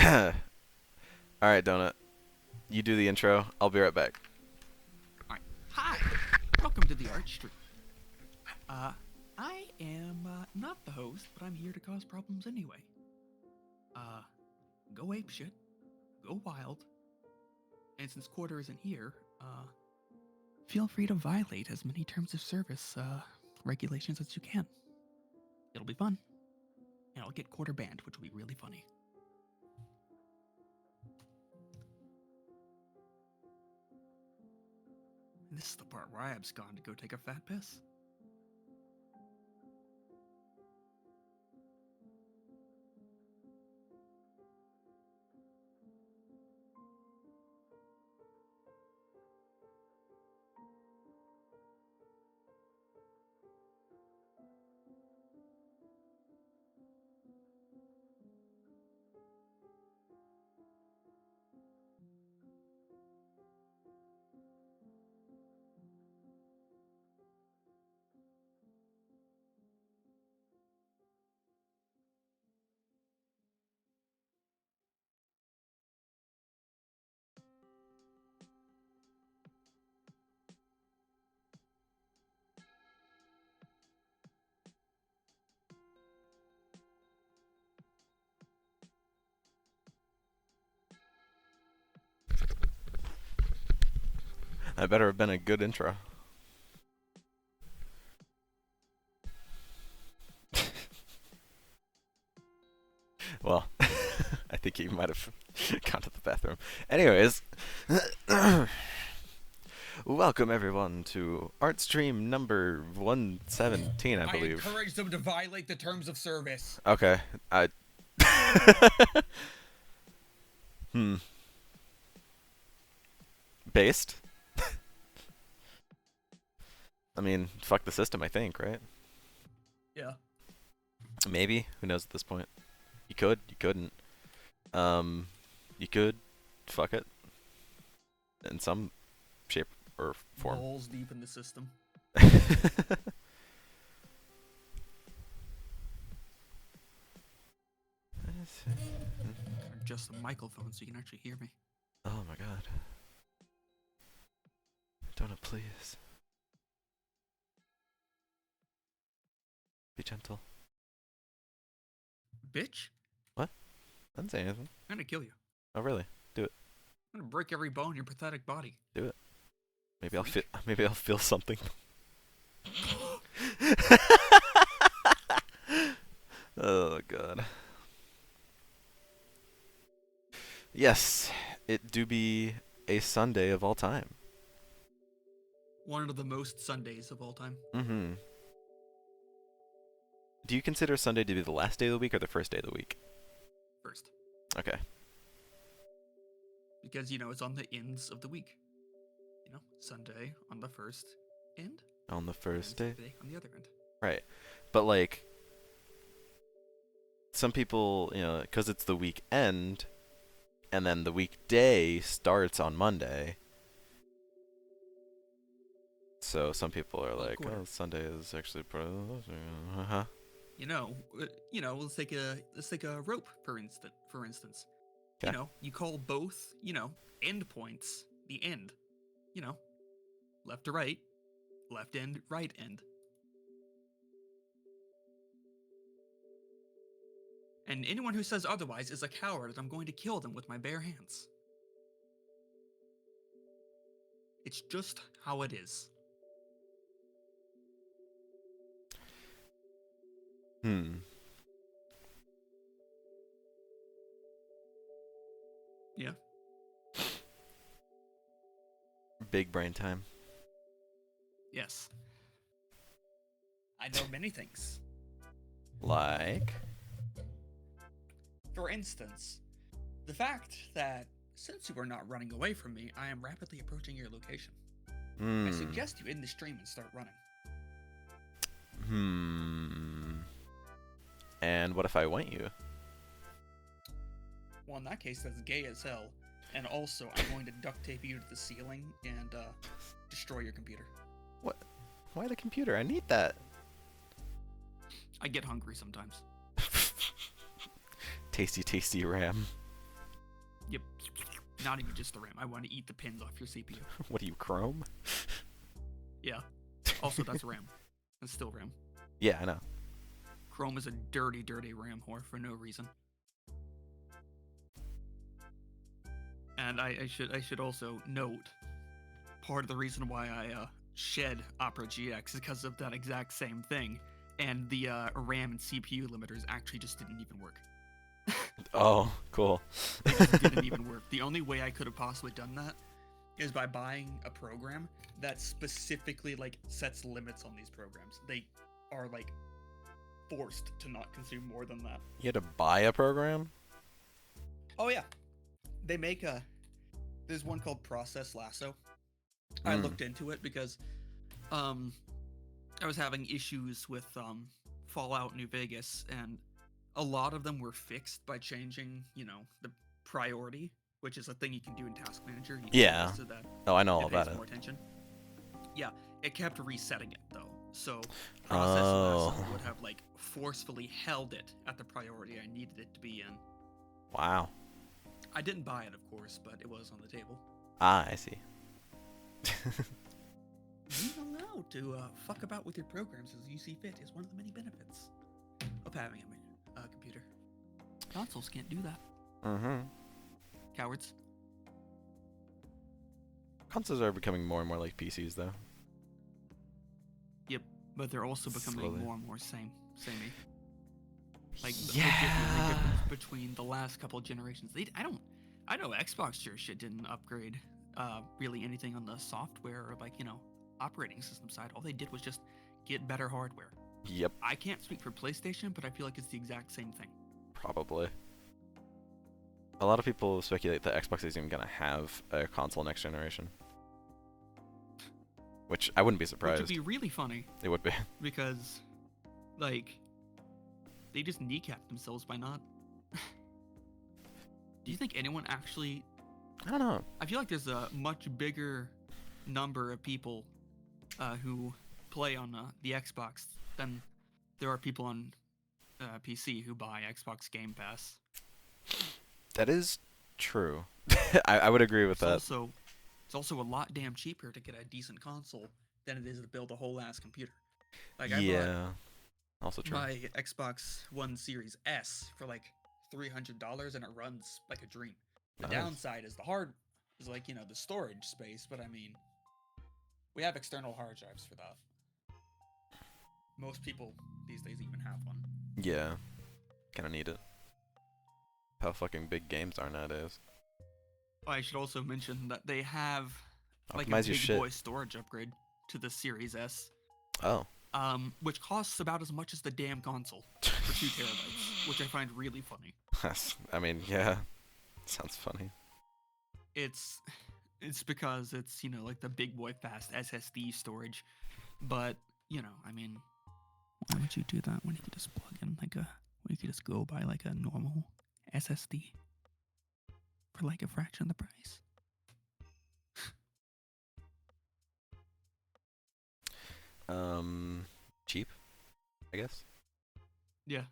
Alright, Donut. You do the intro. I'll be right back. Alright. Hi! Welcome to the Art Stream. I am not the host, but I'm here to cause problems anyway. Go ape shit. Go wild. And since Quarter isn't here, feel free to violate as many terms of service, regulations as you can. It'll be fun. And I'll get Quarter banned, which will be really funny. This is the part where I abscond to go take a fat piss. That better have been a good intro. Well, I think he might have gone to the bathroom. Anyways, welcome everyone to Art Stream number 117, I I believe. encourage them to violate the terms of service. Okay, hmm. Based? I mean, fuck the system, I think, right? Yeah. Maybe. Who knows at this point? You could, you couldn't. You could fuck it in some shape or form. Balls deep in the system. Adjust the microphone so you can actually hear me. Oh my god. Donut, please. Be gentle. Bitch, I didn't say anything. I'm gonna kill you. Oh really? I'm gonna break every bone in your pathetic body. Maybe I'll feel. Maybe I'll feel something. Oh god. Yes, it do be a Sunday of all time. One of the most Sundays of all time. Mm-hmm. Do you consider Sunday to be the last day of the week or the first day of the week? First. Okay. Because, it's on the ends of the week. Sunday on the first end. On the first day? Wednesday on the other end. Right. But, like, some people, because it's the weekend, and then the weekday starts on Monday. So some people are like, Quarter. oh, Sunday is actually part of the... Uh-huh. Let's take a rope for instance. Okay. You call both, end points the end. Left to right, left end, right end. And anyone who says otherwise is a coward, and I'm going to kill them with my bare hands. It's just how it is. Yeah. Big brain time. Yes. I know many things. Like? For instance, the fact that since you are not running away from me, I am rapidly approaching your location. I suggest you end the stream and start running. And what if I want you? Well, in that case, that's gay as hell. And also, I'm going to duct tape you to the ceiling and destroy your computer. What? Why the computer? I need that. I get hungry sometimes. Tasty, tasty RAM. Yep. Not even just the RAM. I want to eat the pins off your CPU. What are you, Chrome? Yeah. Also, that's RAM. That's still RAM. Yeah, I know. Chrome is a dirty, dirty RAM whore for no reason. And I should also note, part of the reason why I shed Opera GX is because of that exact same thing, and the RAM and CPU limiters actually just didn't even work. Oh, cool. They just didn't even work. The only way I could have possibly done that is by buying a program that specifically like sets limits on these programs. They are like forced to not consume more than that. You had to buy a program? Oh yeah, they make a. There's one called Process Lasso. I looked into it because, I was having issues with Fallout New Vegas, and a lot of them were fixed by changing, the priority, which is a thing you can do in Task Manager. You can Yeah. so that Oh, I know all it pays about it. more attention. Yeah, it kept resetting it though. So Process Oh. Lasso would have like forcefully held it at the priority I needed it to be in. Wow. I didn't buy it, of course, but it was on the table. Ah, I see. Being allowed to fuck about with your programs as you see fit is one of the many benefits of having a computer. Consoles can't do that. Mm-hmm. Cowards. Consoles are becoming more and more like PCs, though. Yep, but they're also becoming Slowly. more and more samey. Like Yeah. the difference between the last couple of generations. I know Xbox sure shit didn't upgrade really anything on the software or operating system side. All they did was just get better hardware. Yep, I can't speak for PlayStation, but I feel like it's the exact same thing. probably. A lot of people speculate that Xbox is even gonna have a console next generation. Which I wouldn't be Which surprised. would be really funny It would be. because, they just kneecapped themselves by not. Do you think anyone actually? I don't know. I feel like there's a much bigger number of people who play on the Xbox than there are people on PC who buy Xbox Game Pass. That is true. I would agree with that. It's also a lot damn cheaper to get a decent console than it is to build a whole ass computer. Like Yeah. Also I true. bought my Xbox One Series S for like $300 and it runs like a dream. The Nice. downside is the storage space, but I mean, we have external hard drives for that. Most people these days even have one. Yeah. Kinda need it. How fucking big games are nowadays. I should also mention that they have like a Optimize your big shit. boy storage upgrade to the Series S, Oh. which costs about as much as the damn console for 2 terabytes, which I find really funny. I mean, yeah. Sounds funny. It's because it's like the big boy fast SSD storage, but I mean, why would you do that when you could just plug in when you could just go buy like a normal SSD for like a fraction of the price? Cheap, I guess. Yeah.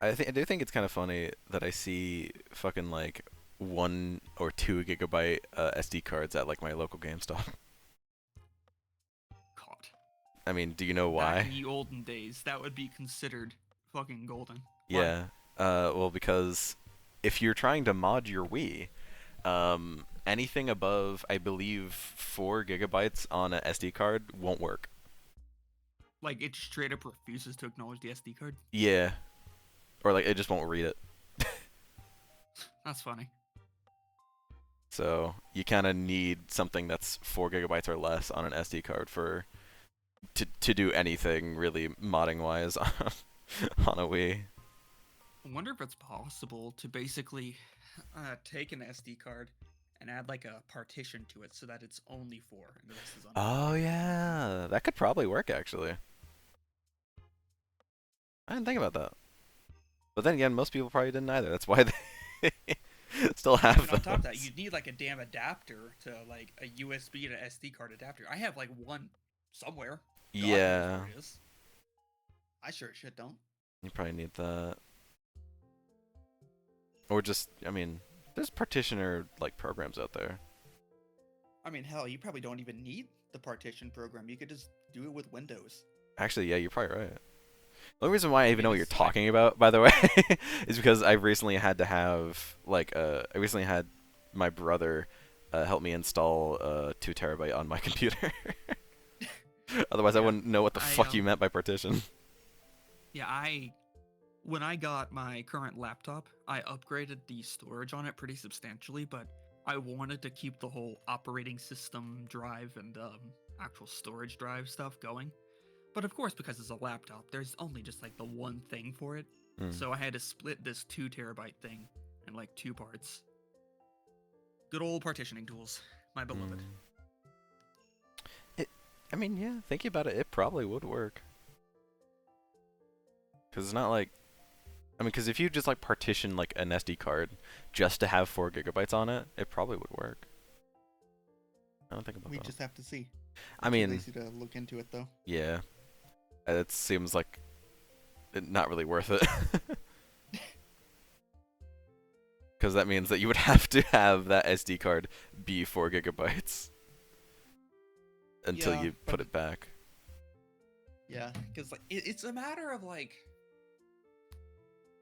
I do think it's kind of funny that I see fucking like 1 or 2 gigabyte SD cards at like my local GameStop. God. I mean, do you know Back in why? the olden days, that would be considered fucking golden. Why? Yeah. Well, because if you're trying to mod your Wii, anything above, I believe, 4 gigabytes on a SD card won't work. Like it straight up refuses to acknowledge the SD card. Yeah. Or like it just won't read it. That's funny. So you kind of need something that's 4 gigabytes or less on an SD card to do anything really modding wise on a Wii. I wonder if it's possible to basically take an SD card and add like a partition to it so that it's only 4 and the rest is on. Oh yeah, that could probably work actually. I didn't think about that. But then again, most people probably didn't either. That's why they still have And on top of that, those. you'd need like a damn adapter to like a USB to SD card adapter. I have like one somewhere. God knows Yeah, where it is. I sure as shit don't. you probably need that. Or just, I mean, there's partitioner like programs out there. I mean, hell, you probably don't even need the partition program. You could just do it with Windows. Actually, yeah, you're probably right. The only reason why I even mean, know what you're it's- talking about, by the way, is because I recently had to have like I recently had my brother help me install 2 terabyte on my computer. Otherwise, I Yeah, wouldn't know what the I, fuck you meant by partition. Yeah, when I got my current laptop, I upgraded the storage on it pretty substantially, but I wanted to keep the whole operating system drive and actual storage drive stuff going. But of course, because it's a laptop, there's only just like the one thing for it. Mm. So I had to split this 2 terabyte thing in like 2 parts. Good old partitioning tools, my beloved. I mean, yeah, thinking about it, it probably would work. Because it's not like, I mean, because if you just like partition like an SD card just to have 4 gigabytes on it, it probably would work. I don't think about We that. just have to see. I Too mean, lazy to look into it though. yeah, it seems like not really worth it. Because that means that you would have to have that SD card be 4 gigabytes until Yeah, you put but- it back. Yeah, Because like it's a matter of like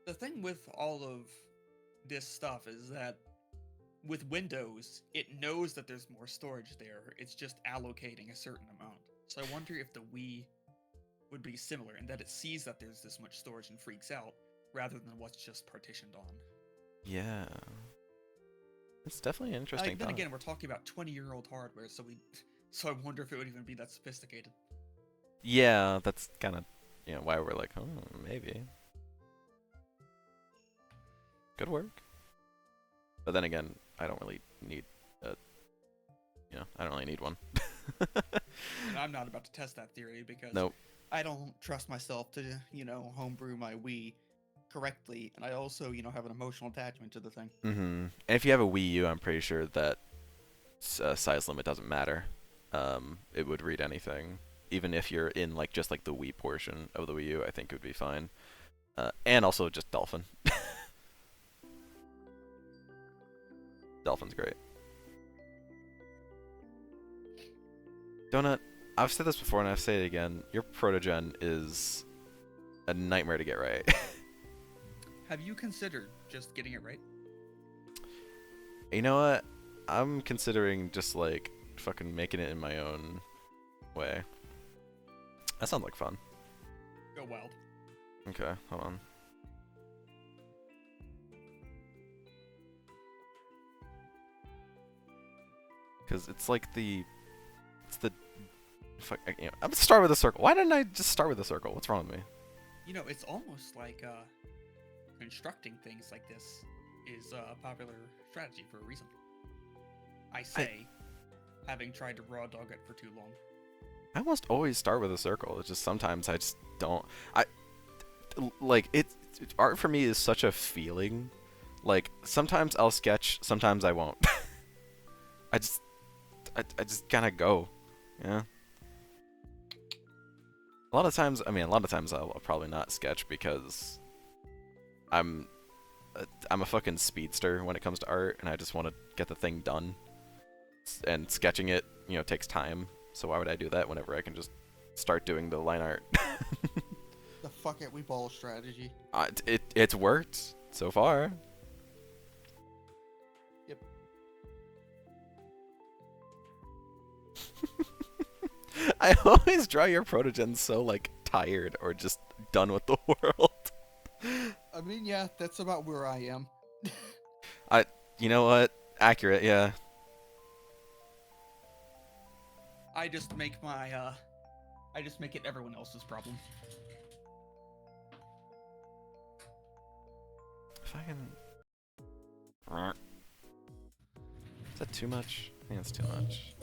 the thing with all of this stuff is that with Windows, it knows that there's more storage there. It's just allocating a certain amount. So I wonder if the Wii would be similar in that it sees that there's this much storage and freaks out, rather than what's just partitioned on. Yeah. It's definitely an interesting Then thought. again, we're talking about 20-year-old hardware, so I wonder if it would even be that sophisticated. Yeah, that's kind of, why we're like, oh, maybe. Could work. But then again, I don't really need I don't really need one. And I'm not about to test that theory because Nope. I don't trust myself to, homebrew my Wii correctly, and I also, have an emotional attachment to the thing. Mm-hmm. And if you have a Wii U, I'm pretty sure that size limit doesn't matter. It would read anything. Even if you're in like just like the Wii portion of the Wii U, I think it would be fine. And also just Dolphin. Dolphin's great. Donut, I've said this before and I'll say it again. Your protogen is a nightmare to get right. have you considered just getting it right? You know what? I'm considering just like fucking making it in my own way. That sounds like fun. Go wild. Okay, hold on. Because it's like fuck, I'm gonna start with a circle. Why didn't I just start with a circle? What's wrong with me? It's almost like constructing things like this is a popular strategy for a reason. I say, having tried to raw dog it for too long. I almost always start with a circle. It's just sometimes I just don't. Art for me is such a feeling. Like sometimes I'll sketch, sometimes I won't. I just gotta go. Yeah. A lot of times I'll probably not sketch because I'm a fucking speedster when it comes to art, and I just want to get the thing done. And sketching it, takes time. So why would I do that whenever I can just start doing the line art? The fuck it, we ball strategy. It's worked so far. Yep. I always draw your protogens so like tired or just done with the world. I mean, yeah, that's about where I am. You know what? Accurate, yeah. I just make it everyone else's problem. If I can. Is that too much? I think that's too much.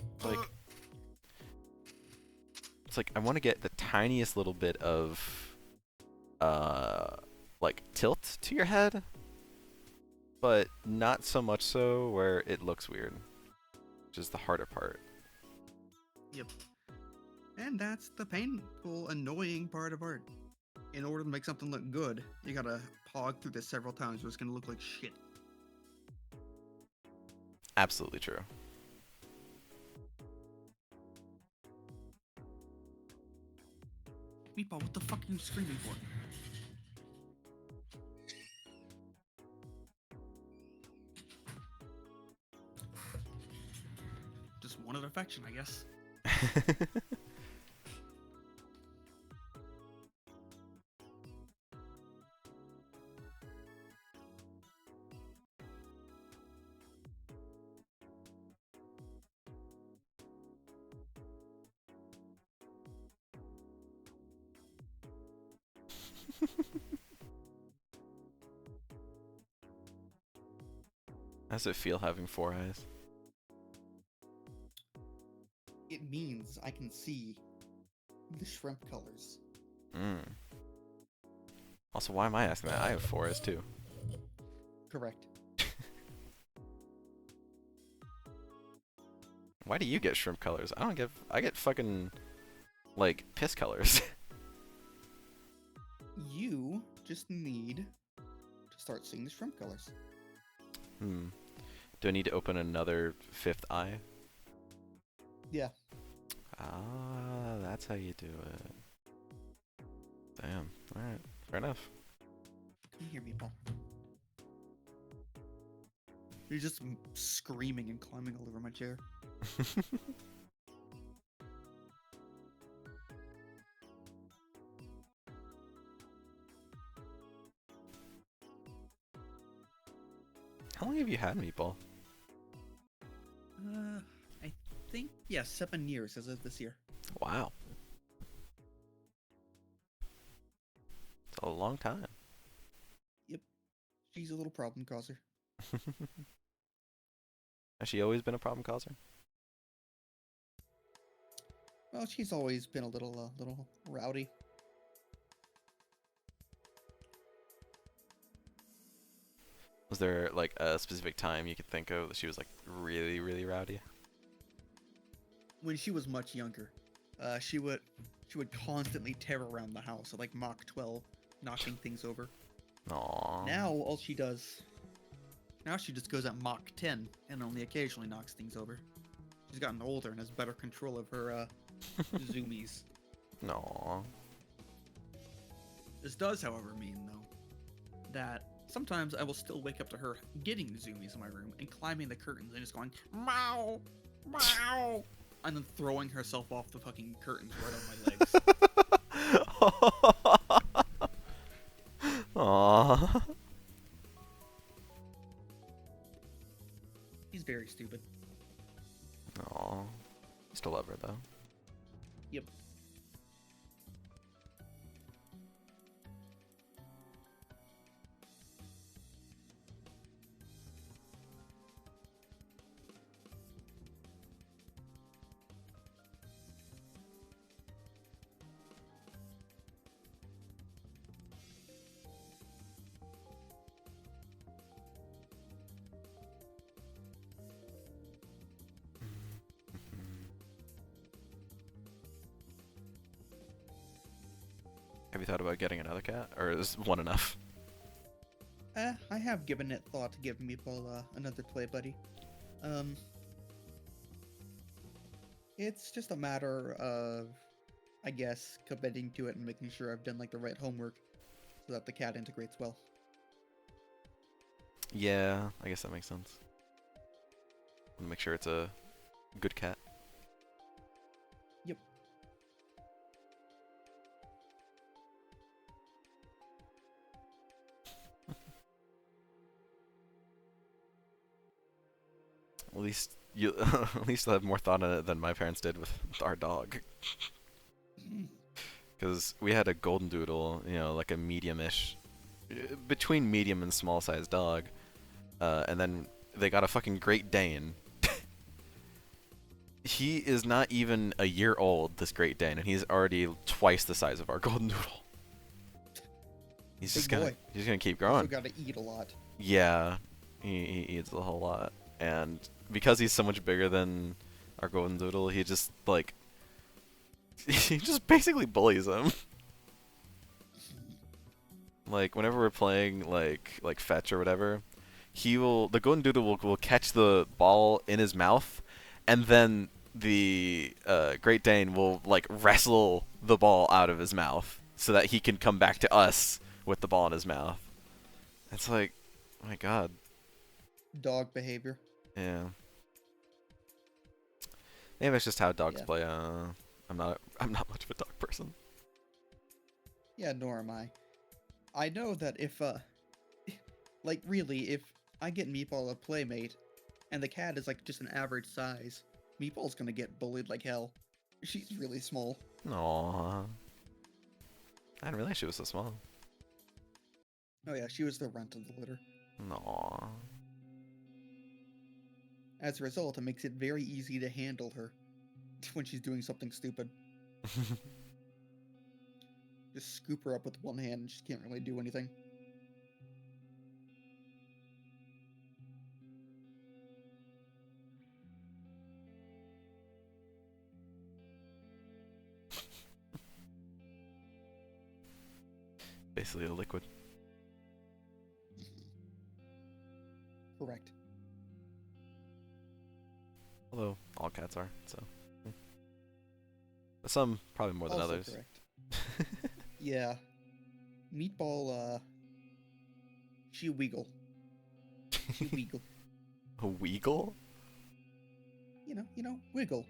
It's like I want to get the tiniest little bit of like tilt to your head, but not so much so where it looks weird, which is the harder part. Yep. And that's the painful, annoying part of art. In order to make something look good, you gotta pog through this several times or it's gonna look like shit. Absolutely true. Meatball, what the fuck are you screaming for? Just wanted affection, I guess. How does it feel having 4 eyes? It means I can see the shrimp colors. Mm. Also, why am I asking that? I have 4 eyes too. Correct. Why do you get shrimp colors? I don't get. I get fucking like piss colors. You just need to start seeing the shrimp colors. Hmm. Do I need to open another 5th eye? Yeah. Ah, that's how you do it. Damn. Alright. Fair enough. Come here, meatball. You're just screaming and climbing all over my chair. How long have you had Meatball? I think, yeah, 7 years as of this year. Wow. It's a long time. She's a little problem causer. Has she always been a problem causer? Well, she's always been a little rowdy. Was there like a specific time you could think of that she was like really, really rowdy? When she was much younger, she would constantly tear around the house at like Mach 12, knocking things over. Aww. Now all she does, now she just goes at Mach 10 and only occasionally knocks things over. She's gotten older and has better control of her zoomies. Aww. This does, however, mean, though, that sometimes I will still wake up to her getting the zoomies in my room and climbing the curtains and just going, meow, meow, and then throwing herself off the fucking curtains right on my legs. Aww. He's very stupid. Aww. Still love her though. Yep. Have you thought about getting another cat, or is one enough? I have given it thought to give Meatball another play buddy. It's just a matter of, I guess, committing to it and making sure I've done like the right homework so that the cat integrates well. Yeah, I guess that makes sense. Want to make sure it's a good cat. Yep. At least you, at least you'll have more thought in it than my parents did with our dog. Because we had a golden doodle, you know, like a medium-ish, between medium and small-sized dog, and then they got a fucking Great Dane. He is not even a year old, this Great Dane, and he's already twice the size of our golden doodle. He's Big just gonna, boy. he's gonna keep Also growing. got to eat a lot. Yeah, he eats a whole lot, and because he's so much bigger than our golden doodle, he just like he just basically bullies him. Like whenever we're playing like fetch or whatever, the golden doodle will catch the ball in his mouth, and then the Great Dane will like wrestle the ball out of his mouth so that he can come back to us with the ball in his mouth. It's like, oh my god. Dog behavior. Yeah. Maybe it's just how dogs Yeah. play. I'm not much of a dog person. Yeah, nor am I. I know that if, like, really, if I get Meatball a playmate, and the cat is, like, just an average size, Meatball's gonna get bullied like hell. She's really small. Aww. I didn't realize she was so small. Oh yeah, she was the runt of the litter. Aww. As a result, it makes it very easy to handle her when she's doing something stupid. Just scoop her up with one hand and she can't really do anything. Basically a liquid. Correct. Although all cats are, so. Some probably more than Also others. correct. Yeah. Meatball, she wiggle. She wiggle. A weagle? You know, wiggle.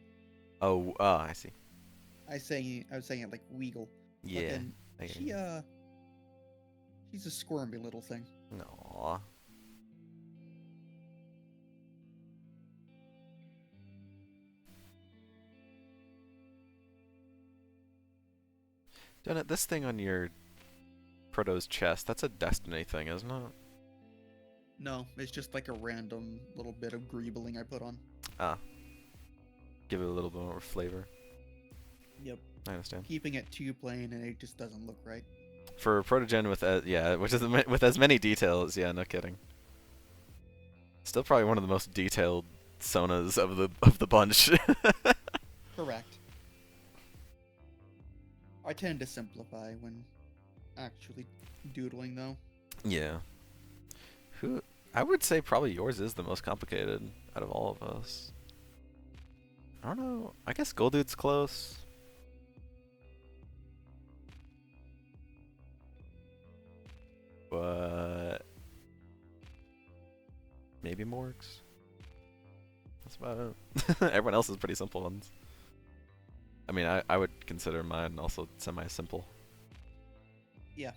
Oh, I see. I was saying it like wiggle. But Yeah. then I get she, she's a squirmy little thing. Aww. Donut, this thing on your Proto's chest, that's a Destiny thing, isn't it? No, it's just like a random little bit of greebling I put on. Ah. Give it a little bit more flavor. Yep. I understand. Keeping it too plain and it just doesn't look right. For Protogen with, with as many details, yeah, no kidding. Still probably one of the most detailed Sonas of the bunch. Correct. I tend to simplify when actually doodling, though. Yeah. I would say probably yours is the most complicated out of all of us. I don't know. I guess Goldude's close. But maybe Morgs. That's about it. Everyone else is pretty simple ones. I mean, I would consider mine also semi-simple. Yeah.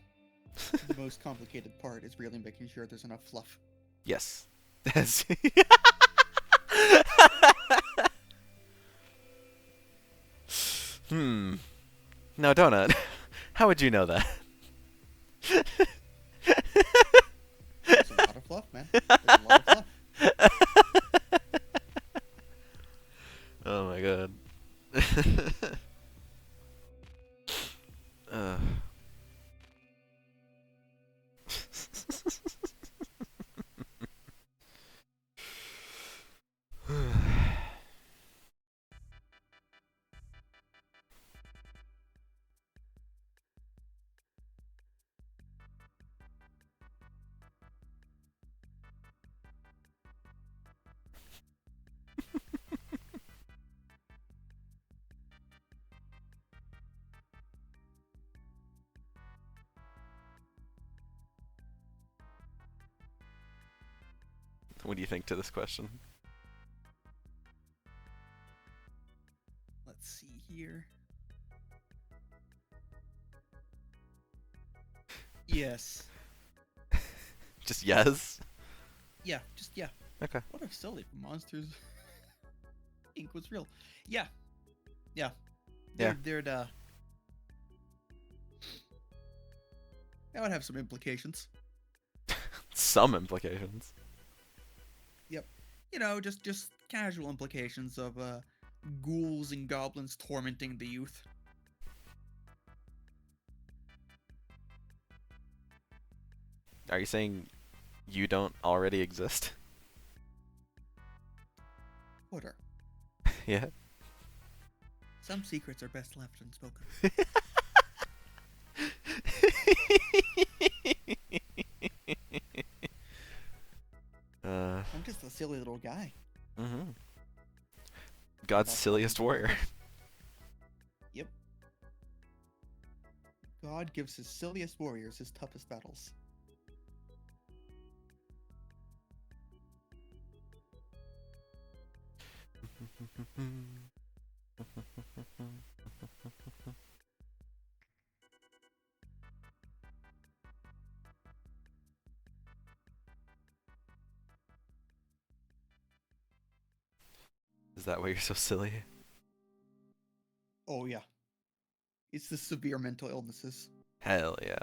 The most complicated part is really making sure there's enough fluff. Yes. No, Donut. How would you know that? There's a lot of fluff, man. There's a lot of fluff. Oh my god. What do you think to this question? Let's see here. Yes. Just yes? Yeah, just yeah. Okay. What if Silly from Monsters Inc. was real? Yeah. Yeah. Yeah. There'd that would have some implications. Some implications. Yep. You know, just casual implications of ghouls and goblins tormenting the youth. Are you saying you don't already exist? Order. Yeah. Some secrets are best left unspoken. I'm just a silly little guy. Mm-hmm. God's That's silliest fucking warrior. Yep. God gives his silliest warriors his toughest battles. Is that why you're so silly? Oh yeah. It's the severe mental illnesses. Hell yeah.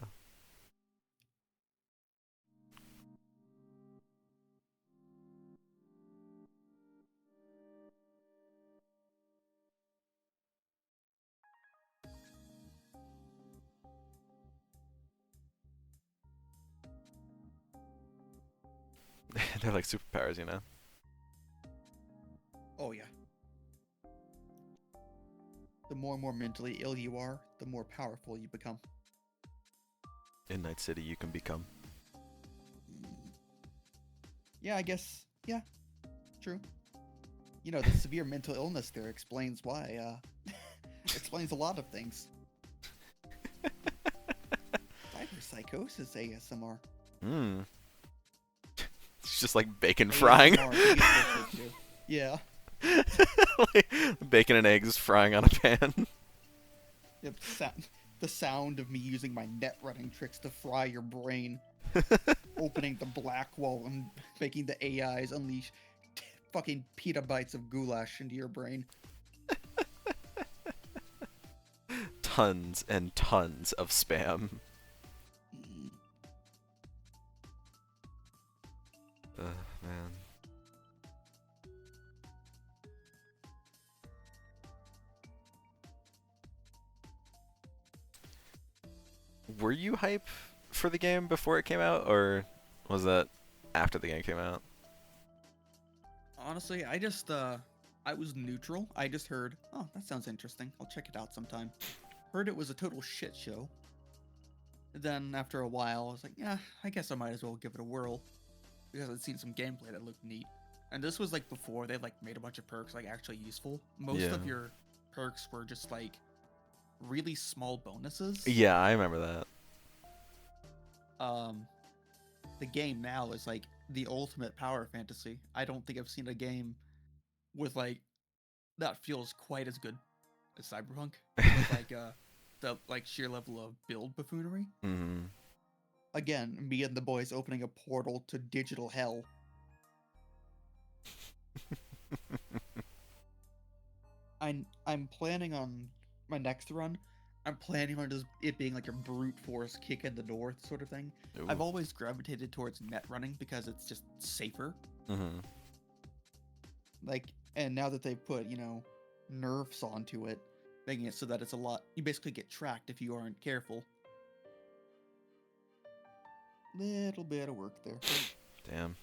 They're like superpowers, you know? Oh yeah. The more and more mentally ill you are, the more powerful you become. In Night City, you can become. Yeah, I guess. Yeah, true. You know, the severe mental illness there explains why. Explains a lot of things. Cyberpsychosis ASMR. Hmm. It's just like bacon frying. ASMR, to get closer to. Yeah. Like, bacon and eggs frying on a pan. Yep, the sound of me using my net running tricks to fry your brain. Opening the black wall and making the AIs unleash fucking petabytes of goulash into your brain. Tons and tons of spam. Mm. Man. Were you hype for the game before it came out, or was that after the game came out? Honestly, I was neutral. I just heard, oh, that sounds interesting. I'll check it out sometime. Heard it was a total shit show. Then after a while, I was like, yeah, I guess I might as well give it a whirl. Because I'd seen some gameplay that looked neat. And this was like before they like made a bunch of perks like actually useful. Most Yeah. of your perks were just like really small bonuses. Yeah, I remember that. The game now is like the ultimate power fantasy. I don't think I've seen a game with like that feels quite as good as Cyberpunk. With like the like sheer level of build buffoonery. Mm-hmm. Again, me and the boys opening a portal to digital hell. I'm planning on my next run. I'm planning on just it being like a brute force kick in the door sort of thing. I've always gravitated towards net running because it's just safer. Mm-hmm. Like, and now that they've put, you know, nerfs onto it, making it so that it's a lot, you basically get tracked if you aren't careful. Little bit of work there. Damn.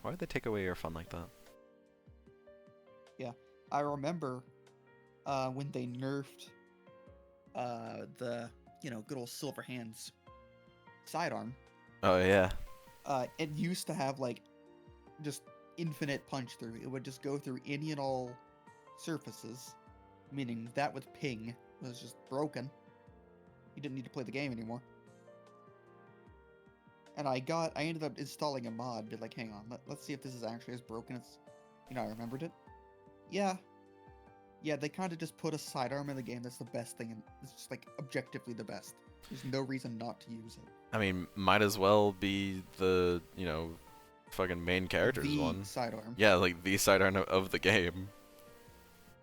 Why did they take away your fun like that? Yeah, I remember when they nerfed the, you know, good old Silver Hands sidearm. Oh yeah. It used to have like just infinite punch through. It would just go through any and all surfaces, meaning that with ping was just broken. You didn't need to play the game anymore. And I ended up installing a mod, be like, hang on, let's see if this is actually as broken as, you know, I remembered it. Yeah, they kind of just put a sidearm in the game that's the best thing, and it's just like objectively the best. There's no reason not to use it. I mean, might as well be the, you know, fucking main character's The one. sidearm. Yeah, like the sidearm of the game.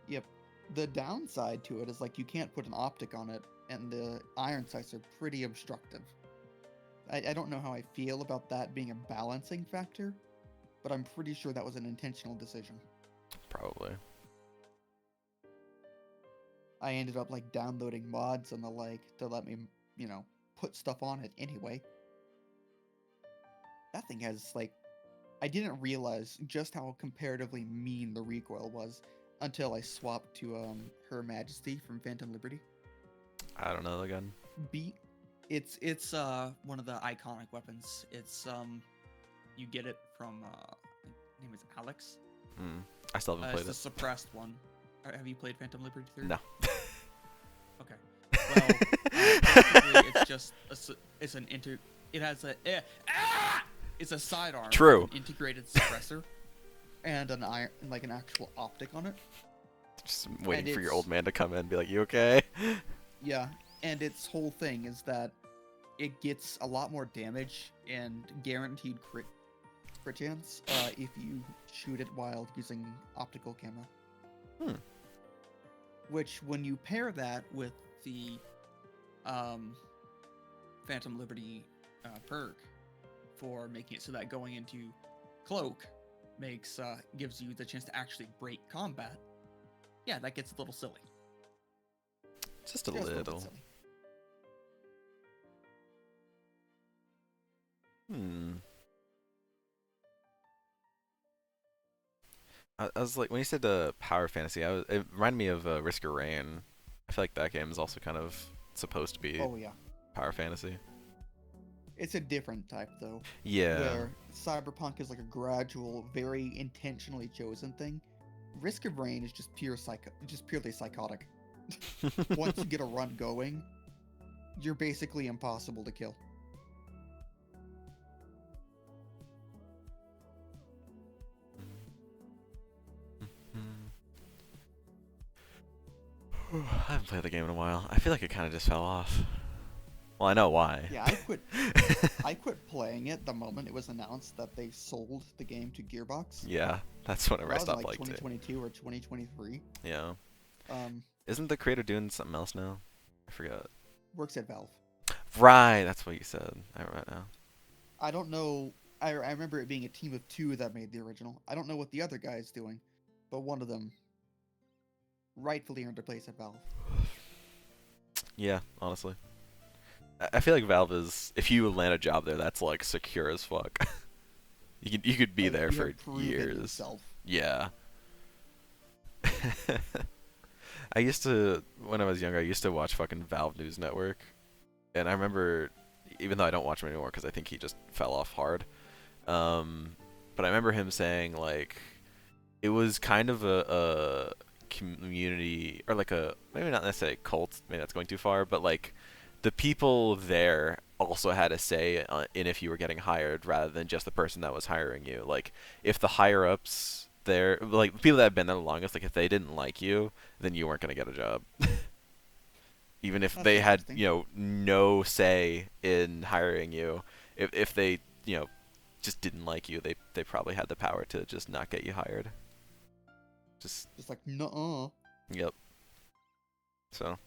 Yep. The downside to it is like you can't put an optic on it, and the iron sights are pretty obstructive. I don't know how I feel about that being a balancing factor, but I'm pretty sure that was an intentional decision. Probably. I ended up like downloading mods and the like to let me, you know, put stuff on it anyway. That thing has like, I didn't realize just how comparatively mean the recoil was until I swapped to Her Majesty from Phantom Liberty. I don't know the gun. It's one of the iconic weapons. It's You get it from his name is Alex. Hmm. I still haven't It's played the it. suppressed one. Have you played Phantom Liberty 3? No. Okay. Well, basically, it's just it's an it has a it's a sidearm. True. With an integrated suppressor. And an iron, like an actual optic on it. Just waiting And for your it's- old man to come in and be like, "You okay?" Yeah, and its whole thing is that it gets a lot more damage and guaranteed crit chance if you shoot it while using optical camera. Hmm. Which, when you pair that with The Phantom Liberty perk for making it so that going into cloak gives you the chance to actually break combat. Yeah, that gets a little silly. Just a just bit little. silly. Hmm. I was like, when you said power fantasy, it reminded me of Risk of Rain. I feel like that game is also kind of supposed to be Oh yeah, power fantasy. it's a different type though. Yeah. Where cyberpunk is like a gradual, very intentionally chosen thing. Risk of Rain is just purely psychotic. Once you get a run going, you're basically impossible to kill. I haven't played the game in a while. I feel like it kind of just fell off. Well, I know why. Yeah, I quit playing it the moment it was announced that they sold the game to Gearbox. Yeah, that's whenever I That was in, stopped like liking it. 2022 or 2023. Yeah. Um, Isn't the creator doing something else now? I forgot. works at Valve. Right, that's what you said. I remember now. I don't know. I remember it being a team of two that made the original. I don't know what the other guy is doing, but one of them rightfully earned a place at Valve. Yeah, honestly. I feel like Valve is, if you land a job there, that's like secure as fuck. You could be Like, there you for have proven years. yourself. Yeah. I used to, when I was younger, I used to watch fucking Valve News Network. And I remember, even though I don't watch him anymore because I think he just fell off hard. But I remember him saying, like, it was kind of a community, or like a, maybe not necessarily a cult, maybe that's going too far, but like, the people there also had a say in if you were getting hired rather than just the person that was hiring you. Like, if the higher ups there, like the people that have been there the longest, like if they didn't like you, then you weren't gonna get a job. Even if That's they had, interesting. no say in hiring you, if they, just didn't like you, they probably had the power to just not get you hired. Just, Just like, nuh-uh. yep. So,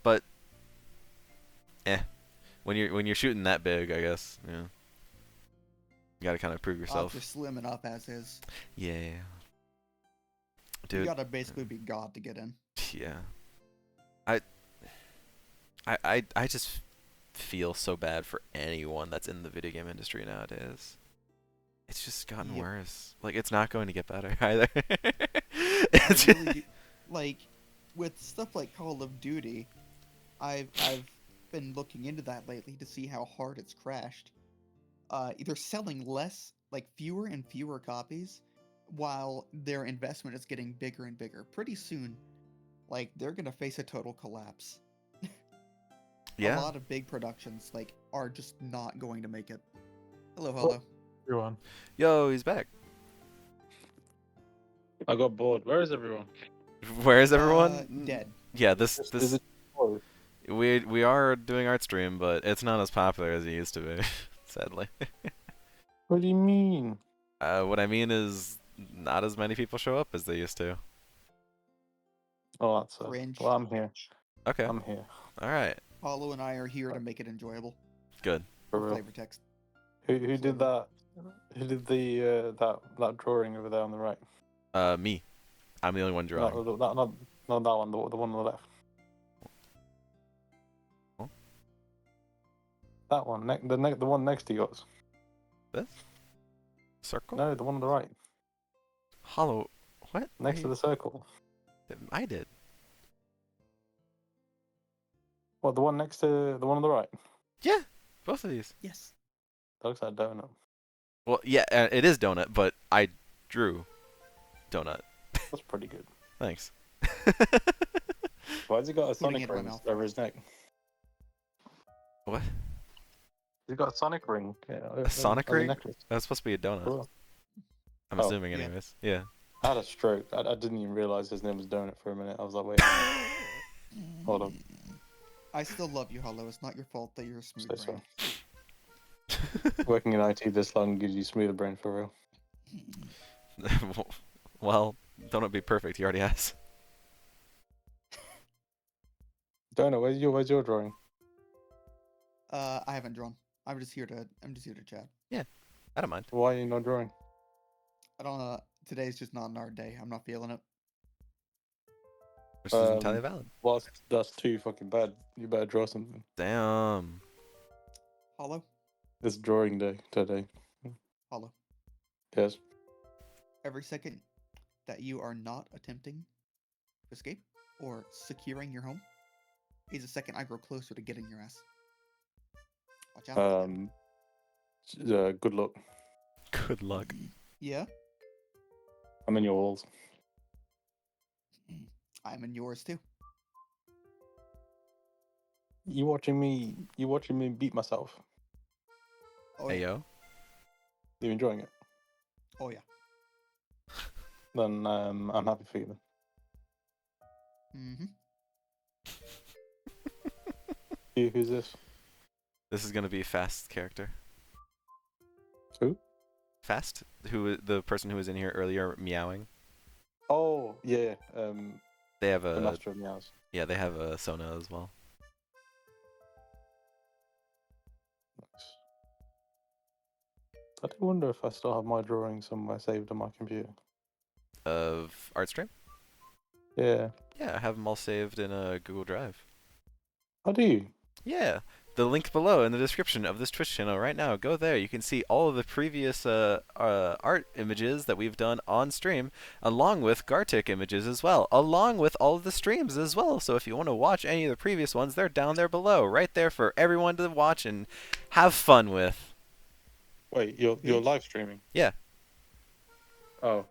but when you're shooting that big, I guess, you gotta kind of prove yourself. You're slim enough as is. Yeah, You dude. gotta basically be God to get in. Yeah. I just feel so bad for anyone that's in the video game industry nowadays. It's just gotten Yep. worse. Like, it's not going to get better either. I It's really do, like, with stuff like Call of Duty, I've been looking into that lately to see how hard it's crashed. Either selling less, like fewer and fewer copies, while their investment is getting bigger and bigger. Pretty soon, like, they're gonna face a total collapse. yeah. A lot of big productions, like, are just not going to make it. Hello. Everyone. Yo, he's back. I got bored. Where is everyone? Where is everyone? Dead. Yeah, this Is it bored? we are doing art stream, but it's not as popular as it used to be, sadly. What do you mean? What I mean is, not as many people show up as they used to. Oh, that's Cringe. well, I'm here. Okay. I'm here. All right. Paulo and I are here to make it enjoyable. Good. For For real. flavor text. Who did that? Who did the that drawing over there on the right? Me. I'm the only one drawing. Not that one. The one on the left. Huh? That one. The one next to yours. This? Circle? No, the one on the right. Hollow. What? Next to the circle. I did. What? The one next to the one on the right. Yeah. Both of these. Yes. That looks like a donut. Well, yeah, it is donut, but I drew donut. That's pretty good. Thanks. Why's he got a Putting Sonic it in my ring mouth. over his neck? What? He's got a Sonic ring. Yeah, A Sonic as a ring? necklace. That's supposed to be a donut. Cool. I'm Oh, assuming, yeah. anyways. Yeah. I had a stroke. I didn't even realize his name was Donut for a minute. I was like, wait, hold on. I still love you, Hollow. It's not your fault that you're a smooth Say brain. so. Working in IT this long gives you smoother brain for real. Well, donut be perfect. He already has. Donut, where's your drawing? I haven't drawn. I'm just here to chat. I don't mind. Why are you not drawing? I don't know. Today's just not an art day. I'm not feeling it. Which is entirely valid. Well, that's too fucking bad. You better draw something. Damn. Hollow, It's drawing day today. Hollow. Yes. Every second that you are not attempting to escape or securing your home is a second I grow closer to getting your ass. Watch out. Good luck. Good luck. Yeah, I'm in your walls. I'm in yours too. You watching me beat myself. Oh Hey yeah. yo. You enjoying it? Oh yeah. Then I'm happy for you. Mm-hmm. Who's this? This is gonna be Fast's character. Who? Fast, the person who was in here earlier meowing. Oh yeah. They have The a Master of Meows. yeah, they have a Sona as well. Nice. I do wonder if I still have my drawing somewhere saved on my computer. Of Artstream? Yeah. Yeah, I have them all saved in a Google Drive. How do you? Yeah, the link below in the description of this Twitch channel right now. Go there. You can see all of the previous art images that we've done on stream, along with Gartic images as well, along with all of the streams as well. So if you want to watch any of the previous ones, they're down there below, right there for everyone to watch and have fun with. Wait, you're live streaming? Yeah. Oh.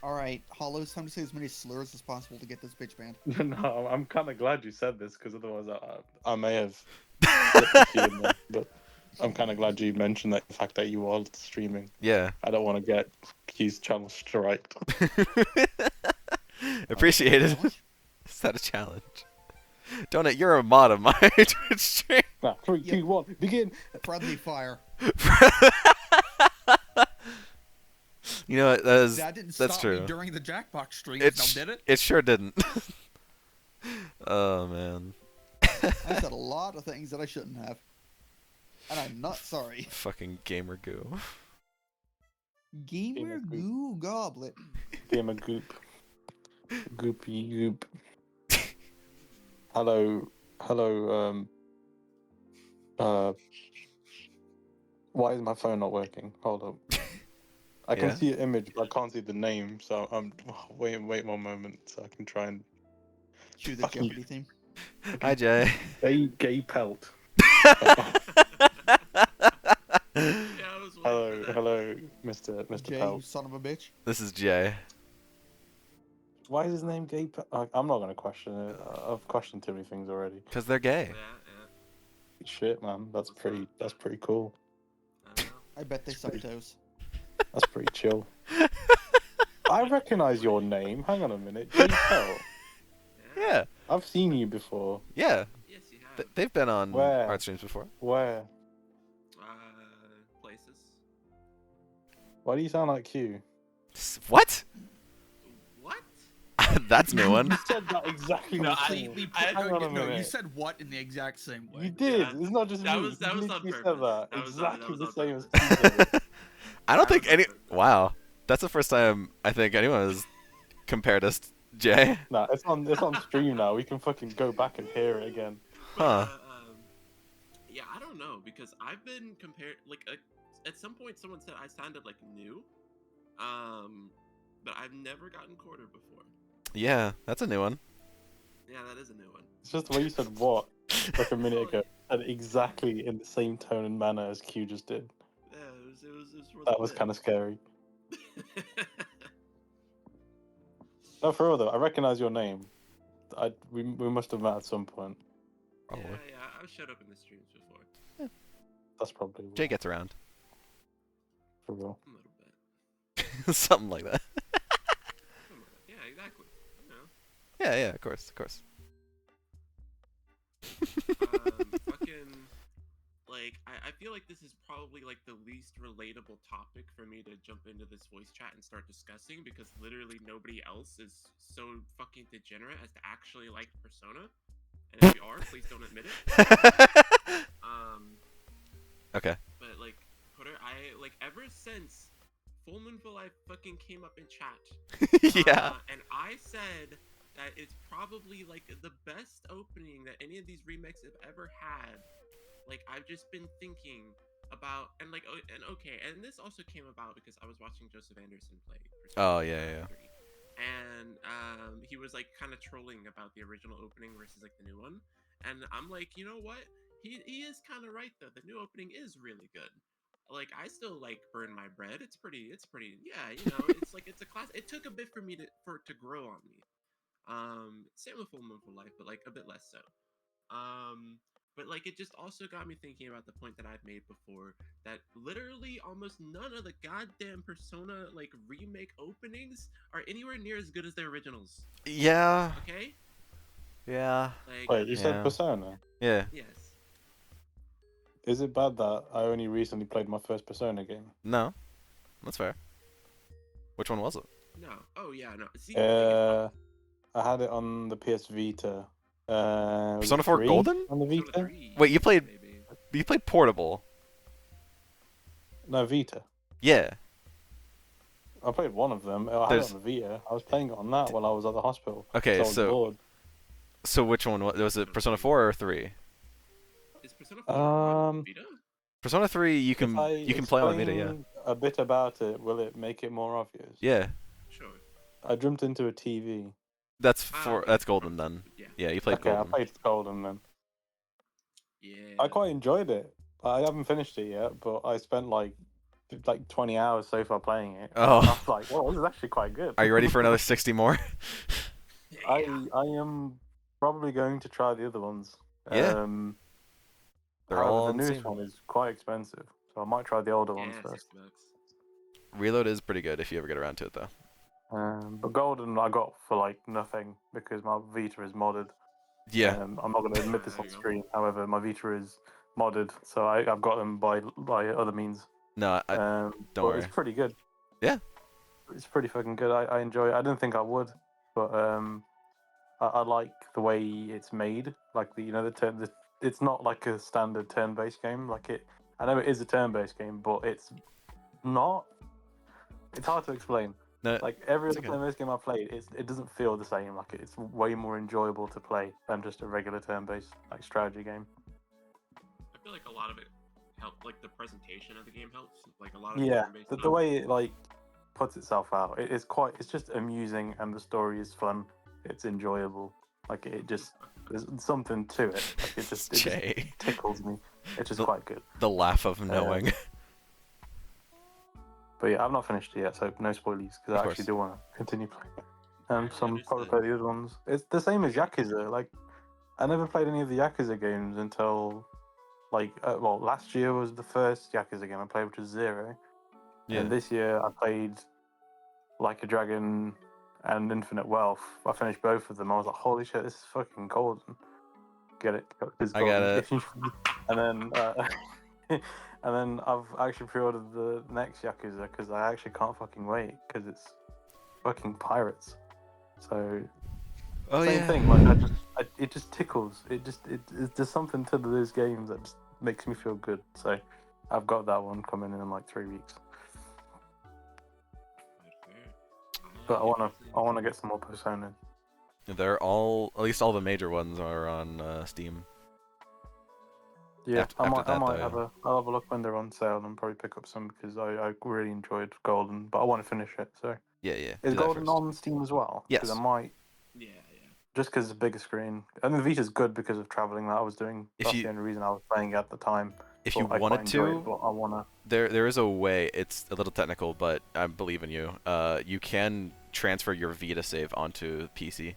All right, Hollow. It's time to say as many slurs as possible to get this bitch banned. No, I'm kind of glad you said this because otherwise I may have slipped a few in there, but I'm kind of glad you mentioned that the fact that you are streaming. Yeah. I don't want to get Q's channel striked. Appreciated. Is that a challenge? Donut, you're a mod of my Twitch stream. Nah, 3, 2, 1, begin. Friendly fire. You know what? That didn't that's stop true. me during the Jackbox stream. It Now sh- did it? It sure didn't. Oh man. I said a lot of things that I shouldn't have, and I'm not sorry. Fucking gamer goo. Gamer Goop. Goo Goblet. Gamer goop. Goopy goop. Hello. Why is my phone not working? Hold up. I can Yeah? see an image, but I can't see the name. So wait 1 moment, so I can try and. Cue the Fucking- Jeopardy theme. Hi Jay. Gay pelt. Yeah, I was waiting for that. Hello, Mr. Jay, you Pelt. son of a bitch. This is Jay. Why is his name Gay Pelt? I'm not gonna question it. I've questioned too many things already. Cause they're gay. Yeah, Shit, man, that's What's pretty. up? That's pretty cool. yeah. I bet they It's suck pretty- toes. That's pretty chill. I recognize your name. Hang on a minute, Gay Pelt. Yeah. I've seen you before. Yeah. Yes, you have. They've been on Where? art streams before. Where? Places. Why do you sound like Q? What? What? That's a new one. You said that exactly the same. Completely. Hang on a No, you minute. said what in the exact same way. You did. Yeah, It's not just that me. was- that You was on literally said purpose. that. That was Exactly the on same as purpose. Q did. I don't That think was on any. purpose. Wow. That's the first time I think anyone has compared us to Jay. Nah, it's on stream now. We can fucking go back and hear it again. Huh. Yeah, I don't know because I've been compared. Like at some point, someone said I sounded like new. But I've never gotten quarter before. Yeah, that's a new one. Yeah, that is a new one. It's just the way you said what like a minute ago, and exactly in the same tone and manner as Q just did. That was kind of scary. No, for real though, I recognize your name. We must have met at some point. Probably. Yeah, I've showed up in the streams before. That's probably Jay gets around. for real. A little bit. Something like that. Yeah, exactly. You know. Yeah, of course. Fucking, like, I feel like this is probably like the least relatable topic for me to jump into this voice chat and start discussing because literally nobody else is so fucking degenerate as to actually like Persona. And if you are, please don't admit it. Okay. But like, Putter, I like ever since Full Moon for Life fucking came up in chat. Yeah. And I said that it's probably like the best opening that any of these remakes have ever had. Like I've just been thinking about and this also came about because I was watching Joseph Anderson play. Oh, yeah. 3, and he was like kind of trolling about the original opening versus like the new one, and I'm like, you know what? He is kind of right though. The new opening is really good. Like I still like Burn My Bread. It's pretty. Yeah, you know, it's a class. It took a bit for it to grow on me. Same with Full Moon for Life, but like a bit less so. But like it just also got me thinking about the point that I've made before that literally almost none of the goddamn Persona like remake openings are anywhere near as good as their originals. Yeah. Okay? Yeah. Like Wait, you Yeah. said Persona? Yeah. yes. Is it bad that I only recently played my first Persona game? No. That's fair. Which one was it? No. Oh yeah, no. See, the thing is, I had it on the PS Vita. Was Persona it 4 3 Golden? on the Persona Vita? 3, Wait, you played- maybe. You played Portable. No, Vita. Yeah. I played one of them. I had There's- it on the Vita. I was playing it on that while I was at the hospital. Okay, I was so bored. which one was it? Persona 4 or 3? Is Persona 4 on Vita? Persona 3 you If can I play on Vita, yeah. explain a bit about it, will it make it more obvious? Yeah. Sure. I jumped into a TV. That's Okay, that's Golden then. Yeah. Yeah, you played Okay, Golden. I played Golden then. Yeah. I quite enjoyed it. I haven't finished it yet, but I spent like 20 hours so far playing it. Oh. I was like, well, this is actually quite good. Are you ready for another 60 more? I am probably going to try the other ones. Yeah. They're however, all the on newest Steam. one is quite expensive, so I might try the older ones Yeah, first. $6. Reload is pretty good if you ever get around to it though. But Golden I got for like nothing because my Vita is modded. Yeah. I'm not going to admit this There on you go. screen. However, my Vita is modded, so I've got them by other means. No, Don't don't It's worry. pretty good. Yeah. It's pretty fucking good. I enjoy it. I didn't think I would, but I like the way it's made. Like it's not like a standard turn-based game. I know it is a turn-based game, but it's not. It's hard to explain. No, Like every it's other okay. turn-based game I played, it doesn't feel the same. Like it's way more enjoyable to play than just a regular turn-based like strategy game. I feel like a lot of it helped, like the presentation of the game helps. Like a lot of Yeah, turn-based the stuff. way it like puts itself out, it's just amusing, and the story is fun. It's enjoyable. Like there's something to it. Like it just Jay. tickles me. It's just The- quite good. The laugh of knowing. But yeah, I've not finished it yet, so no spoilies because Of I course. actually do want to continue playing. Fairly Some probably understood. play the other ones. It's the same as Yakuza. Like I never played any of the Yakuza games until last year was the first Yakuza game I played, which was 0. Yeah. And this year I played Like a Dragon and Infinite Wealth. I finished both of them. I was like, holy shit, this is fucking golden. Get it? It's I got golden. it. And then and then I've actually pre-ordered the next Yakuza because I actually can't fucking wait because it's fucking pirates. So Oh same yeah. thing. Like it just tickles. There's something to those games that just makes me feel good. So I've got that one coming in like 3 weeks. But I wanna get some more Persona. They're all, at least all the major ones are on Steam. Yeah, After I might that, I'll though, have a look when they're on sale and probably pick up some because I really enjoyed Golden, but I want to finish it. So Yeah. is do that Golden first. on Steam as well? Yes. Because I might Yeah. just because it's a bigger screen. And the Vita's good because of traveling that I was doing. If That's you- the only reason I was playing it at the time. if but you I quite wanted enjoy to, it, but I wanna. there is a way. It's a little technical, but I believe in you. You can transfer your Vita save onto PC.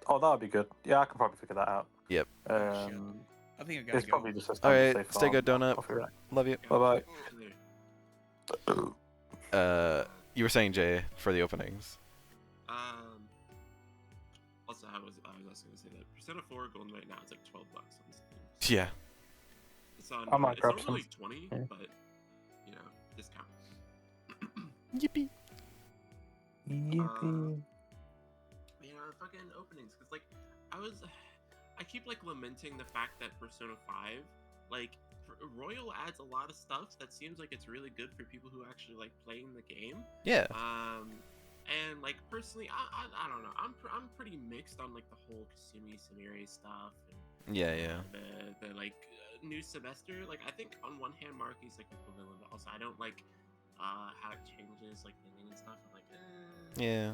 Oh, that'd be good. Yeah, I can probably figure that out. Yep. Oh, shit. I think I gotta It's go. probably just a All standard right, save stay file. good, Donut. I'll figure it Love you. Bye-bye. You were saying, Jay, for the openings. Also, I was also gonna say that Persona 4 going right now is like $12 on Steam. Yeah. It's on. I might It's grab normally some. 20, Yeah. but you know, discount. Yippee. Yippee. Fucking openings, cause like I keep like lamenting the fact that Persona 5, like Royal adds a lot of stuff that seems like it's really good for people who actually like playing the game. Yeah. And like personally, I don't know. I'm pretty mixed on like the whole Kasumi Samiri stuff. And, Yeah. The like new semester. Like I think on one hand, Marky's like a cool villain, but also I don't like how it changes like the name and stuff. I'm like, Yeah.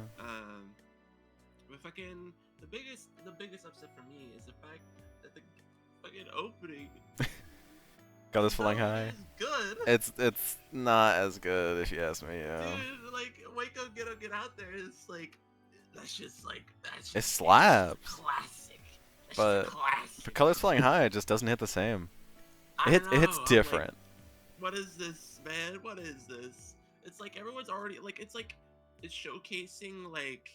But fucking the biggest upset for me is the fact that the fucking opening Got this flying not high. as good. It's not as good if you ask me. Yeah. Dude, like wake up, get out there. It's like that's just It slaps. classic. That's But just classic. The colors flying high just doesn't hit the same. I It hits know, I'm different. Like, what is this, man? What is this? It's like everyone's already like it's showcasing like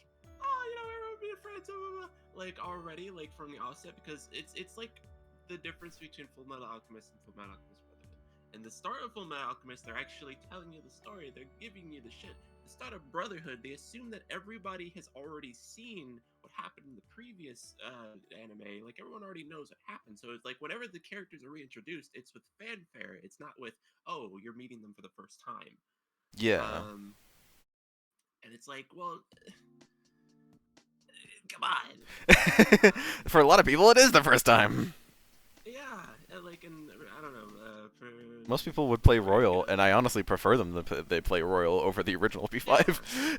everyone being friends, blah, blah, blah, like already like from the outset because it's like the difference between Full Metal Alchemist and Full Metal Alchemist Brotherhood. In the start of Full Metal Alchemist, they're actually telling you the story. They're giving you the shit. The start of Brotherhood, they assume that everybody has already seen what happened in the previous anime. Like everyone already knows what happened. So it's like whenever the characters are reintroduced, it's with fanfare. It's not with you're meeting them for the first time. Yeah. And it's like, well, come on. For a lot of people, it is the first time. Yeah, and I don't know. Most people would play Royal, and I honestly prefer them they play Royal over the original P5.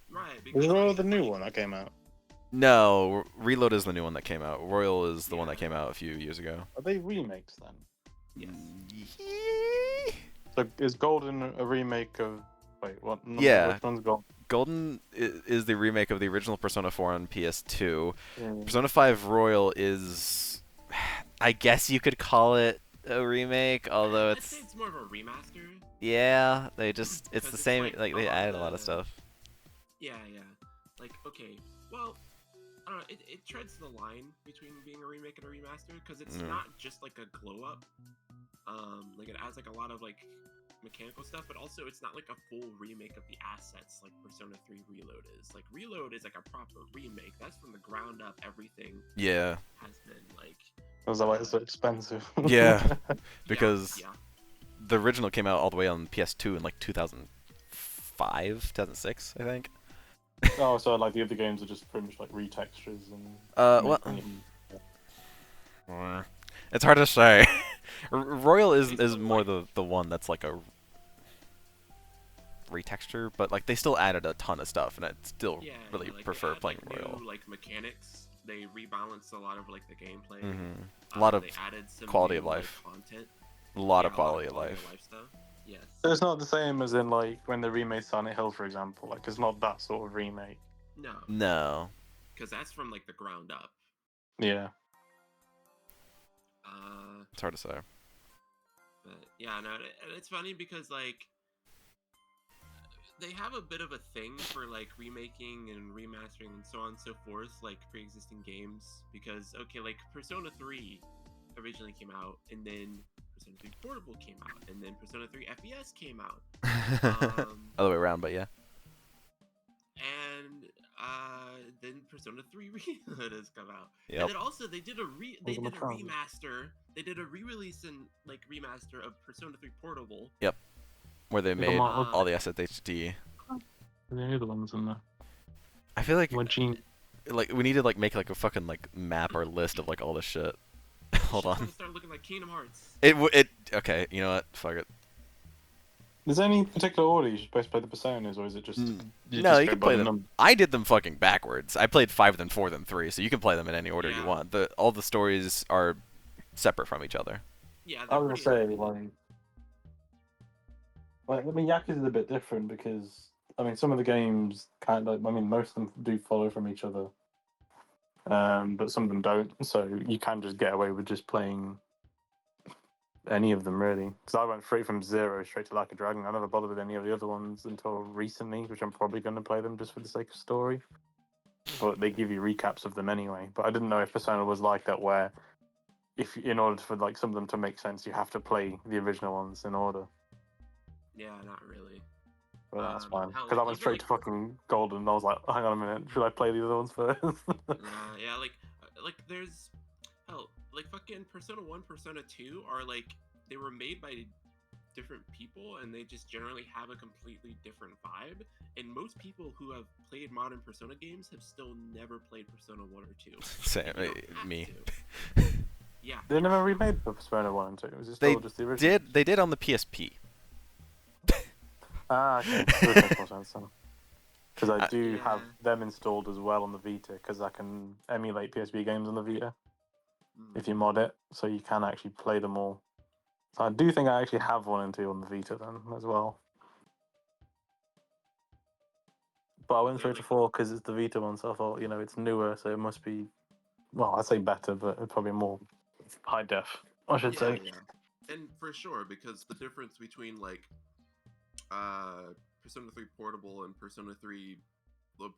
Right. Was Royal the new one that came out? No, Reload is the new one that came out. Royal is the one that came out a few years ago. Are they remakes then? Yes. So is Golden a remake of? Wait, what? No, Yeah. Which one's Golden? Golden is the remake of the original Persona 4 on PS2. Yeah. Persona 5 Royal is, I guess you could call it a remake, although I'd say it's more of a remaster. yeah, they just it's Because the it's same. like Like a they lot added of a lot of the- stuff. Yeah. Like, okay, well, I don't know. It treads the line between being a remake and a remaster because it's Mm. not just like a glow up. Like it adds like a lot of like mechanical stuff, but also it's not like a full remake of the assets like Persona 3 Reload is. Like Reload is like a proper remake. That's from the ground up. Everything Yeah, has been like. Was that why it's so expensive? Yeah. because Yeah. the original came out all the way on PS2 in like 2005, 2006, I think. Oh, so like the other games are just pretty much like retextures and. Well, it's hard to say. Royal is more the one that's like a retexture, but like they still added a ton of stuff, and I still Yeah, really like, they prefer add, playing like, Royal. New, like mechanics, they rebalanced a lot of like the gameplay. A lot of they added some quality new, of life. Like, content. A lot Yeah, of quality of life. stuff. Yes. So it's not the same as in like when they remade Silent Hill, for example. Like it's not that sort of remake. No, No. because that's from like the ground up. Yeah. It's hard to say. But yeah, no, and it's funny because like they have a bit of a thing for like remaking and remastering and so on and so forth, like pre-existing games. Because okay, like Persona 3 originally came out, and then Persona 3 Portable came out, and then Persona 3 FES came out. Other way around, but yeah. And then Persona 3 Reload has come out. Yep. And then also they did a Macron. remaster. They did a re-release and like remaster of Persona 3 Portable. Where they made on, all the assets HD. The other ones in there. I feel like we need to like make like a fucking like map or list of like all this shit. Hold Shit's on. gonna start looking like Kingdom Hearts. Okay, you know what? Fuck it. Is there any particular order you're supposed to play the personas, or is it just? No, just you go can by play the them. number? I did them fucking backwards. I played 5 then 4 then 3, so you can play them in any order you Yeah. want. All the stories are separate from each other. Yeah, I they're was pretty gonna say underrated. I mean, Yakuza is a bit different because I mean, some of the games kind of, I mean, most of them do follow from each other, but some of them don't. So you can just get away with just playing any of them really. Because I went straight from Zero straight to Like a Dragon. I never bothered with any of the other ones until recently, which I'm probably going to play them just for the sake of story. But they give you recaps of them anyway. But I didn't know if Persona was like that, where if in order for like some of them to make sense, you have to play the original ones in order. Yeah, not really. But that's fine. Hell, Because I went even straight like to fucking Golden, and I was like, hang on a minute, should I play the other ones first? yeah, like there's hell, like fucking Persona 1, Persona 2 are like they were made by different people and they just generally have a completely different vibe. And most people who have played modern Persona games have still never played Persona 1 or 2. Same, And you don't have me. to. Yeah. They never remade Persona 1 and 2. Was it They still just the original? did on the PSP. Ah, okay. That makes more sense then. Because I I- do have Yeah. them installed as well on the Vita, because I can emulate PSP games on the Vita if you mod it, so you can actually play them all. So I do think I actually have 1 and 2 on the Vita then as well. But I went They're straight to like 4 because it's the Vita one, so I thought, you know, it's newer, so it must be, well, I'd say better, but probably more high def, I should say. yeah. And for sure, because the difference between like Persona 3 Portable and Persona 3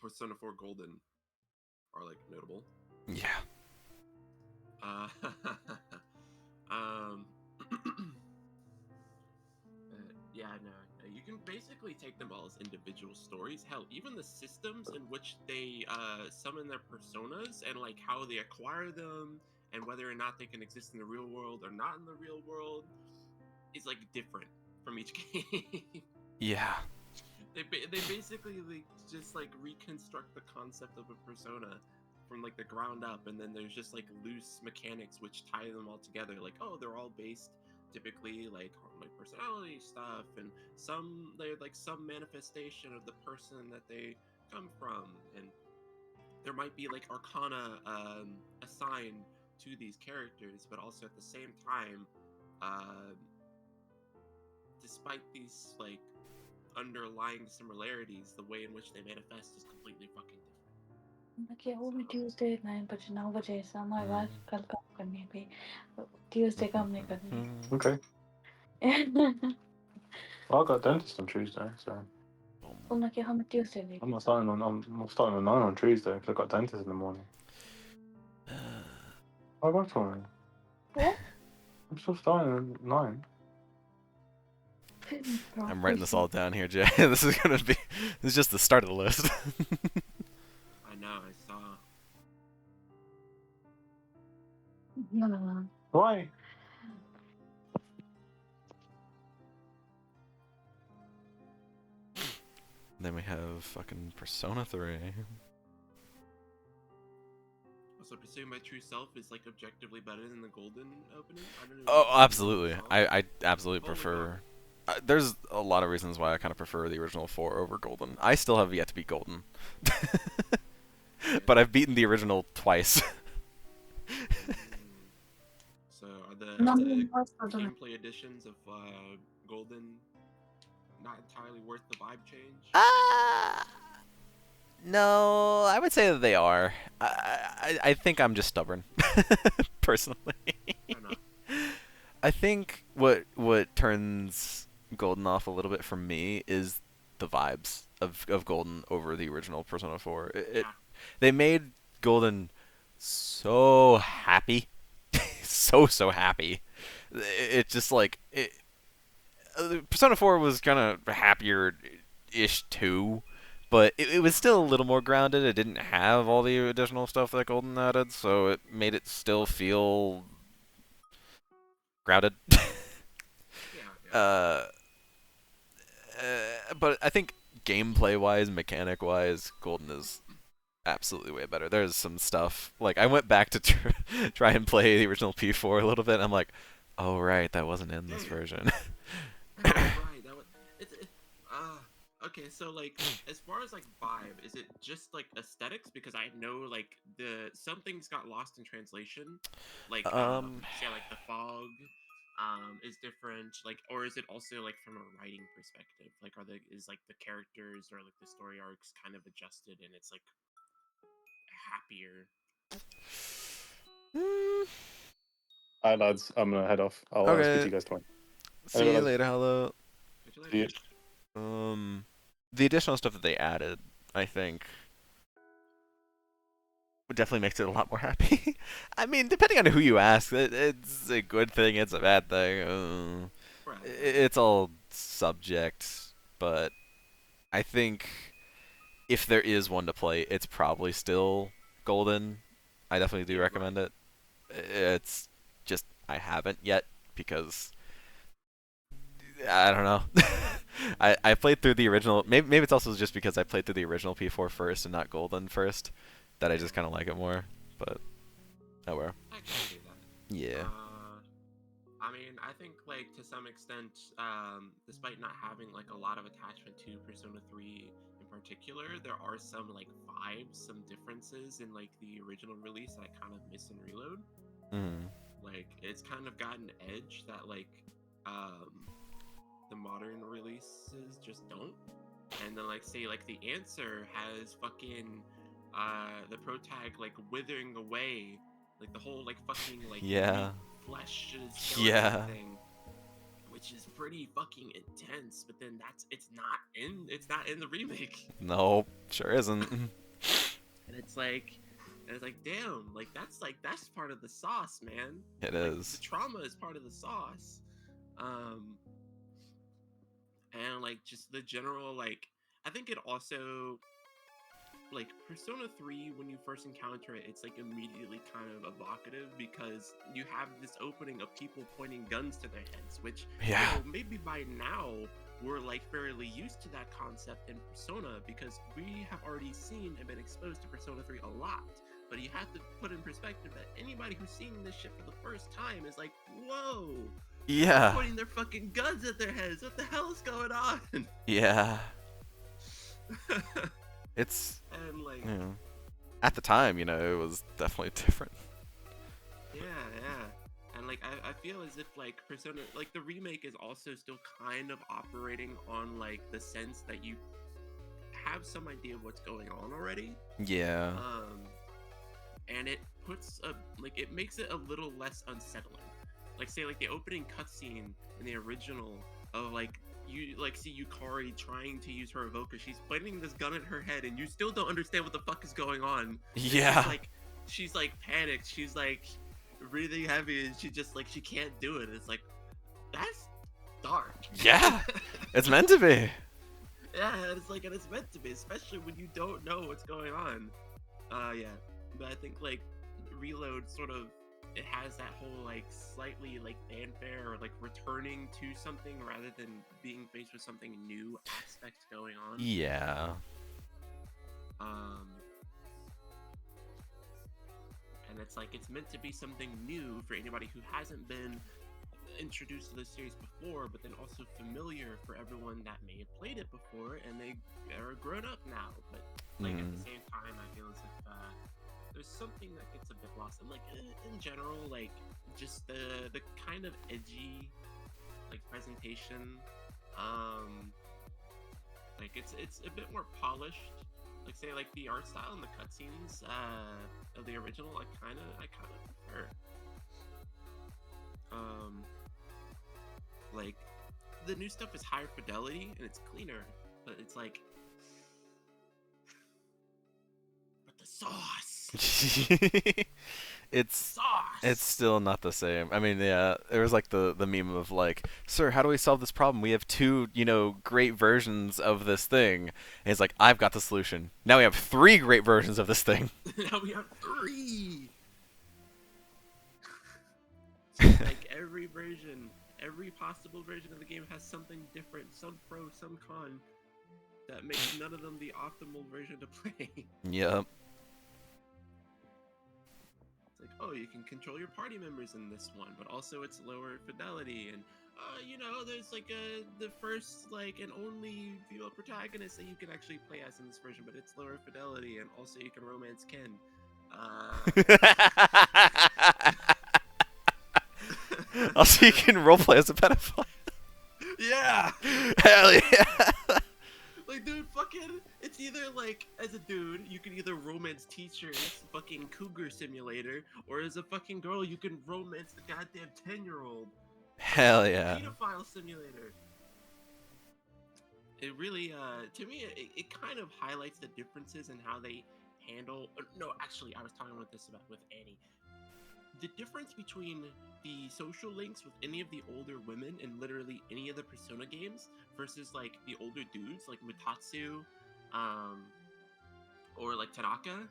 Persona 4 Golden are like notable. Yeah. Uh, um, yeah, no, you can basically take them all as individual stories. Hell, even the systems in which they summon their personas and like how they acquire them and whether or not they can exist in the real world or not in the real world is like different from each game. Yeah. They basically like just like reconstruct the concept of a persona from like the ground up, and then there's just like loose mechanics which tie them all together. Like, oh, they're all based typically like on like personality stuff, and they're like some manifestation of the person that they come from, and there might be like arcana assigned to these characters, but also at the same time, despite these like underlying similarities, the way in which they manifest is completely fucking different. कि वो भी Tuesday 9 बजे 9 बजे ऐसा हमारे पास कल काम करनी है भी ट्यूसडे काम नहीं करनी Okay. Well, I got dentist on Tuesday, so उन्होंने कि हम ट्यूसडे नहीं I'm starting at 9 on Tuesday because I got dentist in the morning. I work tomorrow. What? I'm still starting at 9. I'm writing this all down here, Jay. This is just the start of the list. I know, I saw. No. Why? Then we have fucking Persona 3. Also, Pursuing My True Self is like objectively better than the Golden opening. I don't know. Oh, absolutely. I absolutely Holy prefer. There's a lot of reasons why I kind of prefer the original 4 over Golden. I still have yet to beat Golden. But I've beaten the original twice. So are the gameplay editions of Golden not entirely worth the vibe change? No, I would say that they are. I think I'm just stubborn, personally. Why not? I think what turns Golden off a little bit for me is the vibes of Golden over the original Persona 4. They made Golden so happy, so happy. It's just like Persona 4 was kind of happier-ish too, but it was still a little more grounded. It didn't have all the additional stuff that Golden added, so it made it still feel grounded. But I think gameplay-wise, mechanic-wise, Golden is absolutely way better. There's some stuff, like, I went back to try and play the original P4 a little bit, and I'm like, oh, right, that wasn't in this version. Oh, right, that was... Okay, so, like, as far as, like, vibe, is it just, like, aesthetics? Because I know, like, some things got lost in translation. Like, say, like, the fog, is different, like, or is it also like from a writing perspective, like is like the characters or like the story arcs kind of adjusted and it's like happier? Mm, Alright, lads, I'm gonna head off. I'll speak to okay. you guys tomorrow. See you lads. later. Hello. Catch you See later. you. The additional stuff that they added, I think, definitely makes it a lot more happy. I mean, depending on who you ask, it's a good thing, it's a bad thing. Right. It's all subject, but I think if there is one to play, it's probably still Golden. I definitely do Yeah, right. recommend it. It's just I haven't yet because I don't know. I played through the original. Maybe it's also just because I played through the original P4 first and not Golden first, that I just kind of like it more. But oh well. I can do that. Yeah. I mean, I think like to some extent, despite not having like a lot of attachment to Persona 3 in particular, there are some like vibes, some differences in like the original release that I kind of miss in Reload. Mm. Like it's kind of got an edge that like the modern releases just don't. And then like say like the answer has fucking the pro tag like withering away, like the whole like fucking like Yeah. flesh Yeah. thing, which is pretty fucking intense. But then it's not in the remake, Nope. Sure isn't. and it's like damn, like that's part of the sauce, man. It Like, is. the trauma is part of the sauce. And like just the general like I think it also like Persona 3 when you first encounter it, it's like immediately kind of evocative because you have this opening of people pointing guns to their heads, which Yeah. you know, maybe by now we're like fairly used to that concept in Persona because we have already seen and been exposed to Persona 3 a lot. But you have to put in perspective that anybody who's seeing this shit for the first time is like, whoa, Yeah. pointing their fucking guns at their heads. What the hell is going on? Yeah. It's And like, you know, at the time, it was definitely different. yeah. And like, I feel as if like Persona, like the remake is also still kind of operating on like the sense that you have some idea of what's going on already. Yeah. And it puts it makes it a little less unsettling. Like say like the opening cutscene in the original of like you like see Yukari trying to use her evoker, she's pointing this gun at her head and you still don't understand what the fuck is going on. Yeah. She's like panicked, she's like breathing heavy and she just like she can't do it. It's like that's dark. Yeah. It's meant to be. Yeah, and it's meant to be, especially when you don't know what's going on. Yeah. But I think like Reload sort of it has that whole like slightly like fanfare or like returning to something rather than being faced with something new aspect going on. Yeah. And it's like it's meant to be something new for anybody who hasn't been introduced to the series before, but then also familiar for everyone that may have played it before and they are grown up now. But like at the same time, I feel as if there's something that gets a bit lost. And like in general, like just the kind of edgy like presentation, like it's a bit more polished. Like say like the art style and the cutscenes of the original, I kind of prefer. Like the new stuff is higher fidelity and it's cleaner, but it's like, but the sauce. It's Sauce. still not the same. I mean, yeah, there was like the meme of like, "Sir, how do we solve this problem? We have two, great versions of this thing." And it's like, "I've got the solution. Now we have 3 great versions of this thing." Now we have 3. Like every possible version of the game has something different, some pro, some con, that makes none of them the optimal version to play. Yep. It's like, oh, you can control your party members in this one, but also it's lower fidelity, and there's like the first like and only female protagonist that you can actually play as in this version, but it's lower fidelity, and also you can romance Ken. Also, you can roleplay as a pedophile. Yeah. Hell yeah. Like, dude, fucking, it's either like, as a dude, you can either romance teachers, fucking Cougar Simulator, or as a fucking girl, you can romance the goddamn 10-year-old. Hell yeah. Pedophile Simulator. It really, to me, it kind of highlights the differences in how they handle. No, actually, I was talking about this with Annie. The difference between the social links with any of the older women in literally any of the Persona games versus like the older dudes like Mutatsu, or like Tanaka.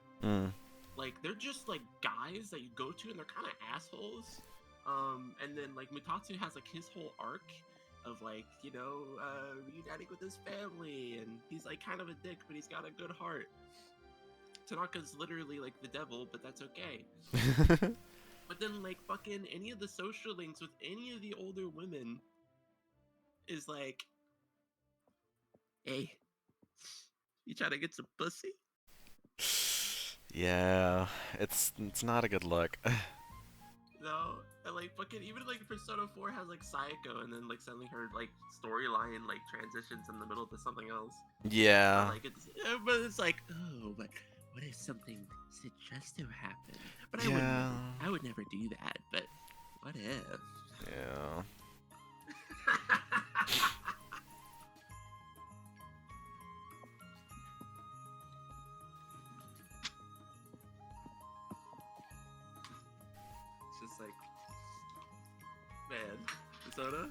Like they're just like guys that you go to and they're kind of assholes. And then like Mutatsu has like his whole arc of like, you know, reuniting with his family, and he's like kind of a dick, but he's got a good heart. Tanaka's literally like the devil, but that's okay. But then like fucking any of the social links with any of the older women is like, hey, you trying to get some pussy? Yeah, it's not a good look. No, and like fucking even like Persona 4 has like Sayako, and then like suddenly her like storyline like transitions in the middle to something else. Yeah. Like it's, but it's like, oh, but what if something suggestive happened? But I would never do that. But what if? Yeah. It's just like, man, Persona.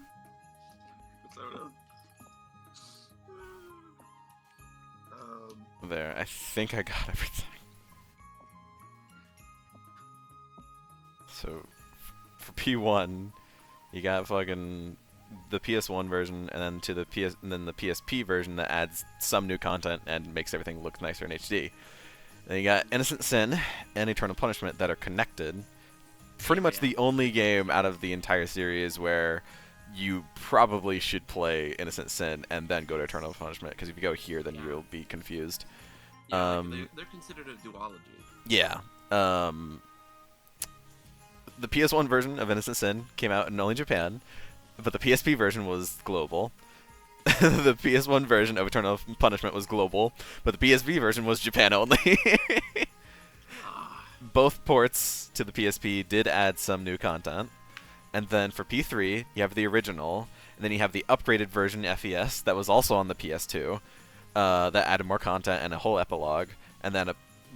There, I think I got everything. So, for P1, you got fucking the PS1 version, and then to the the PSP version that adds some new content and makes everything look nicer in HD. Then you got Innocent Sin and Eternal Punishment that are connected. Pretty much the only game out of the entire series where you probably should play Innocent Sin and then go to Eternal Punishment, because if you go here, then you'll be confused. Yeah, like they're considered a duology. Yeah. The PS1 version of Innocent Sin came out in only Japan, but the PSP version was global. The PS1 version of Eternal Punishment was global, but the PSP version was Japan only. Both ports to the PSP did add some new content. And then for P3, you have the original, and then you have the upgraded version FES that was also on the PS2, that added more content and a whole epilogue. And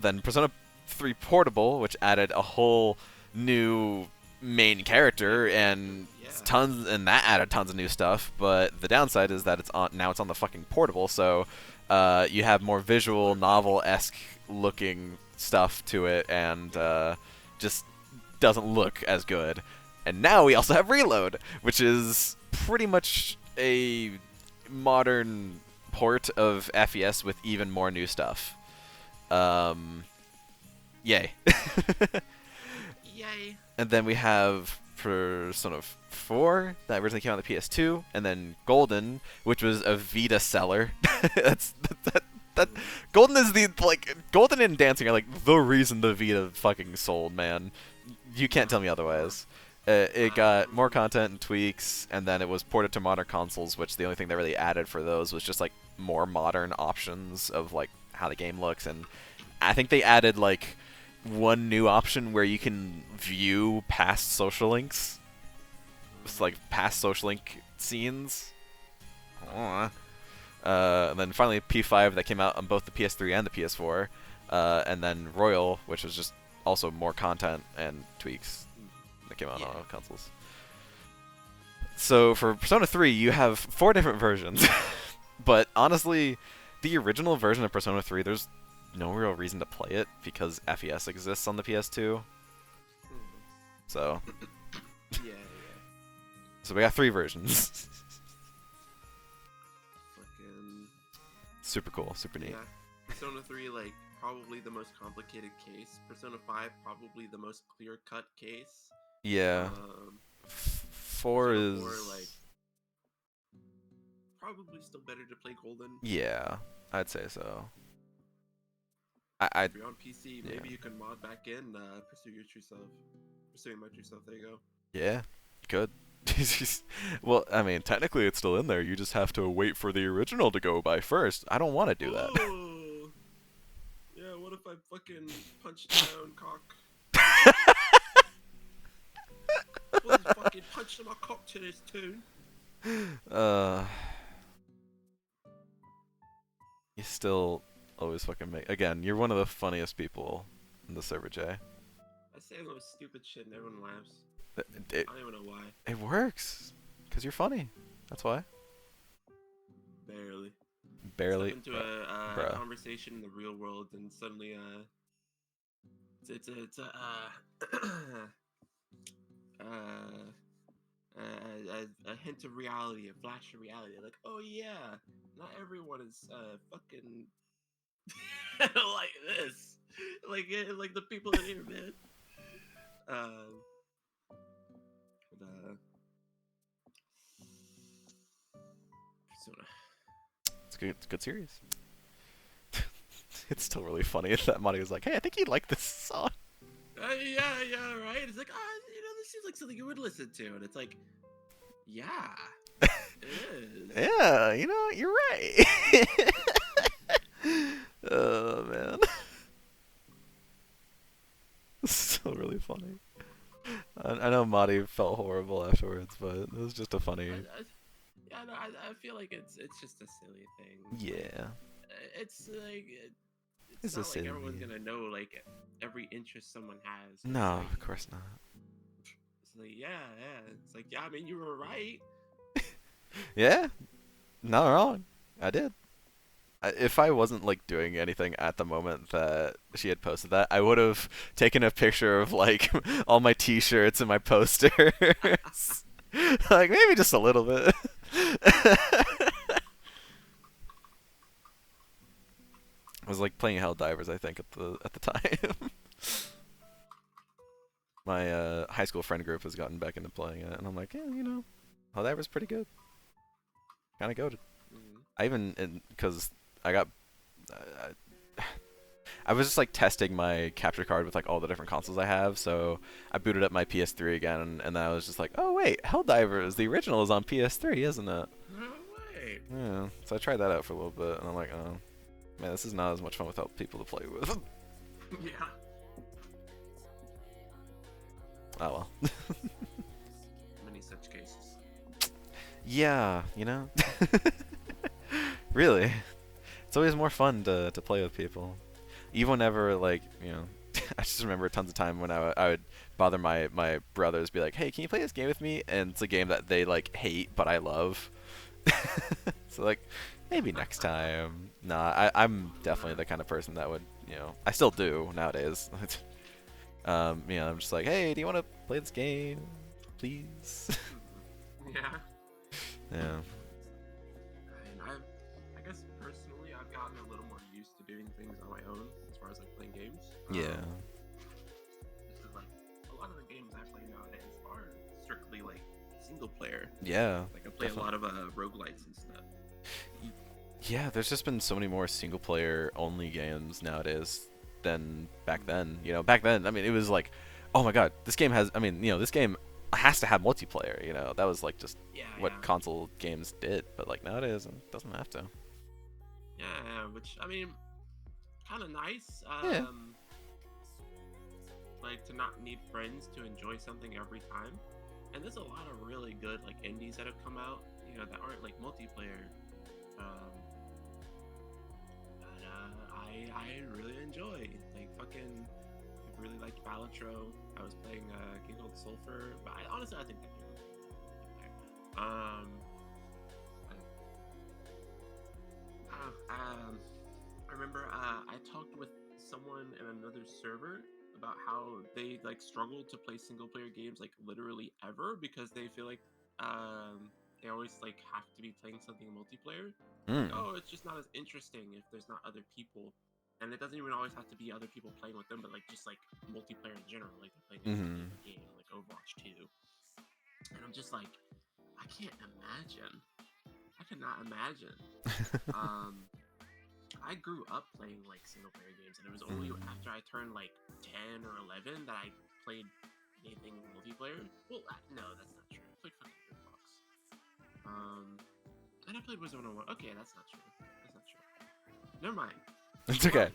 then Persona 3 Portable, which added a whole new main character and that added tons of new stuff. But the downside is that now it's on the fucking portable, so you have more visual novel-esque looking stuff to it, and just doesn't look as good. And now we also have Reload, which is pretty much a modern port of FES with even more new stuff. Yay. Yay. And then we have Persona 4 that originally came out on the PS2, and then Golden, which was a Vita seller. that Golden is Golden and Dancing are like the reason the Vita fucking sold, man. You can't tell me otherwise. It got more content and tweaks, and then it was ported to modern consoles, which the only thing they really added for those was just like more modern options of like how the game looks. And I think they added like one new option where you can view past social links. It's like past social link scenes. And then finally P5 that came out on both the PS3 and the PS4. And then Royal, which was just also more content and tweaks that came out on all consoles. So for Persona 3, you have 4 different versions. But honestly, the original version of Persona 3, there's no real reason to play it because FES exists on the PS2. So so we got 3 versions. Fucking super cool, super neat. Yeah. Persona 3, like, probably the most complicated case. Persona 5, probably the most clear-cut case. Yeah. 4 is 4, like, probably still better to play Golden. Yeah, I'd say so. If you're on PC, maybe yeah. you can mod back in Pursuing My True Self. There you go. Yeah, could. Well, I mean, technically it's still in there. You just have to wait for the original to go by first. I don't want to do that. Oh. Yeah, what if I fucking punched my own cock? What if I fucking punched my cock to this tune? You still always fucking make. Again, you're one of the funniest people in the server, Jay. I say the most stupid shit and everyone laughs. It I don't even know why. it works, cause you're funny. That's why. Barely. Barely. Step into a bruh. conversation in the real world, and suddenly it's a hint of reality, a flash of reality. Like, oh yeah, not everyone is fucking like this. Like the people in here, man. Persona. It's good. It's a good series. It's still really funny that Monty was like, "Hey, I think you'd like this song." Yeah, right. It's like, this seems like something you would listen to, and it's like, yeah, it is. Yeah, you're right. Oh man, it's still really funny. I know Marty felt horrible afterwards, but it was just a funny. I feel like it's just a silly thing. Yeah. It's like It's not a like silly. everyone's gonna know like every interest someone has. It's No, like, of course not. It's like yeah. It's like yeah. I mean, you were right. Yeah, not wrong. I did. If I wasn't like doing anything at the moment that she had posted that, I would have taken a picture of like all my T-shirts and my posters. Like maybe just a little bit. I was like playing Helldivers, I think, at the time. My high school friend group has gotten back into playing it, and I'm like, yeah, Helldivers pretty good. Kind of goated. I even, because I got, I was just like testing my capture card with like all the different consoles I have, so I booted up my PS3 again, and then I was just like, oh wait, Helldivers, the original is on PS3, isn't it? No way. Yeah, so I tried that out for a little bit, and I'm like, oh, man, this is not as much fun without people to play with. Yeah. Oh well. Many such cases. Yeah, really, it's always more fun to play with people. Even whenever, like, I just remember tons of time when I would bother my brothers, be like, hey, can you play this game with me? And it's a game that they, like, hate, but I love. So, like, maybe next time. Nah, I'm definitely the kind of person that would, I still do nowadays. I'm just like, hey, do you want to play this game? Please? Yeah. Yeah. And I guess personally, I've gotten a little more used to doing things on my own as far as like playing games. Yeah. This is like a lot of the games I play nowadays are strictly like single player. Yeah. Like I play definitely. a lot of roguelites and stuff. Yeah, there's just been so many more single player only games nowadays than back then. Back then, I mean, it was like, oh my god, this game has, this game has to have multiplayer, that was like just what console games did, but like nowadays it doesn't have to. Yeah, which I mean, kind of nice. Yeah. Like to not need friends to enjoy something every time. And there's a lot of really good like indies that have come out, that aren't like multiplayer. But I really enjoy like fucking. I really liked Balatro. I was playing a game called Sulfur, but honestly I think that game was I remember I talked with someone in another server about how they like struggle to play single player games like literally ever because they feel like they always like have to be playing something multiplayer. Like, oh, it's just not as interesting if there's not other people. And it doesn't even always have to be other people playing with them, but like just like multiplayer in general, like they're playing a game like Overwatch 2. And I'm just like, I can't imagine. I cannot imagine. I grew up playing like single player games, and it was only after I turned like 10 or 11 that I played anything multiplayer. Well, no, that's not true. played fucking Gearbox. And I played Wizard 101. Okay, that's not true. That's not true. Never mind. It's okay.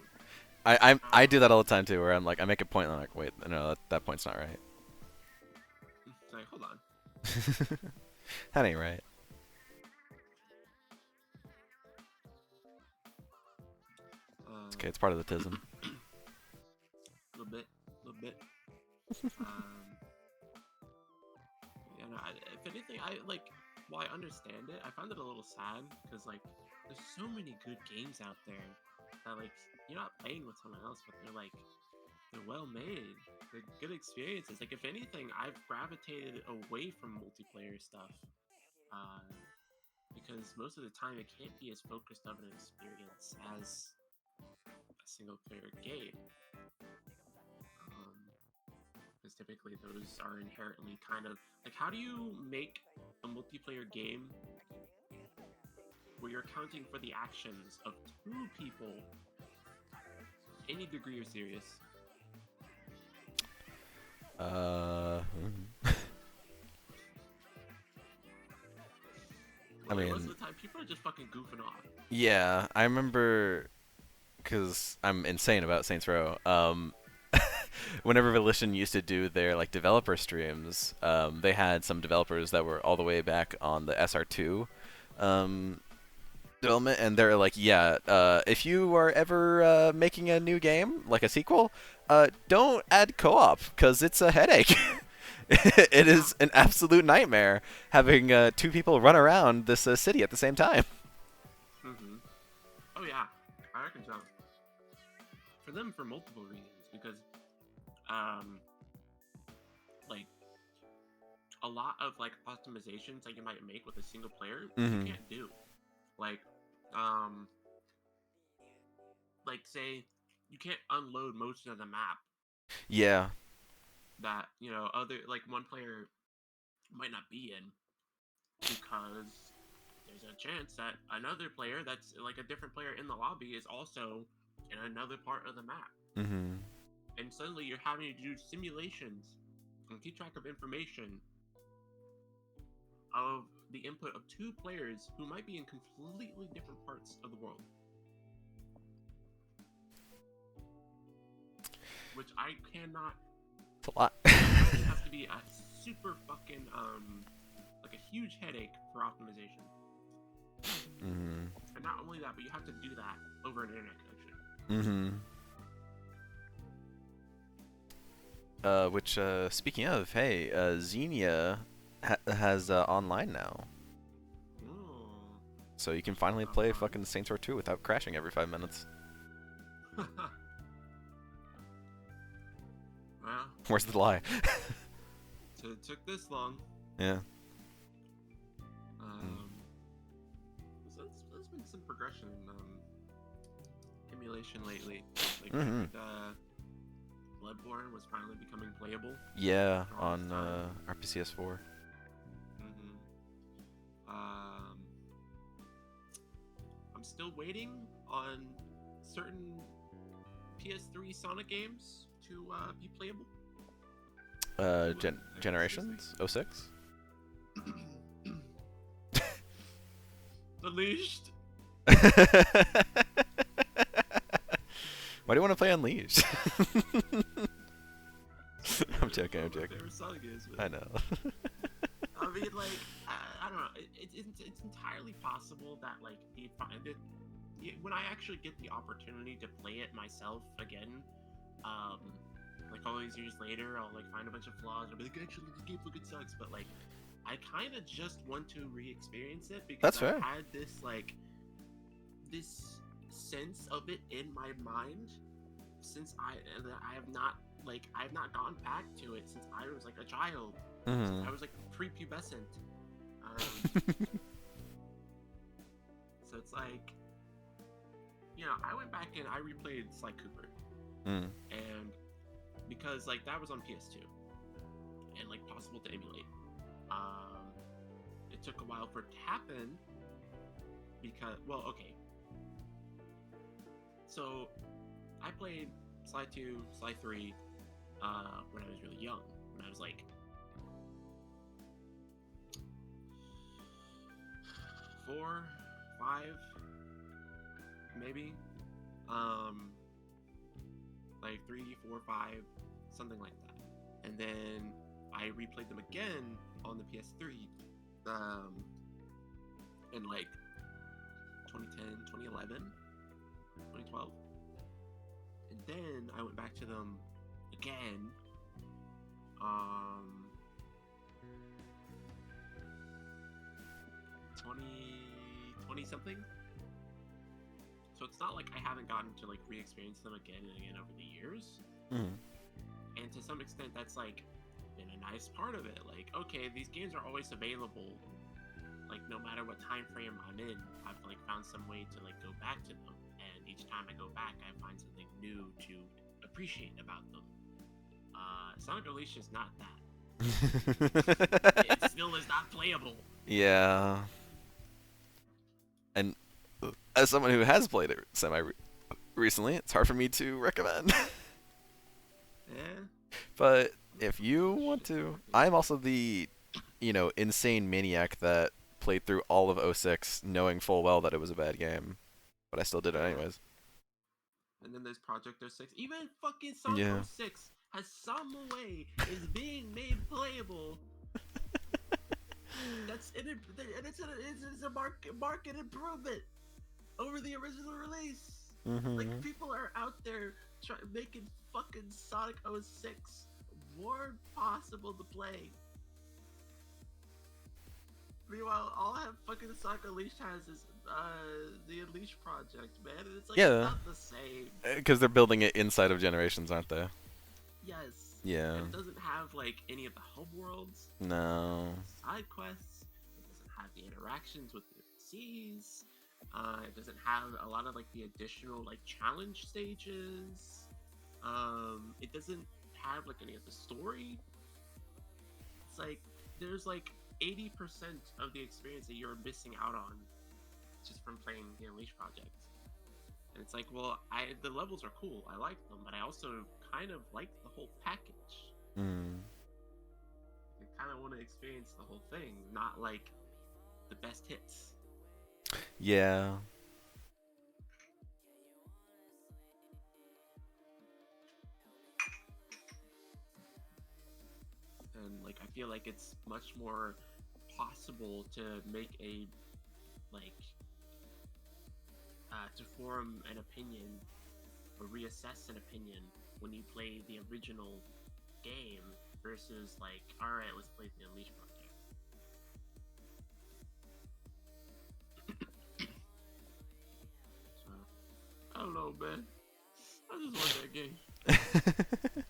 I do that all the time too, where I'm like, I make a point and I'm like, wait, no, that point's not right. It's like, hold on. That ain't right. It's okay, it's part of the tism. Little bit. Yeah, no, if anything, while I understand it, I find it a little sad because like, there's so many good games out there that like you're not playing with someone else, but they're well made. They're good experiences. Like if anything, I've gravitated away from multiplayer stuff because most of the time it can't be as focused of an experience as a single player game. Because typically those are inherently kind of like, how do you make a multiplayer game where you're accounting for the actions of two people? Any degree you're serious. I mean, most of the time people are just fucking goofing off. Yeah, I remember, because I'm insane about Saints Row. Whenever Volition used to do their like developer streams, they had some developers that were all the way back on the SR2 development, and they're like, yeah, if you are ever making a new game, like a sequel, don't add co-op, because it's a headache. It is an absolute nightmare having two people run around this city at the same time. Mm-hmm. Oh yeah, I reckon so. For them, for multiple reasons, because like a lot of like optimizations that you might make with a single player, you can't do. Like say you can't unload most of the map. Yeah. That, you know, other like one player might not be in because there's a chance that another player that's like a different player in the lobby is also in another part of the map. Mm-hmm. And suddenly you're having to do simulations and keep track of information of the input of two players who might be in completely different parts of the world. Which I cannot. It's a lot. It has to be a super fucking like a huge headache for optimization. Mm-hmm. And not only that, but you have to do that over an internet connection. Mm-hmm. Which, speaking of, hey, Xenia has online now. Ooh. So you can finally play fucking Saints Row 2 without crashing every 5 minutes. Well, Where's the lie? so it took this long. Yeah. So there's been some progression in emulation lately. Like Bloodborne was finally becoming playable. Yeah, on RPCS4. I'm still waiting on certain PS3 Sonic games to be playable. Generations? 06? Unleashed. Why do you want to play Unleashed? I'm joking. Sonic games, I know. I mean, like, I don't know. It's entirely possible that, like, when I actually get the opportunity to play it myself again, like all these years later, I'll like find a bunch of flaws. I'll be like, actually, this game fucking sucks. But like, I kind of just want to re-experience it because That's fair. I've had this like this sense of it in my mind since I have not gone back to it since I was like a child. Since I was like prepubescent. So it's like, you know, I went back and I replayed Sly Cooper, and because like that was on PS2 and like possible to emulate. It took a while for it to happen because, well, okay. So I played Sly 2, Sly 3 when I was really young, when I was like 4, 5, maybe. Like 3, 4, 5, something like that. And then I replayed them again on the PS3 in like 2010, 2011, 2012. And then I went back to them again 20 something. So it's not like I haven't gotten to like re-experience them again and again over the years. Mhm. And to some extent, that's like been a nice part of it. Like, okay, these games are always available. Like, no matter what time frame I'm in, I've like found some way to like go back to them. And each time I go back, I find something new to appreciate about them. Sonic Unleashed is not that. It still is not playable. Yeah. And as someone who has played it recently, it's hard for me to recommend. Yeah. But if you want to, I'm also the, insane maniac that played through all of 06 knowing full well that it was a bad game, but I still did it anyways. And then there's Project 06. Even fucking Sonic Yeah. 06 has some way is being made playable. It's a market improvement over the original release. Mm-hmm. Like, people are out there making fucking Sonic 06 more possible to play. Meanwhile, all fucking Sonic Unleashed has is the Unleashed project, man, and it's like Yeah. it's not the same. Because they're building it inside of Generations, aren't they? Yes. Yeah. It doesn't have like any of the home worlds, No. side quests. It doesn't have the interactions with the NPCs. It doesn't have a lot of like the additional like challenge stages. It doesn't have like any of the story. It's like there's like 80% of the experience that you're missing out on just from playing the Unleashed project. And it's like, well, the levels are cool. I like them, but I also kind of like the whole package. Mm. I kind of want to experience the whole thing, not like the best hits. Yeah. And like, I feel like it's much more possible to make a to form an opinion or reassess an opinion when you play the original game versus like, all right, let's play the Unleashed project. So I don't know, man. I just want that game,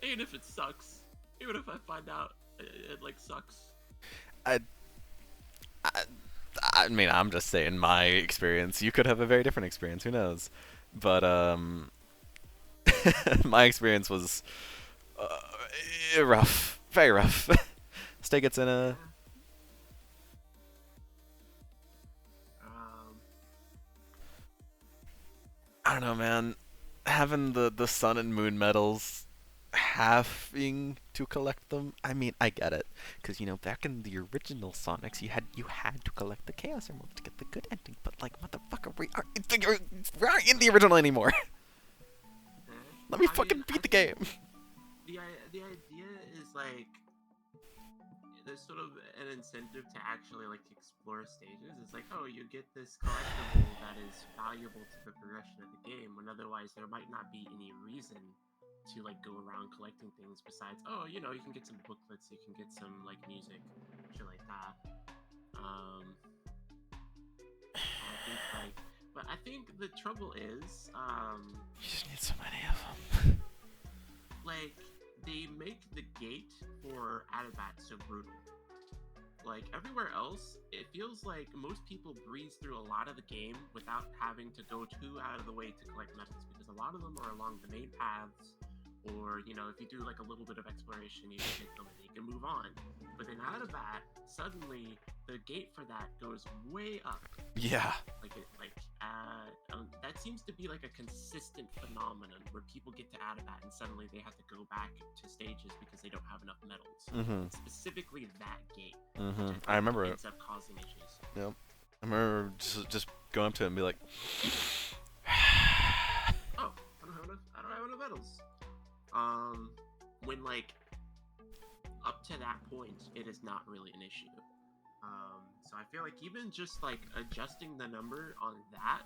even if it sucks. Even if I find out it like sucks. I mean, I'm just saying my experience. You could have a very different experience. Who knows? But my experience was rough, very rough. Stay gets in a. I don't know, man. Having the sun and moon medals, having to collect them. I mean, I get it, because back in the original Sonics, you had to collect the Chaos Emeralds to get the good ending. But like, motherfucker, we aren't in the original anymore. Let me fucking beat the game. The idea is like there's sort of an incentive to actually like explore stages. It's like, oh, you get this collectible that is valuable to the progression of the game, when otherwise there might not be any reason to like go around collecting things besides, oh, you can get some booklets, you can get some like music, shit like that. I think the trouble is, you just need so many of them. Like, they make the gate for Atabat so brutal. Like, everywhere else, it feels like most people breeze through a lot of the game without having to go too out of the way to collect medals, because a lot of them are along the main paths, or, if you do like a little bit of exploration, you can hit them and you can move on. But in Atabat, suddenly the gate for that goes way up. Yeah. That seems to be like a consistent phenomenon where people get to Atabat and suddenly they have to go back to stages because they don't have enough medals. Mm-hmm. Specifically that gate. Mm-hmm. I remember it. Ends up causing issues. Yep. remember just going up to him and be like, Oh, I don't have enough medals. When like up to that point, it is not really an issue. So I feel like even just like adjusting the number on that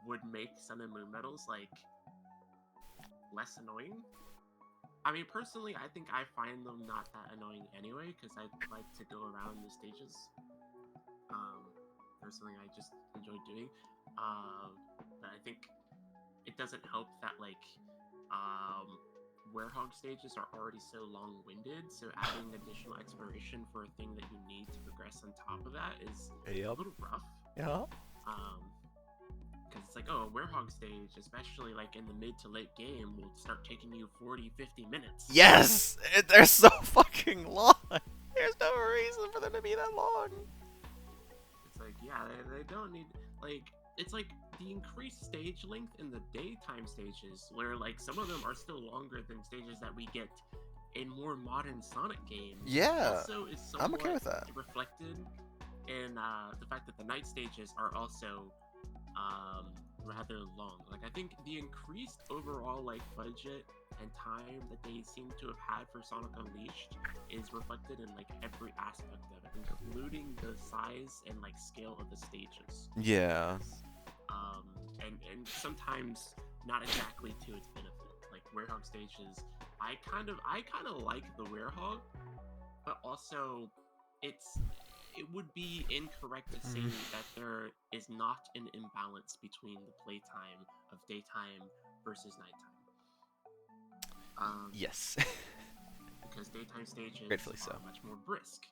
would make Sun and Moon medals like less annoying. I mean, personally, I think I find them not that annoying anyway, because I like to go around the stages. Personally, I just enjoy doing. But I think it doesn't help that like Werehog stages are already so long-winded, so adding additional exploration for a thing that you need to progress on top of that is a little rough. yeah. Because it's like, oh, a Werehog stage, especially like in the mid to late game, will start taking you 40-50 minutes. Yes! They're so fucking long! There's no reason for them to be that long. It's like, yeah, they don't need, like, it's like the increased stage length in the daytime stages, where like some of them are still longer than stages that we get in more modern Sonic games. Yeah, also is I'm okay with that. reflected in the fact that the night stages are also rather long. Like, I think the increased overall like budget and time that they seem to have had for Sonic Unleashed is reflected in like every aspect of it, including the size and like scale of the stages. Yeah. And sometimes not exactly to its benefit. Like Werehog stages, I kind of like the Werehog, but also it would be incorrect to say that there is not an imbalance between the playtime of daytime versus nighttime. Yes. Because daytime stages Gratefully so. are much more brisk.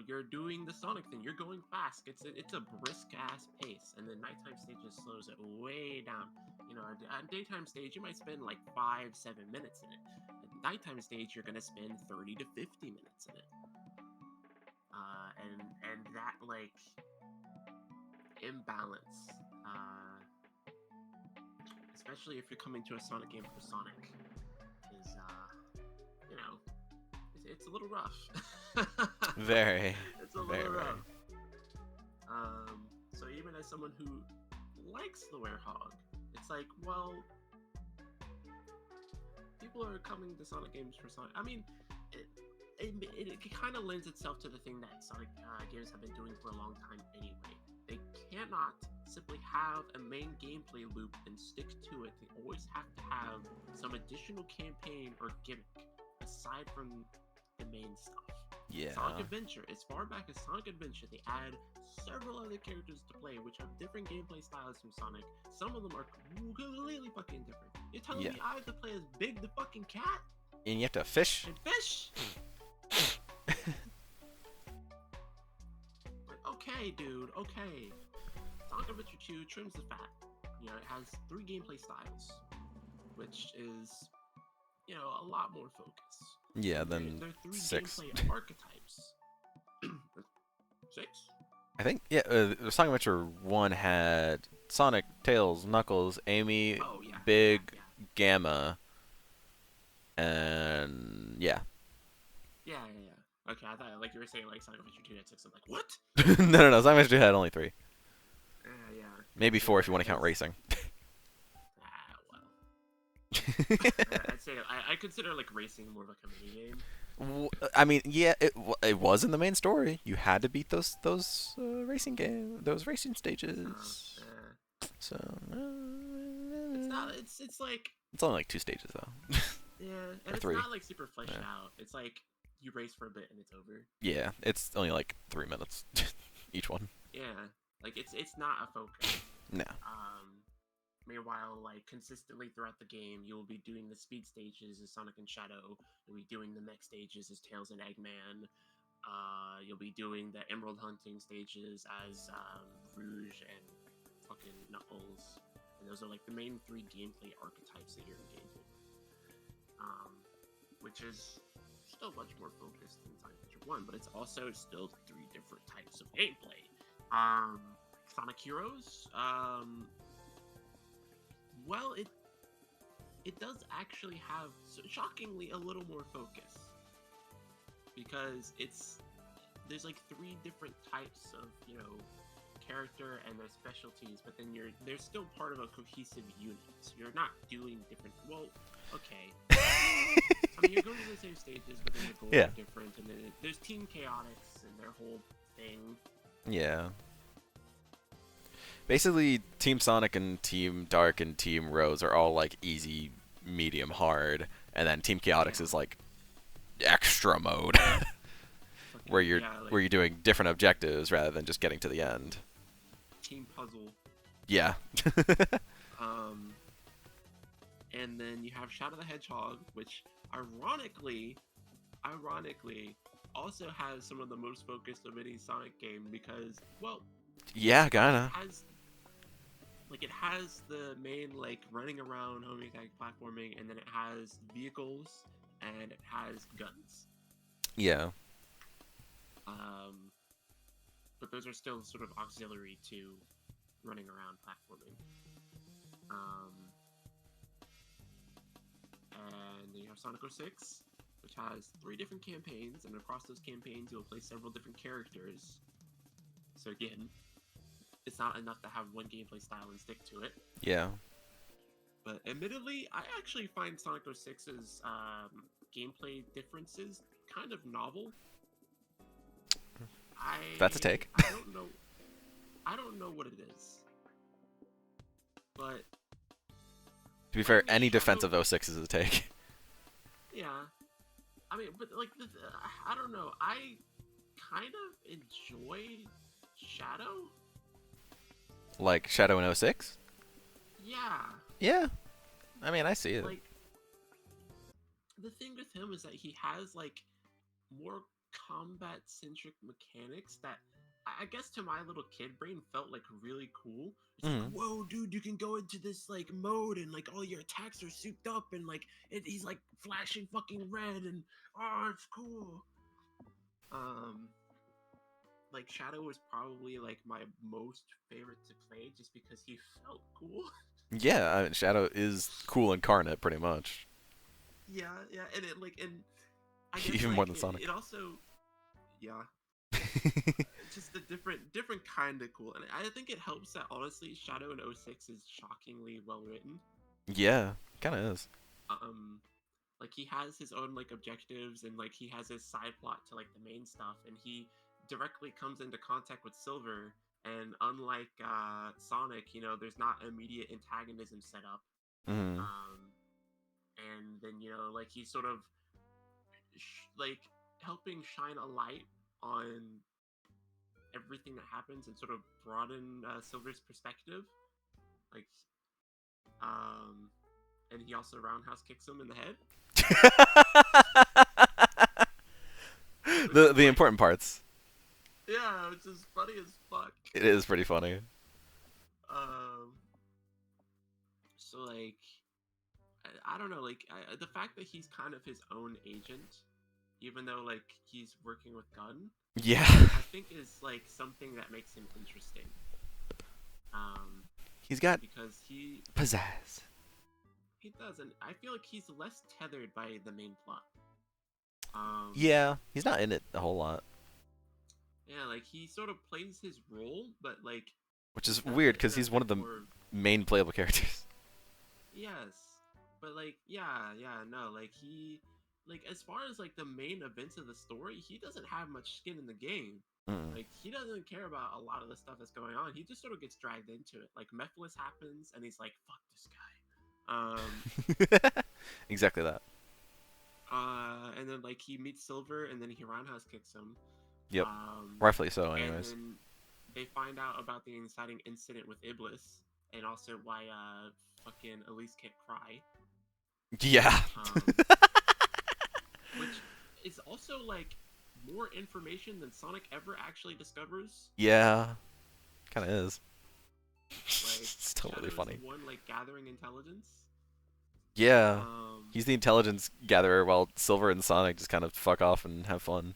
You're doing the Sonic thing. You're going fast. It's a brisk ass pace, and the nighttime stages slows it way down. On daytime stage you might spend like 5-7 minutes in it. At nighttime stage you're gonna spend 30 to 50 minutes in it. And that like imbalance, especially if you're coming to a Sonic game for Sonic, is it's a little rough. Very. It's a little rough. So even as someone who likes the Werehog, it's like, well, people are coming to Sonic games for Sonic. I mean, it kind of lends itself to the thing that Sonic games have been doing for a long time anyway. They cannot simply have a main gameplay loop and stick to it. They always have to have some additional campaign or gimmick aside from the main stuff. Yeah. Sonic Adventure, as far back as Sonic Adventure, they add several other characters to play which have different gameplay styles from Sonic. Some of them are completely fucking different. You're telling me I have to play as Big the fucking cat? And you have to fish? And fish? Like, okay, dude, okay. Sonic Adventure 2 trims the fat. It has 3 gameplay styles, which is, a lot more focus. Yeah, then there are 3 6. gameplay archetypes. 6? I think, yeah, Sonic Adventure 1 had Sonic, Tails, Knuckles, Amy, Big, Gamma, and yeah. Yeah. Okay, I thought like you were saying like Sonic Adventure 2 had 6. I'm like, what? No, Sonic Adventure 2 had only 3. Yeah. Maybe 4 if you want to count racing. I'd say I consider like racing more of like a mini game. I mean, yeah, it was in the main story. You had to beat those racing stages. So it's not. It's like it's only like 2 stages though. Yeah, and it's 3. not like super fleshed out. It's like you race for a bit and it's over. Yeah, it's only like 3 minutes each one. Yeah, like it's not a focus. No. Meanwhile, like consistently throughout the game, you will be doing the speed stages as Sonic and Shadow. You'll be doing the mech stages as Tails and Eggman. You'll be doing the Emerald hunting stages as Rouge and fucking Knuckles. And those are like the main 3 gameplay archetypes that you're engaging. Which is still much more focused than Sonic Adventure 1, but it's also still 3 different types of gameplay. Sonic Heroes, well, it does actually have, shockingly, a little more focus. Because it's there's like 3 different types of character and their specialties, but then they're still part of a cohesive unit. So you're not doing different. Well, okay. I mean, you're going to the same stages, but then the goals Yeah. are different, and then there's Team Chaotix and their whole thing. Yeah. Basically, Team Sonic and Team Dark and Team Rose are all like easy, medium, hard, and then Team Chaotix is like extra mode, where you're doing different objectives rather than just getting to the end. Team Puzzle. Yeah. And then you have Shadow the Hedgehog, which ironically also has some of the most focused of any Sonic game because, well, Yeah, kinda. it has the main running around, homing attack, platforming, and then it has vehicles and it has guns. Yeah. But those are still sort of auxiliary to running around platforming. And then you have Sonic 06, which has 3 different campaigns, and across those campaigns you'll play several different characters. So again, it's not enough to have one gameplay style and stick to it. Yeah. But admittedly, I actually find Sonic 06's gameplay differences kind of novel. That's a take. I don't know what it is. But To be fair, mean, any Shadow- defense of 06 is a take. yeah. I mean, but I don't know. I kind of enjoy Shadow. Like Shadow in 06? Yeah. Yeah. I mean, I see it. Like, the thing with him is that he has more combat-centric mechanics that I guess to my little kid brain felt really cool. It's Mhm. whoa, dude, you can go into this mode and all your attacks are souped up and he's flashing fucking red and oh, it's cool. Shadow was probably my most favorite to play just because he felt cool. Yeah, I mean, Shadow is cool incarnate, pretty much. Yeah, and it and I guess, Even more than Sonic. It also, yeah. Just a different kind of cool, and I think it helps that honestly Shadow in 06 is shockingly well written. Yeah, kind of is. He has his own objectives and he has his side plot to the main stuff, and he directly comes into contact with Silver, and unlike Sonic, there's not immediate antagonism set up. Mm. And then he's sort of helping shine a light on everything that happens and sort of broaden Silver's perspective. And he also roundhouse kicks him in the head. the important parts. Yeah, which is funny as fuck. It is pretty funny. So I don't know, the fact that he's kind of his own agent, even though he's working with Gunn, Yeah. I think is something that makes him interesting. He's got because he pizzazz. He does, and I feel he's less tethered by the main plot. Yeah, he's not in it a whole lot. Yeah, he sort of plays his role, but which is weird because he's one of the main playable characters. Yes, but no, he, as far as the main events of the story, he doesn't have much skin in the game. He doesn't care about a lot of the stuff that's going on. He just sort of gets dragged into it. Mephiles happens, and he's fuck this guy. Exactly that. And then he meets Silver, and then he roundhouse kicks him. Yep. Rightfully so, anyways. And then they find out about the inciting incident with Iblis, and also why fucking Elise can't cry. Yeah. Which is also more information than Sonic ever actually discovers. Yeah. Kind of is. It's totally Shadow's funny. The one gathering intelligence. Yeah. He's the intelligence gatherer while Silver and Sonic just kind of fuck off and have fun.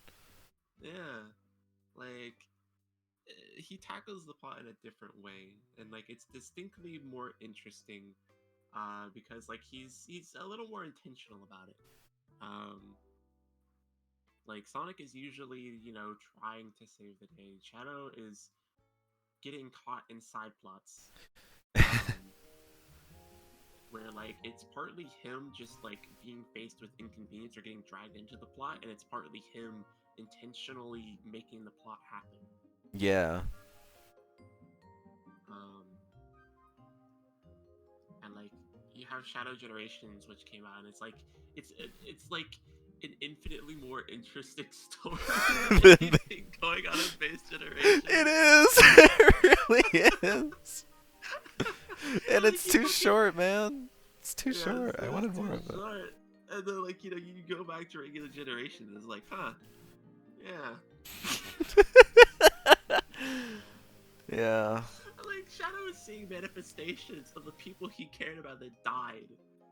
Yeah. He tackles the plot in a different way, and it's distinctly more interesting because he's a little more intentional about it. Like Sonic is usually, trying to save the day. Shadow is getting caught in side plots. Where like it's partly him just like being faced with inconvenience or getting dragged into the plot, and it's partly him intentionally making the plot happen. Yeah. And like you have Shadow Generations, which came out, and it's like it's like an infinitely more interesting story than anything going on in Base Generation. It is. It really is. And it's too short, man. It's too short. I wanted more of it. Short. And then like you go back to regular Generation, and it's like, huh, yeah. Yeah. Like Shadow is seeing manifestations of the people he cared about that died,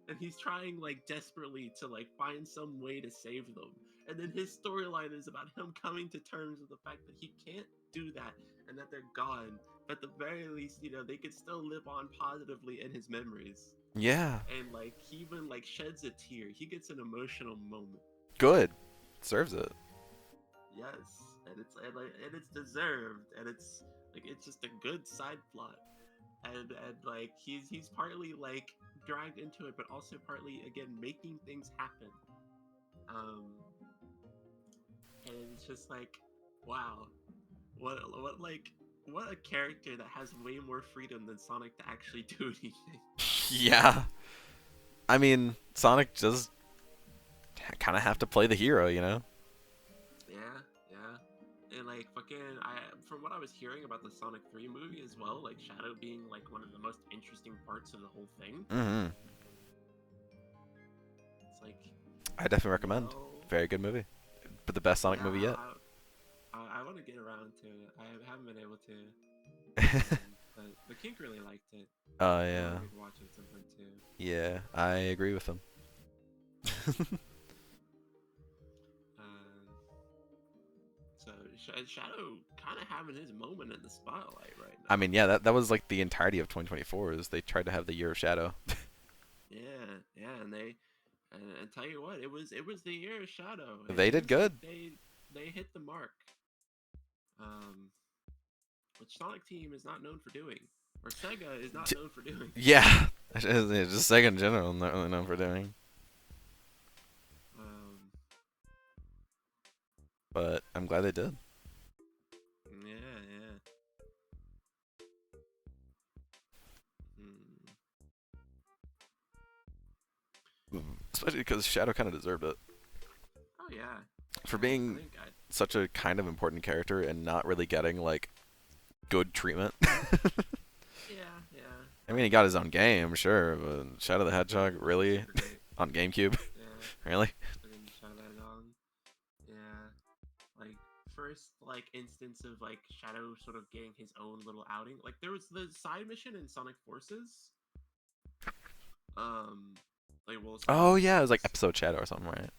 and he's trying like desperately to like find some way to save them. And then his storyline is about him coming to terms with the fact that he can't do that and that they're gone. But at the very least, they could still live on positively in his memories. Yeah. And like he even like sheds a tear. He gets an emotional moment. Good. Deserves it. Yes, and it's deserved, and it's just a good side plot, and like he's partly like dragged into it, but also partly again making things happen. And it's just like, wow, what a character that has way more freedom than Sonic to actually do anything. Yeah. I mean, Sonic does kind of have to play the hero, Yeah. And like from what I was hearing about the Sonic 3 movie as well, like Shadow being like one of the most interesting parts of the whole thing. Mm-hmm. It's like, I definitely recommend. Very good movie. But the best Sonic movie yet. I want to get around to it. I haven't been able to. But Kink really liked it. Oh, yeah. I could watch it at some point too. Yeah, I agree with him. So Shadow kind of having his moment in the spotlight right now. I mean, yeah, that was like the entirety of 2024 is they tried to have the year of Shadow. Yeah, and and tell you what, it was the year of Shadow. They did good. They hit the mark. Which Sonic Team is not known for doing, or Sega is not known for doing. Yeah, just Sega in general, not really known for doing. But I'm glad they did. Yeah. Especially because Shadow kind of deserved it. Oh yeah. For being such a kind of important character and not really getting like good treatment. Yeah. I mean, he got his own game, sure, but Shadow the Hedgehog, really? On GameCube? Yeah. Really? Yeah. Like first instance of like Shadow sort of getting his own little outing. Like there was the side mission in Sonic Forces. Oh yeah, it was like Episode Shadow or something, right?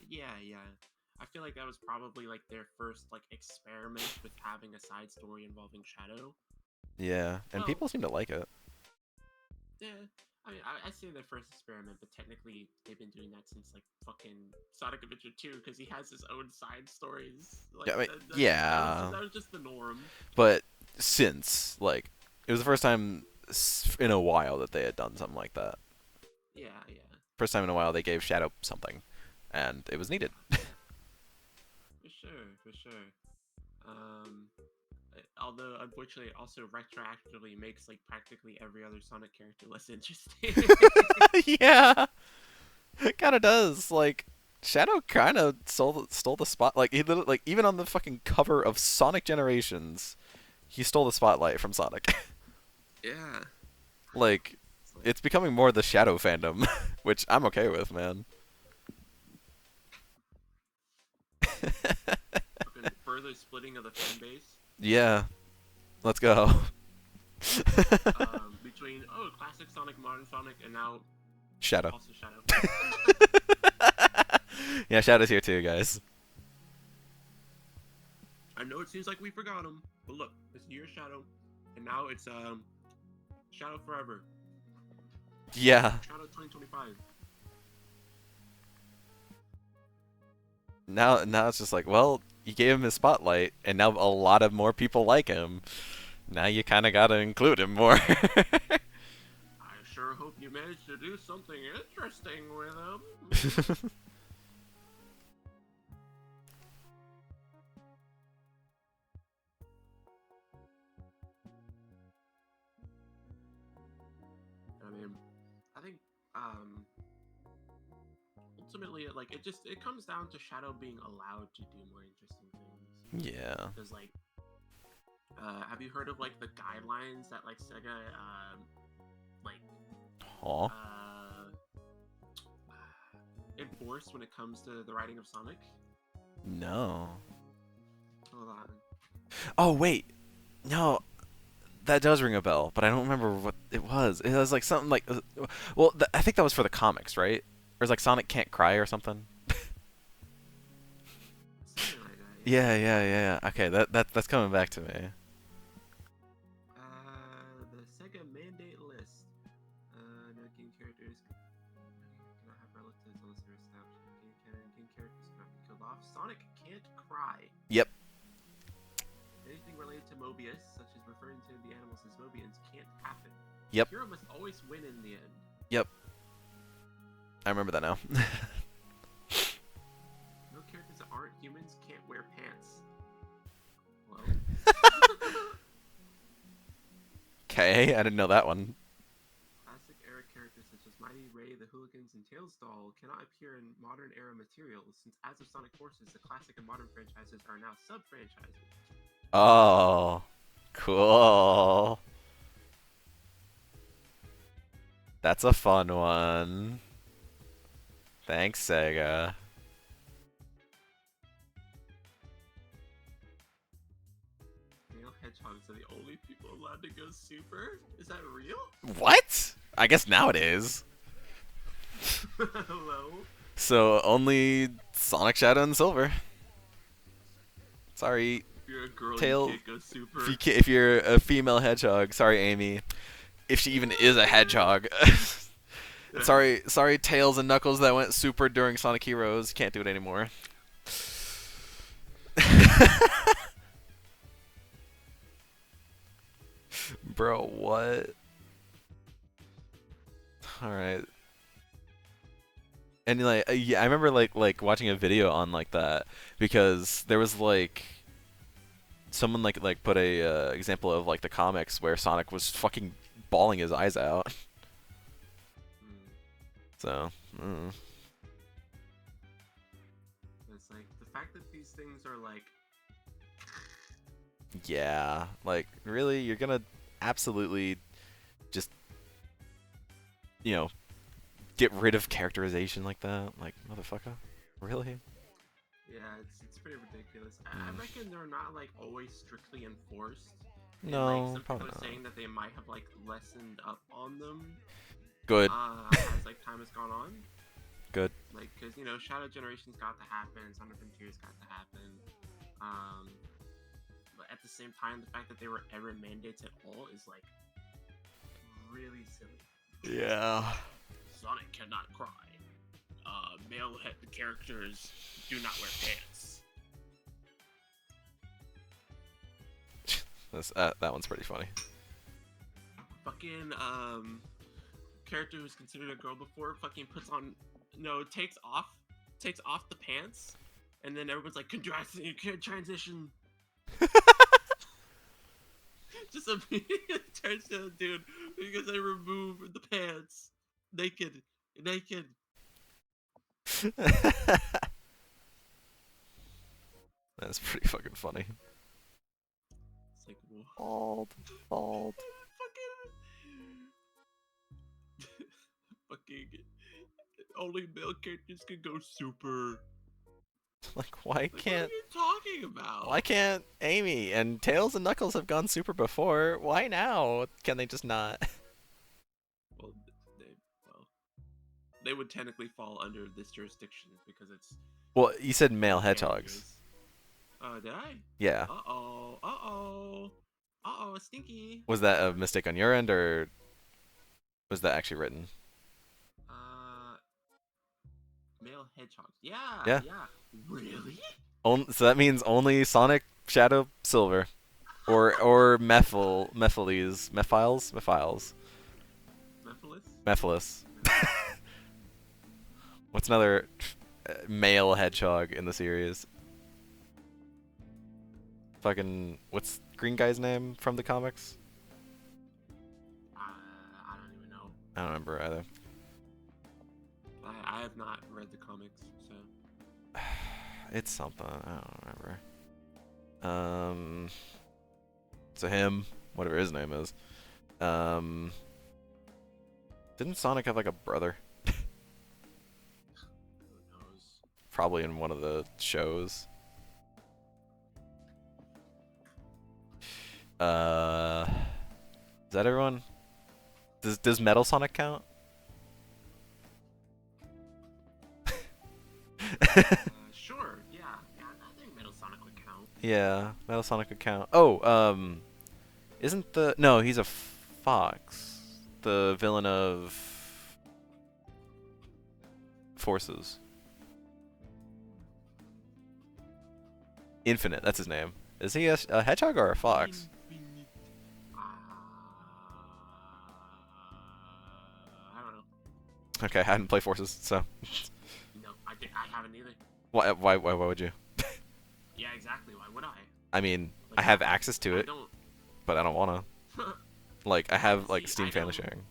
Yeah. I feel like that was probably like their first like experiment with having a side story involving Shadow. Yeah, and people seem to like it. Yeah, I mean, I say their first experiment, but technically they've been doing that since like fucking Sonic Adventure 2 because he has his own side stories. Like, Yeah, I mean, that was just the norm. But since like it was the first time in a while that they had done something like that. Yeah. First time in a while they gave Shadow something, and it was needed. For sure. Although unfortunately it also retroactively makes like practically every other Sonic character less interesting. Yeah, it kind of does. Like Shadow kind of stole the spot. Like he like even on the fucking cover of Sonic Generations, he stole the spotlight from Sonic. Yeah. Like it's becoming more the Shadow fandom, which I'm okay with, man. Further splitting of the fan base. Yeah, let's go. Between classic Sonic, modern Sonic, and now Shadow. Also Shadow. Yeah, Shadow's here too, guys. I know it seems like we forgot him, but look, it's the year of Shadow, and now it's Shadow Forever. Yeah. Shadow 2025. Now it's just like, well, you gave him his spotlight, and now a lot of more people like him. Now you kind of gotta include him more. I sure hope you managed to do something interesting with him. I mean, I think ultimately, like it comes down to Shadow being allowed to do more interesting things. Yeah. Because like, have you heard of like the guidelines that like Sega like Aw. enforce when it comes to the writing of Sonic? No. Hold on. Oh wait, no, that does ring a bell, but I don't remember what it was. It was like something like, well, I think that was for the comics, right? Or it's like Sonic can't cry or something. Something like that. Yeah. Okay, that's coming back to me. The Sega mandate list. No game characters cannot have relatives unless they're established in game canon. Game characters cannot be killed off. Sonic can't cry. Yep. Anything related to Mobius, such as referring to the animals as Mobians, can't happen. Yep. Hero must always win in the end. Yep. I remember that now. No characters that aren't humans can't wear pants. Well. Okay, I didn't know that one. Classic era characters such as Mighty Ray, the Hooligans, and Tails doll cannot appear in modern era materials, since as of Sonic Forces, the classic and modern franchises are now sub-franchises. Oh, cool. That's a fun one. Thanks, Sega. Male hedgehogs are the only people allowed to go super? Is that real? What? I guess now it is. Hello? So only Sonic, Shadow, and Silver. Sorry, If you're a girl, Tail- you can't go super. if you're a female hedgehog. Sorry, Amy. If she even is a hedgehog. Sorry, Tails and Knuckles that went super during Sonic Heroes. Can't do it anymore. Bro, what? Alright. And like, yeah, I remember like watching a video on like that because there was like someone like put a example of like the comics where Sonic was fucking bawling his eyes out. So, It's like the fact that these things are like yeah, like really, you're gonna absolutely just get rid of characterization like that, like motherfucker, really? yeah, it's pretty ridiculous. I reckon they're not like always strictly enforced. And, No, like, some probably people are not. saying that they might have like lessened up on them Good. as like time has gone on. Good. Like, cause Shadow Generations got to happen, Sonic Frontiers got to happen. But at the same time, the fact that they were ever mandates at all is like really silly. Yeah. Sonic cannot cry. Male head characters do not wear pants. That one's pretty funny. Fucking character who's considered a girl before fucking puts on takes off the pants, and then everyone's like, congrats, you can't transition. Just immediately turns to a dude because they remove the pants. Naked. That's pretty fucking funny. It's like, whoa. Bald. Fucking only male characters can go super. Like, why Like, can't what are you talking about? why can't Amy and Tails and Knuckles have gone super before? Why now can they just not? Well, they would technically fall under this jurisdiction because it's. Well, you said male hedgehogs. Did I? Yeah. Stinky. Was that a mistake on your end, or was that actually written? Male hedgehogs. Yeah. Yeah. Yeah. Really? So that means only Sonic, Shadow, Silver, or Mephiles. Mephiles? Mephiles. What's another male hedgehog in the series? Fucking what's green guy's name from the comics? I don't even know. I don't remember either. I have not read the comics, so. It's something. I don't remember. So him, whatever his name is. Didn't Sonic have like a brother? Who knows? Probably in one of the shows. Is that everyone? Does Metal Sonic count? Sure, yeah. I think Metal Sonic would count. Yeah, Metal Sonic would count. Oh, isn't no, he's a fox. The villain of Forces. Infinite, that's his name. Is he a hedgehog or a fox? Infinite. I don't know. Okay, I hadn't played Forces, so. No, I haven't either. Why would you? Yeah, exactly. Why would I? I mean, Like, I have access to I it, don't. but I don't wanna. Like, I have like See, Steam I Family don't- Sharing.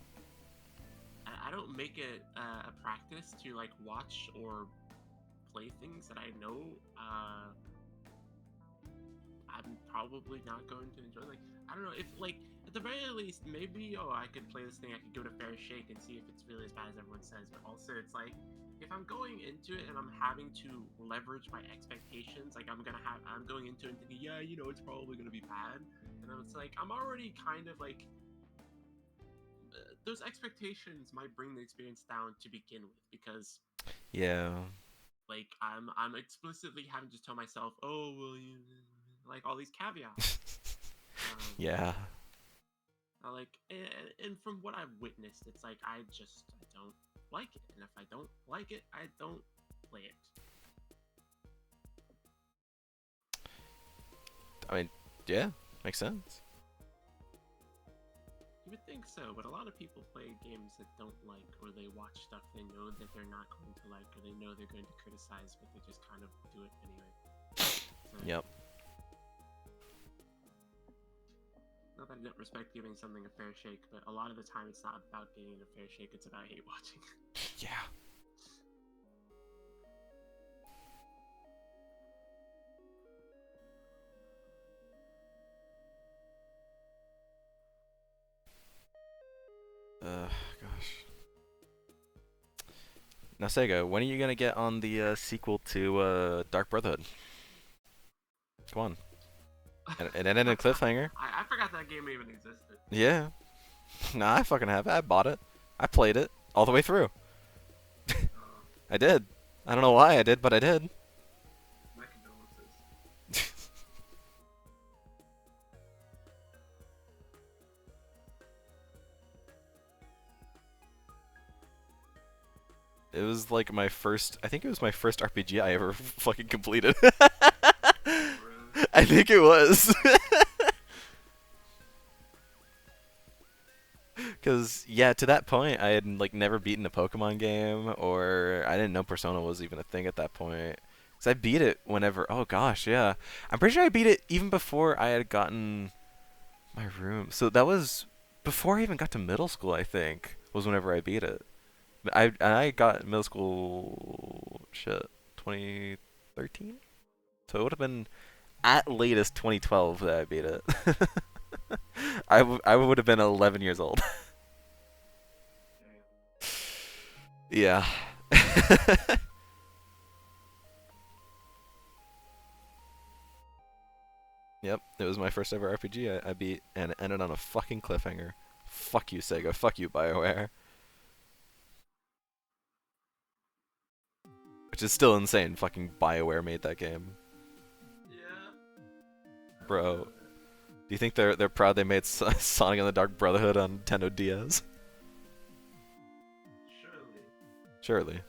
I don't make it a practice to like watch or play things that I know I'm probably not going to enjoy. Like, I don't know if like at the very least maybe I could play this thing. I could give it a fair shake and see if it's really as bad as everyone says. But also it's like if I'm going into it and I'm having to leverage my expectations, like I'm going into it and thinking, yeah, you know, it's probably gonna be bad, and then it's like I'm already kind of like. Those expectations might bring the experience down to begin with because Yeah. like I'm explicitly having to tell myself, oh well, like all these caveats. Yeah. Like and from what I've witnessed, it's like I don't like it, and if I don't like it, I don't play it. I mean, yeah, makes sense. You would think so, but a lot of people play games that don't like, or they watch stuff they know that they're not going to like, or they know they're going to criticize, but they just kind of do it anyway. So, Yep. not that I don't respect giving something a fair shake, but a lot of the time it's not about giving it a fair shake, it's about hate watching. Yeah. Gosh. Now, Sega, when are you gonna get on the sequel to Dark Brotherhood? Come on. It ended in a cliffhanger. I forgot that game even existed. Yeah. Nah, I fucking have it. I bought it. I played it all the way through. I did. I don't know why I did, but I did. My condolences. It was like my first. I think it was my first RPG I ever fucking completed. I think it was. Cause yeah, to that point, I had like never beaten a Pokemon game, or I didn't know Persona was even a thing at that point. Cause I beat it whenever. Oh gosh, yeah, I'm pretty sure I beat it even before I had gotten my room. So that was before I even got to middle school. I think was whenever I beat it. I got middle school shit 2013, so it would have been at latest 2012 that I beat it. I would have been 11 years old. Yeah. Yep, it was my first ever RPG I beat, and it ended on a fucking cliffhanger. Fuck you, Sega. Fuck you, BioWare. Which is still insane. Fucking BioWare made that game. Yeah. Bro. Do you think they're proud they made Sonic and the Dark Brotherhood on Nintendo DS? Surely. Surely.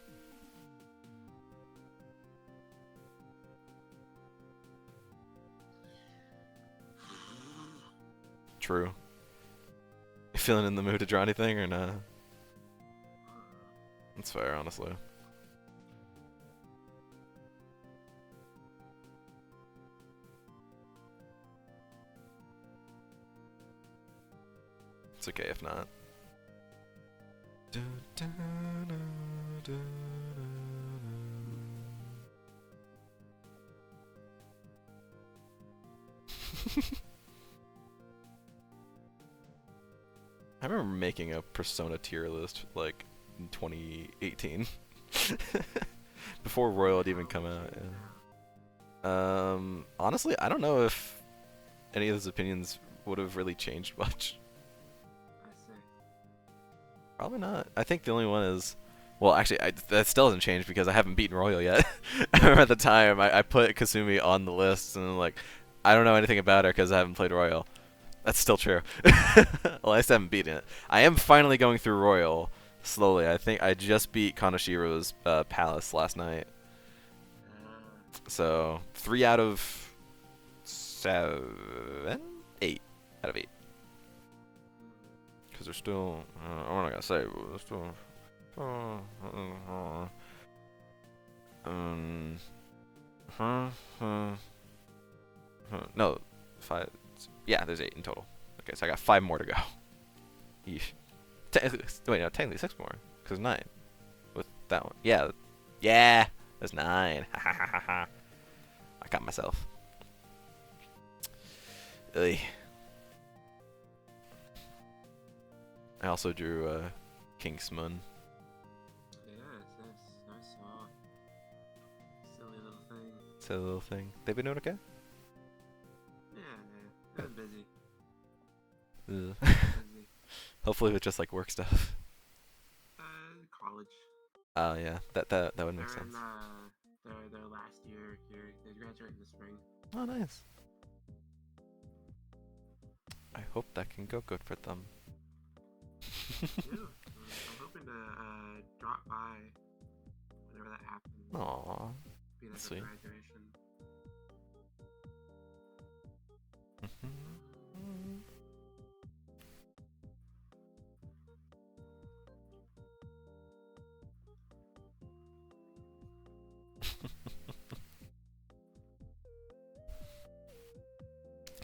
True. You feeling in the mood to draw anything or not? That's fair, honestly. It's okay if not. I remember making a Persona tier list like in 2018, before Royal had even come out. Yeah. Honestly, I don't know if any of those opinions would have really changed much. I see. Probably not. I think the only one is, well, actually, that still hasn't changed because I haven't beaten Royal yet. I remember at the time I put Kasumi on the list and like, I don't know anything about her because I haven't played Royal. That's still true. Well, I just haven't beaten it. I am finally going through Royal slowly. I think I just beat Kanashiro's Palace last night. So 3 out of 7, 8 out of 8. Because they're still, I'm not gonna say, but they're still. No, 5. Yeah, there's 8 in total. Okay, so I got 5 more to go. Yeesh. Wait, no, technically 6 more. Because 9. With that one. Yeah. Yeah! There's 9. Ha ha ha ha ha. I got myself. Ugh. I also drew Kingsman. Yeah, I saw. Silly little thing. Silly little thing. They been doing okay? Yeah, I've been busy. Ugh. Busy. Hopefully with just like work stuff. College. Oh yeah, that would make They're sense. in their last year here. They graduate in the spring. Oh nice. I hope that can go good for them. Yeah, I'm hoping to drop by whenever that happens. Aww. Be there for Sweet. graduation.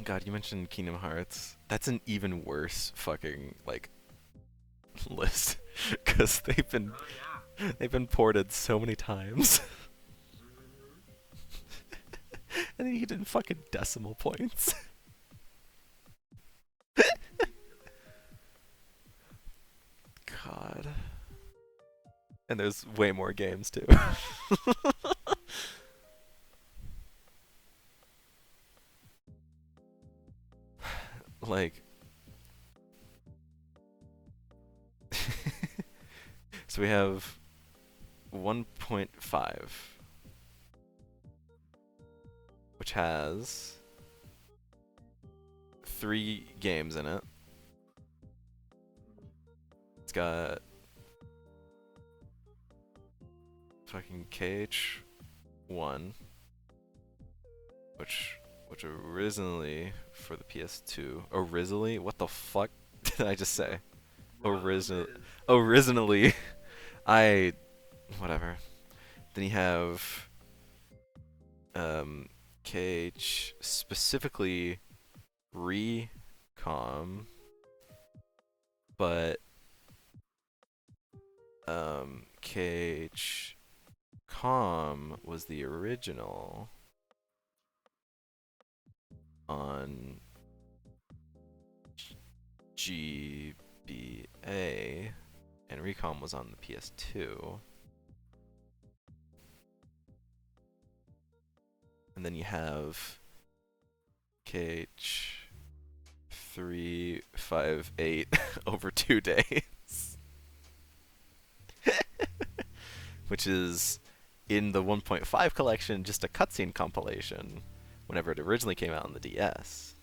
God, you mentioned Kingdom Hearts. That's an even worse fucking like list because Oh yeah. they've been ported so many times. And then you get in fucking decimal points. God. And there's way more games too. Like so we have 1.5, which has 3 games in it. It's got fucking KH1, which originally for the PS2. Originally? What the fuck did I just say? Originally, whatever. Then you have KH specifically Recom, but KH Com was the original on GBA, and Recom was on the PS2. And then you have KH358 over 2 days. Which is in the 1.5 collection just a cutscene compilation whenever it originally came out on the DS.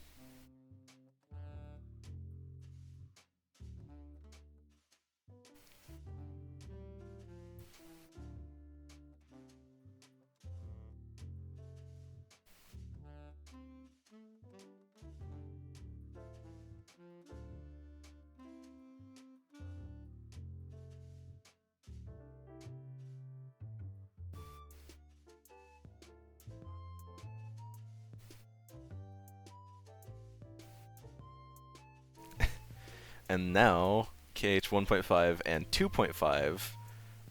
And now KH 1.5 and 2.5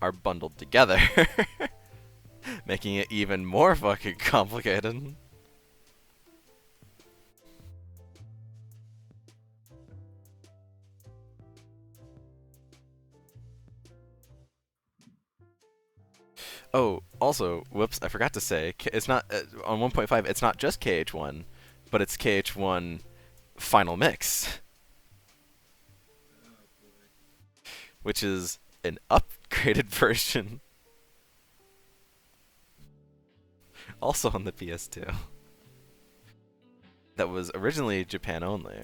are bundled together, making it even more fucking complicated. Oh, also, whoops, I forgot to say, it's not on 1.5. It's not just KH1, but it's KH1 Final Mix, which is an upgraded version, also on the PS2. That was originally Japan only.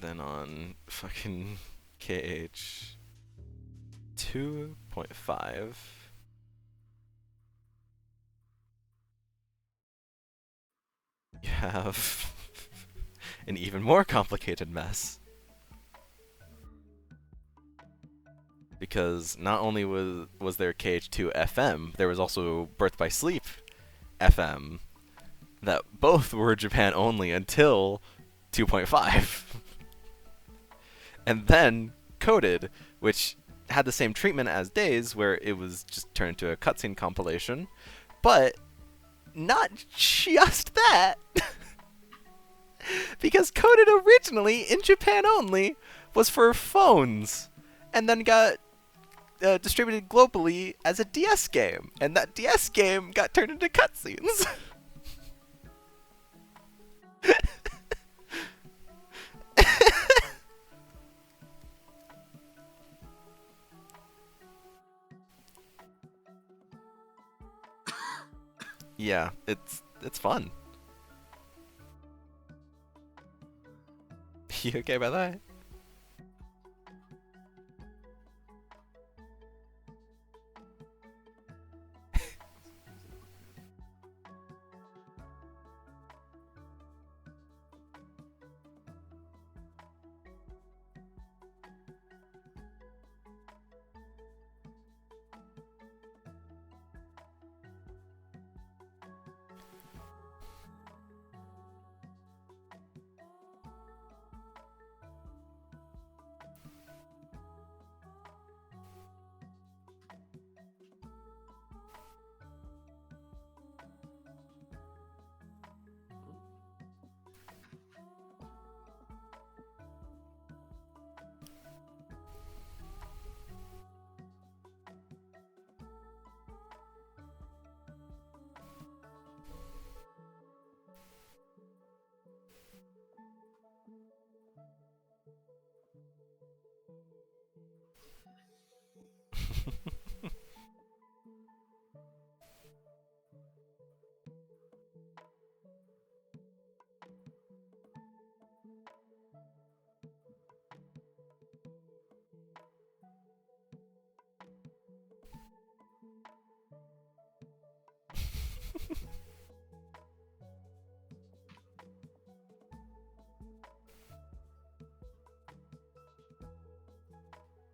Then on fucking KH 2.5, you have an even more complicated mess. Because not only was there KH2 FM, there was also Birth by Sleep FM, that both were Japan only until 2.5. And then Coded, which had the same treatment as Days, where it was just turned into a cutscene compilation, but not just that. Because Coded originally, in Japan only, was for phones, and then got distributed globally as a DS game, and that DS game got turned into cutscenes. Yeah, it's fun. You okay by that?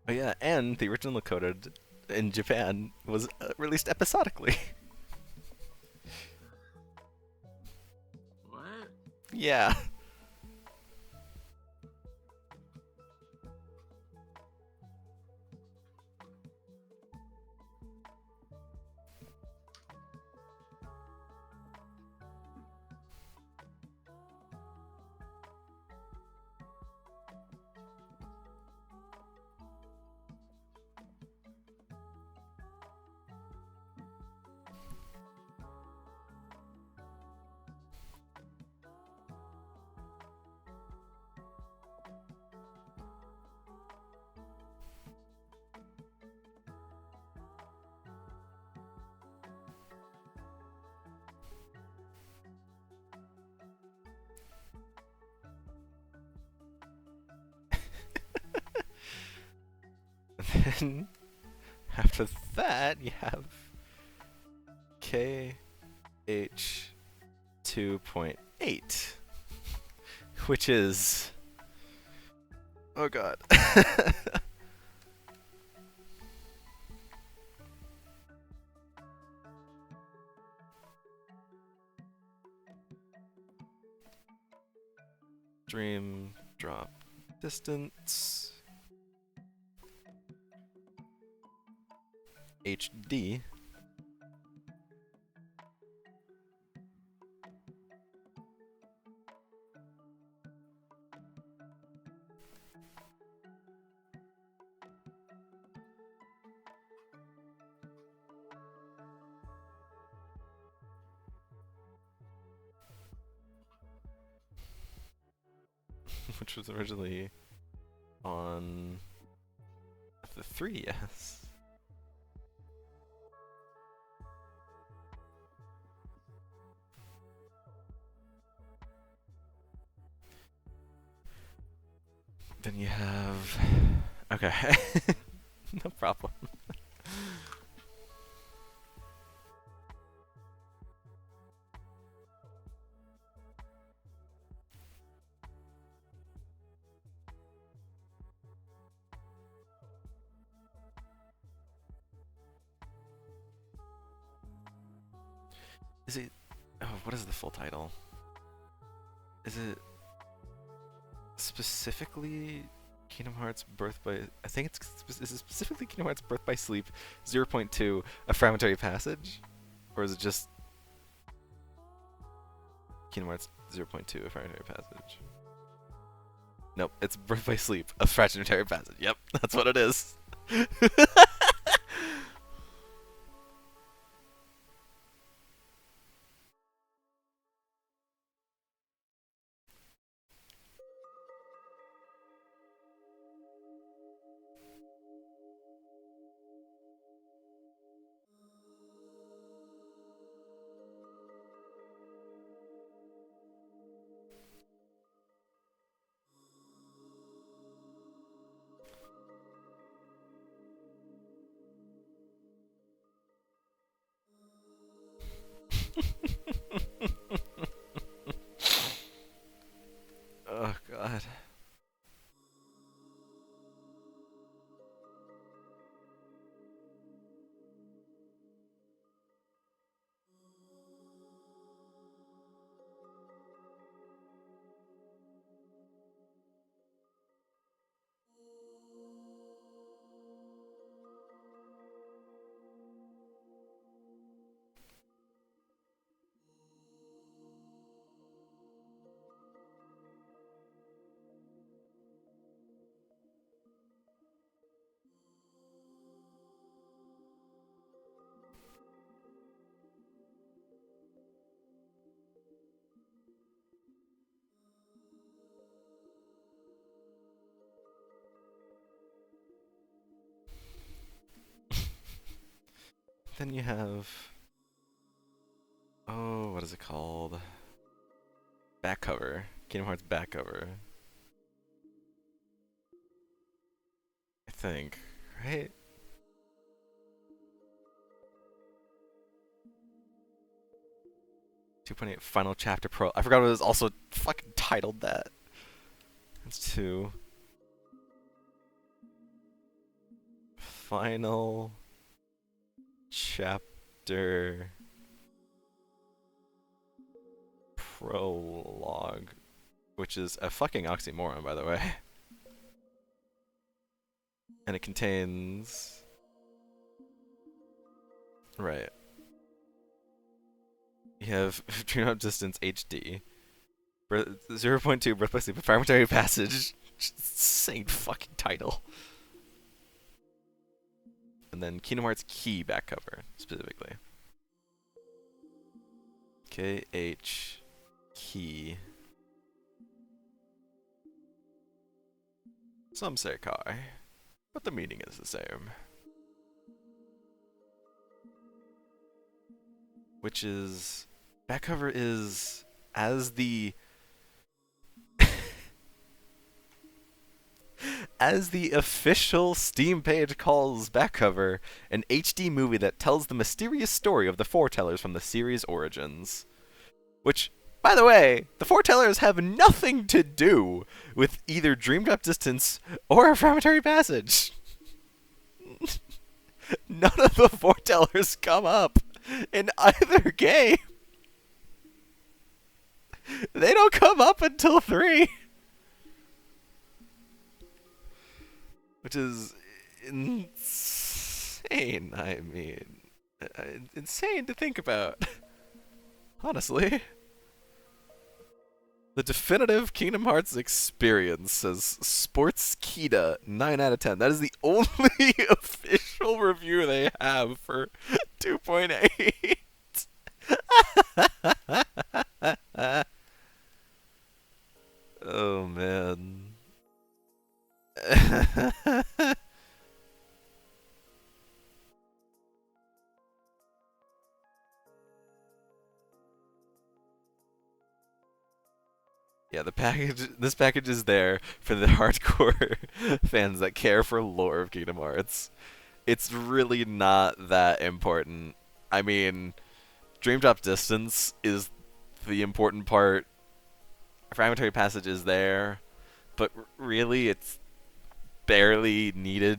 Oh yeah, and the original Coded in Japan was released episodically. What? Yeah. then after that you have KH2.8, which is, oh god. Dream drop distance HD which was originally on the 3DS. Then you have, okay, no problem. Is it, oh, what is the full title? Is it specifically Kingdom Hearts Birth by, I think it's, is it specifically Kingdom Hearts Birth by Sleep 0.2, A Fragmentary Passage? Or is it just Kingdom Hearts 0.2, A Fragmentary Passage? Nope, it's Birth by Sleep, A Fragmentary Passage. Yep, that's what it is. Oh god. Then you have, oh, what is it called? Back cover. Kingdom Hearts back cover. I think, right? .8 Final Chapter Pro. I forgot it was also fucking titled that. That's 2. Final Chapter Prologue, which is a fucking oxymoron, by the way. And it contains, right, you have Dream Drop Distance HD, 0.2 Breath by Sleep, A Fragmentary Passage, insane fucking title. And then Kingdom Hearts Key back cover, specifically. KH Key. Some say Kai, but the meaning is the same. Which is, back cover is as the as the official Steam page calls back cover, an HD movie that tells the mysterious story of the Foretellers from the series' origins. Which, by the way, the Foretellers have nothing to do with either Dream Drop Distance or Fragmentary Passage. None of the Foretellers come up in either game. They don't come up until 3. Which is insane, I mean. Insane to think about. Honestly. The definitive Kingdom Hearts experience, says Sportskita, 9 out of 10. That is the only official review they have for 2.8. Oh, man. Yeah, this package is there for the hardcore fans that care for lore of Kingdom Hearts. It's really not that important. I mean, Dream Drop Distance is the important part. Fragmentary Passage is there, but really it's barely needed.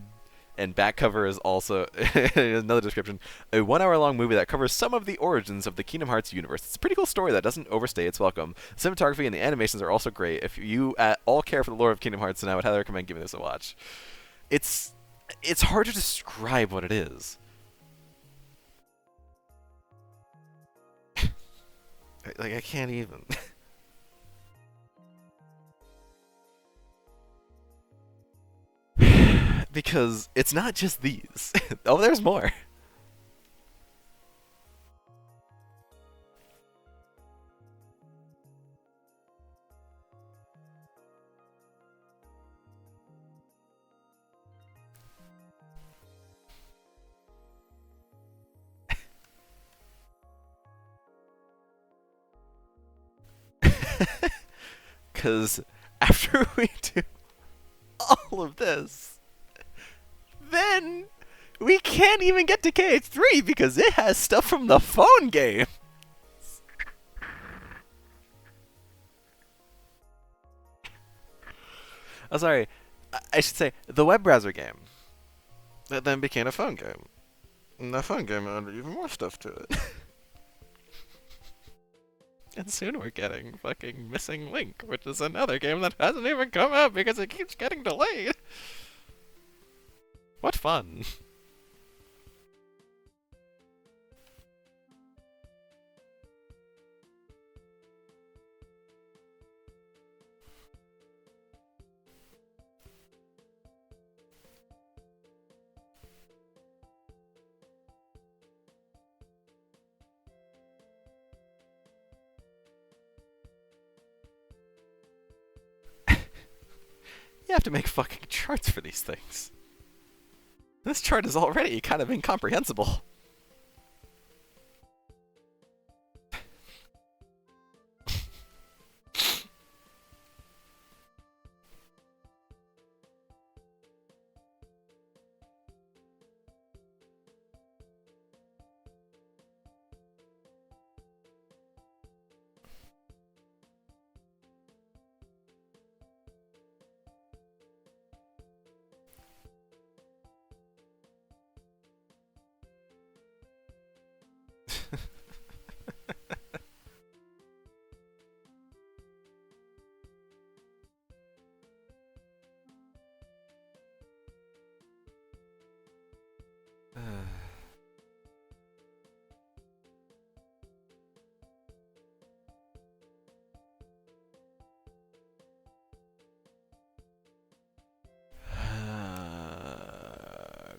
And back cover is also another description. A 1-hour-long movie that covers some of the origins of the Kingdom Hearts universe. It's a pretty cool story that doesn't overstay its welcome. The cinematography and the animations are also great. If you at all care for the lore of Kingdom Hearts, then I would highly recommend giving this a watch. It's hard to describe what it is. Like, I can't even. Because it's not just these. Oh, there's more. Because after we do all of this, then we can't even get to KH3 because it has stuff from the phone game. Oh, sorry. I should say the web browser game that then became a phone game. And the phone game added even more stuff to it. And soon we're getting fucking Missing Link, which is another game that hasn't even come out because it keeps getting delayed. What fun. You have to make fucking charts for these things. This chart is already kind of incomprehensible.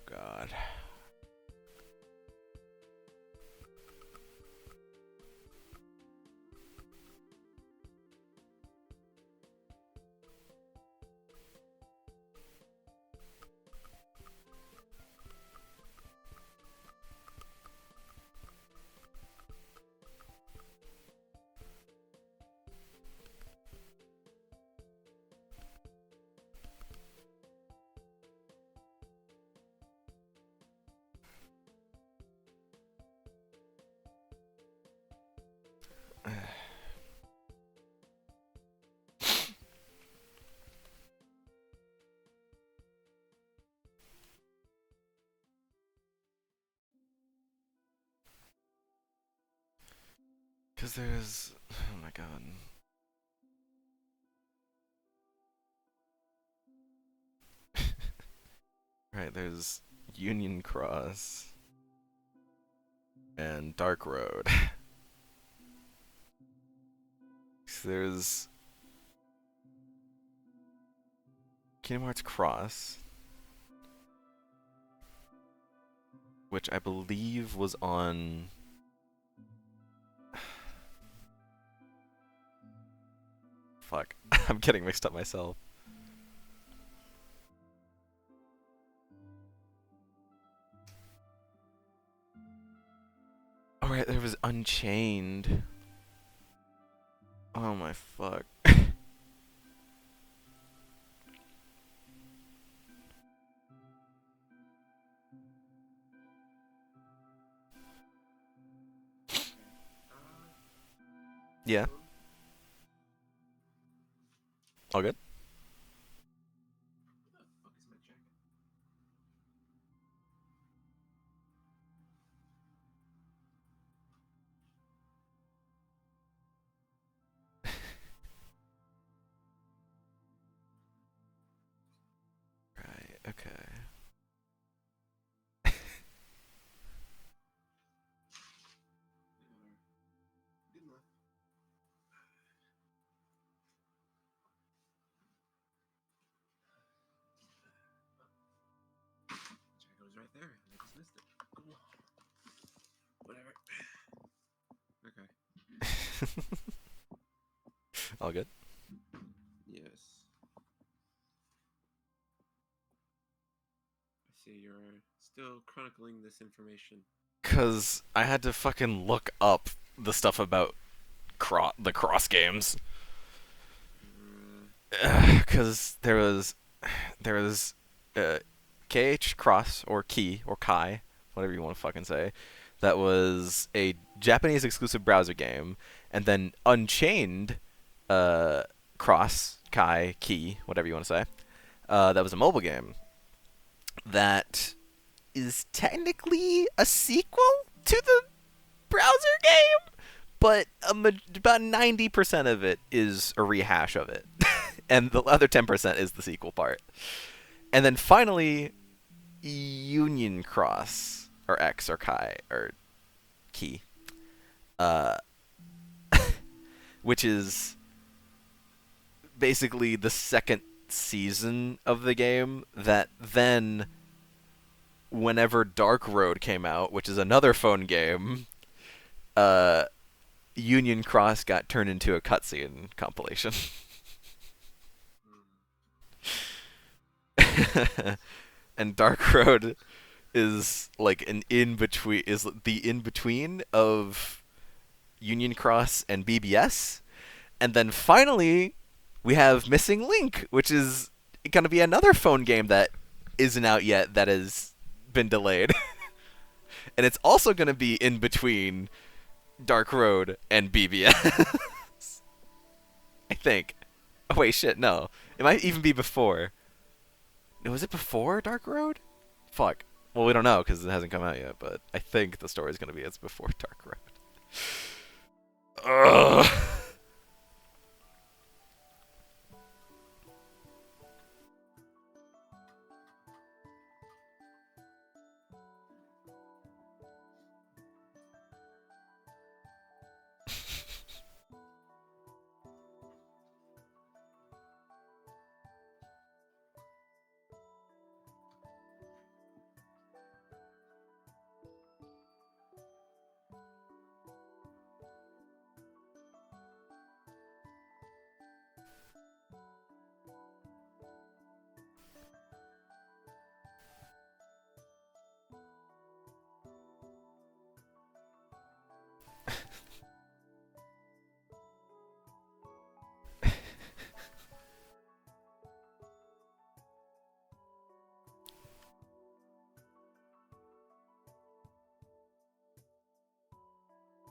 God. Because there's... Oh my god. Right, there's Union Cross and Dark Road. So there's Kingdom Hearts Cross, which I believe was on... Fuck, I'm getting mixed up myself. Alright, there was Unchained. Oh my fuck. Yeah. All good? Where the fuck is my jacket? Right, okay. Good enough. Jacket was right there. I just missed it. Cool. Whatever. Okay. All good? Yes. I see you're still chronicling this information. Cause I had to fucking look up the stuff about the cross games. Cause there was KH Cross or Key or Kai, whatever you want to fucking say, that was a Japanese exclusive browser game, and then Unchained Cross, Kai, Key, whatever you want to say, that was a mobile game that is technically a sequel to the browser game, but about 90% of it is a rehash of it. And the other 10% is the sequel part. And then finally, Union Cross, or X, or Kai, or Key, which is basically the second season of the game that then, whenever Dark Road came out, which is another phone game, Union Cross got turned into a cutscene compilation. And Dark Road is like an in-between, is the in-between of Union Cross and BBS. And then finally, we have Missing Link, which is going to be another phone game that isn't out yet, that has been delayed. And it's also going to be in between Dark Road and BBS. I think. Oh, wait, shit, no. It might even be before. Was it before Dark Road? Fuck. Well, we don't know because it hasn't come out yet, but I think the story's going to be it's before Dark Road. Ugh.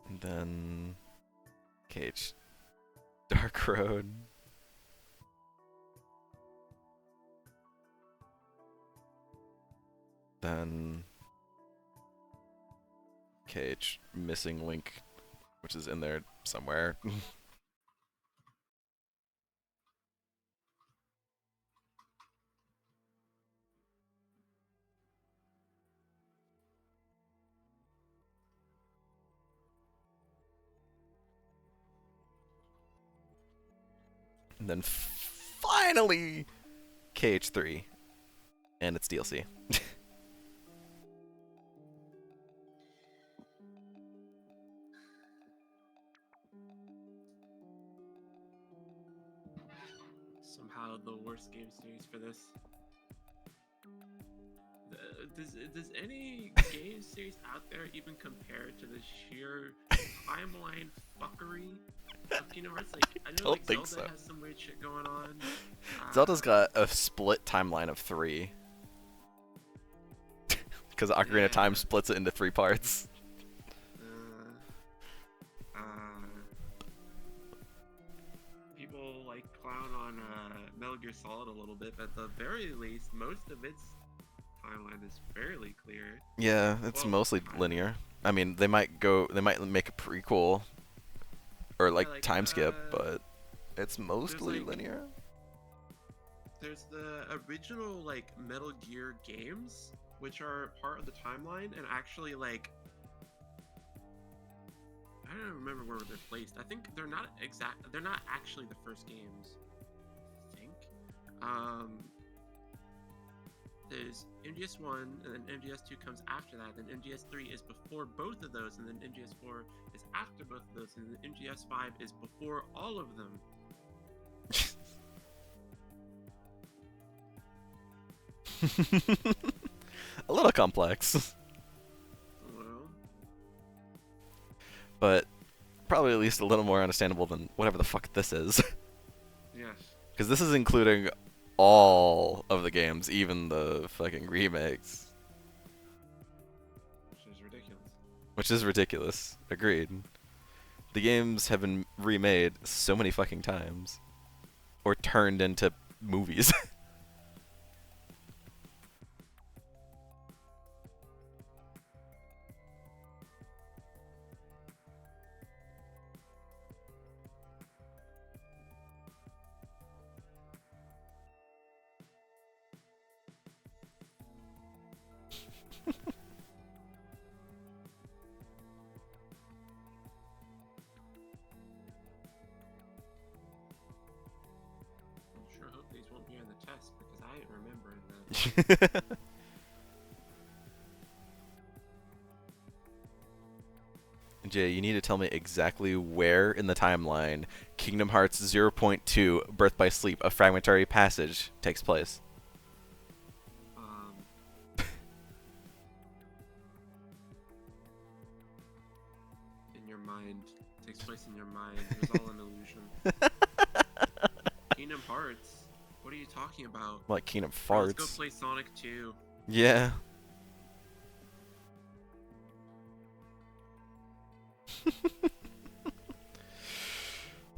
And then Cage Dark Road. Then Cage Missing Link which is in there somewhere. And then finally, KH3 and its DLC. Somehow the worst game series for this. Does any game series out there even compare to the sheer timeline fuckery of Kingdom Hearts? Like, I know Don't like think Zelda so. has some weird shit going on. Zelda's got a split timeline of 3. Because Ocarina of Time splits it into 3 parts. People like clown on Metal Gear Solid a little bit, but at the very least, most of its timeline is fairly clear. Yeah, it's Well, mostly kind of. linear. I mean, they might make a prequel or like like, time skip, but it's mostly like- linear. There's the original like Metal Gear games, which are part of the timeline, and actually like I don't remember where they're placed. I think they're not actually the first games. I think. There's MGS 1, and then MGS 2 comes after that. Then MGS 3 is before both of those, and then MGS 4 is after both of those, and then MGS 5 is before all of them. A little complex, Well, but probably at least a little more understandable than whatever the fuck this is. yes. Because this is including all of the games, even the fucking remakes. Which is ridiculous. Which is ridiculous. Agreed. The games have been remade so many fucking times. Or turned into movies. I sure hope these won't be on the test because I ain't remembering that. Jay, you need to tell me exactly where in the timeline Kingdom Hearts 0.2 Birth by Sleep, a fragmentary passage, takes place. In your mind. Takes place in your mind. It was all an illusion. Kingdom Hearts? What are you talking about? Like Kingdom Bro, let's go Farts. play Sonic 2. Yeah.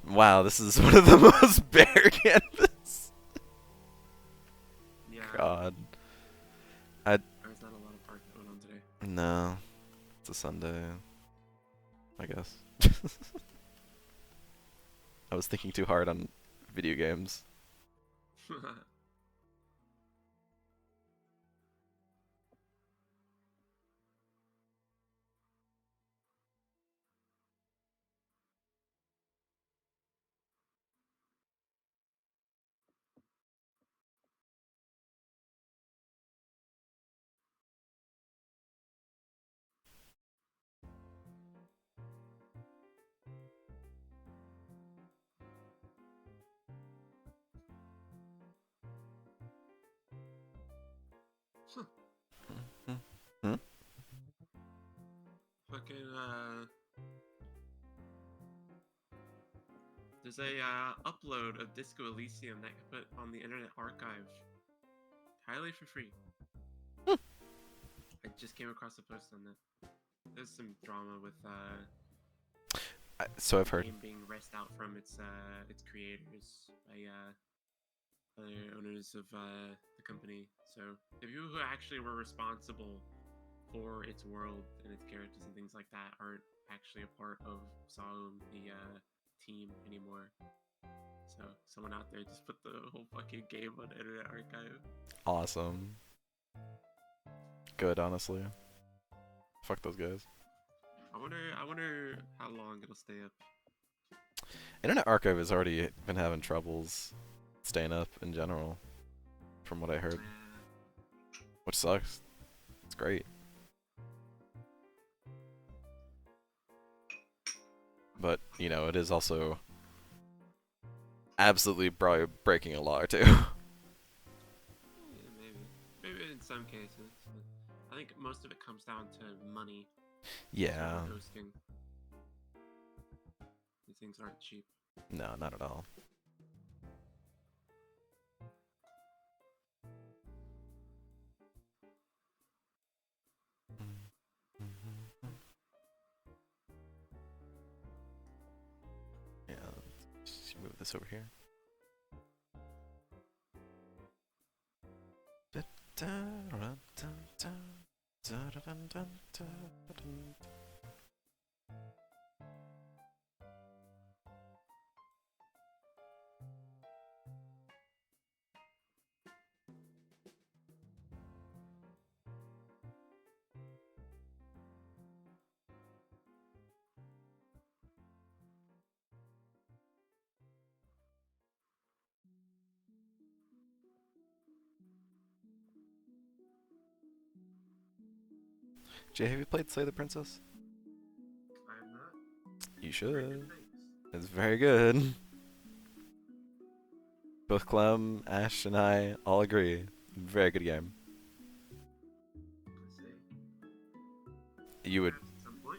Wow, this is one of the most bare canvas. Yeah. God. There's not a lot of park going on today. No. It's a Sunday. I guess. I was thinking too hard on video games. Hmm? Fucking, there's a, upload of Disco Elysium that I put on the Internet Archive. Entirely for free. I just came across a post on that. There's some drama with, So I've the heard. game being wrested out from its creators by, other owners of, the company. So, the people who actually were responsible for its world and its characters and things like that aren't actually a part of Solemn, the team anymore. So someone out there just put the whole fucking game on Internet Archive. Awesome. Good, honestly. Fuck those guys. I wonder how long it'll stay up. Internet Archive has already been having troubles staying up in general, from what I heard. Which sucks. It's great. But, you know, it is also absolutely probably breaking a law or two. Yeah, maybe in some cases. But I think most of it comes down to money. Yeah. Hosting. These things aren't cheap. No, not at all. Yeah, let's move this over here. Jay, have you played Slay the Princess? I am not. You Very should. good things. It's very good. Both Clem, Ash, and I all agree. Very good game. Let's see. You would Perhaps at some point.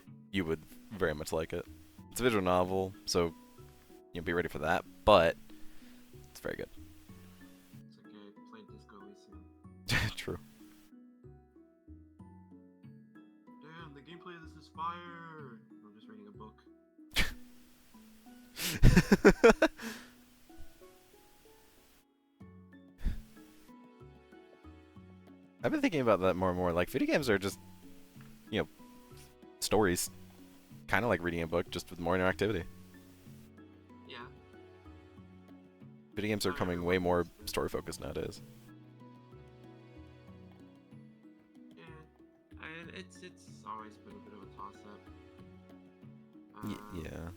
very much like it. It's a visual novel, so you'll be ready for that, but it's very good. It's like I played Disco Elysium. True. Damn, the gameplay of this is fire! I'm just reading a book. I've been thinking about that more and more. Like, video games are just, you know, stories. Kind of like reading a book, just with more interactivity. Yeah. Video games are becoming way more story-focused nowadays. Yeah. And it's always been a bit of a toss-up. Yeah.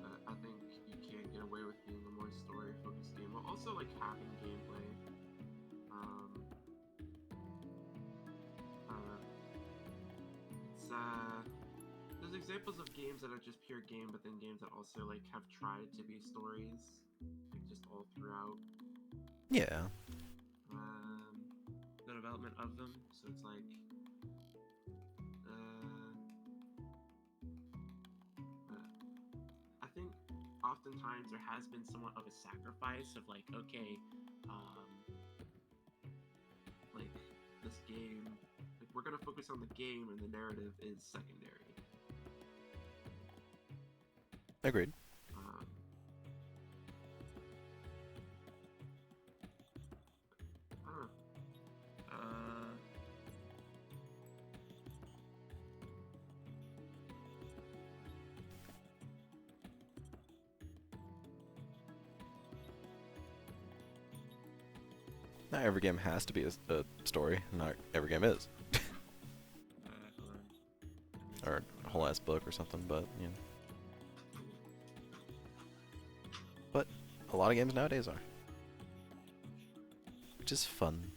But I think you can't get away with being a more story-focused game while also like having gameplay. I don't know. It's there's examples of games that are just pure game, but then games that also like have tried to be stories, like just all throughout Yeah. the development of them. So it's like I think oftentimes there has been somewhat of a sacrifice of like, okay, like this game, like we're gonna focus on the game and the narrative is secondary. Agreed. I don't know. Not every game has to be a story. Not every game is. Hold on. Or a whole ass book or something, but, you know. But a lot of games nowadays are. Which is fun.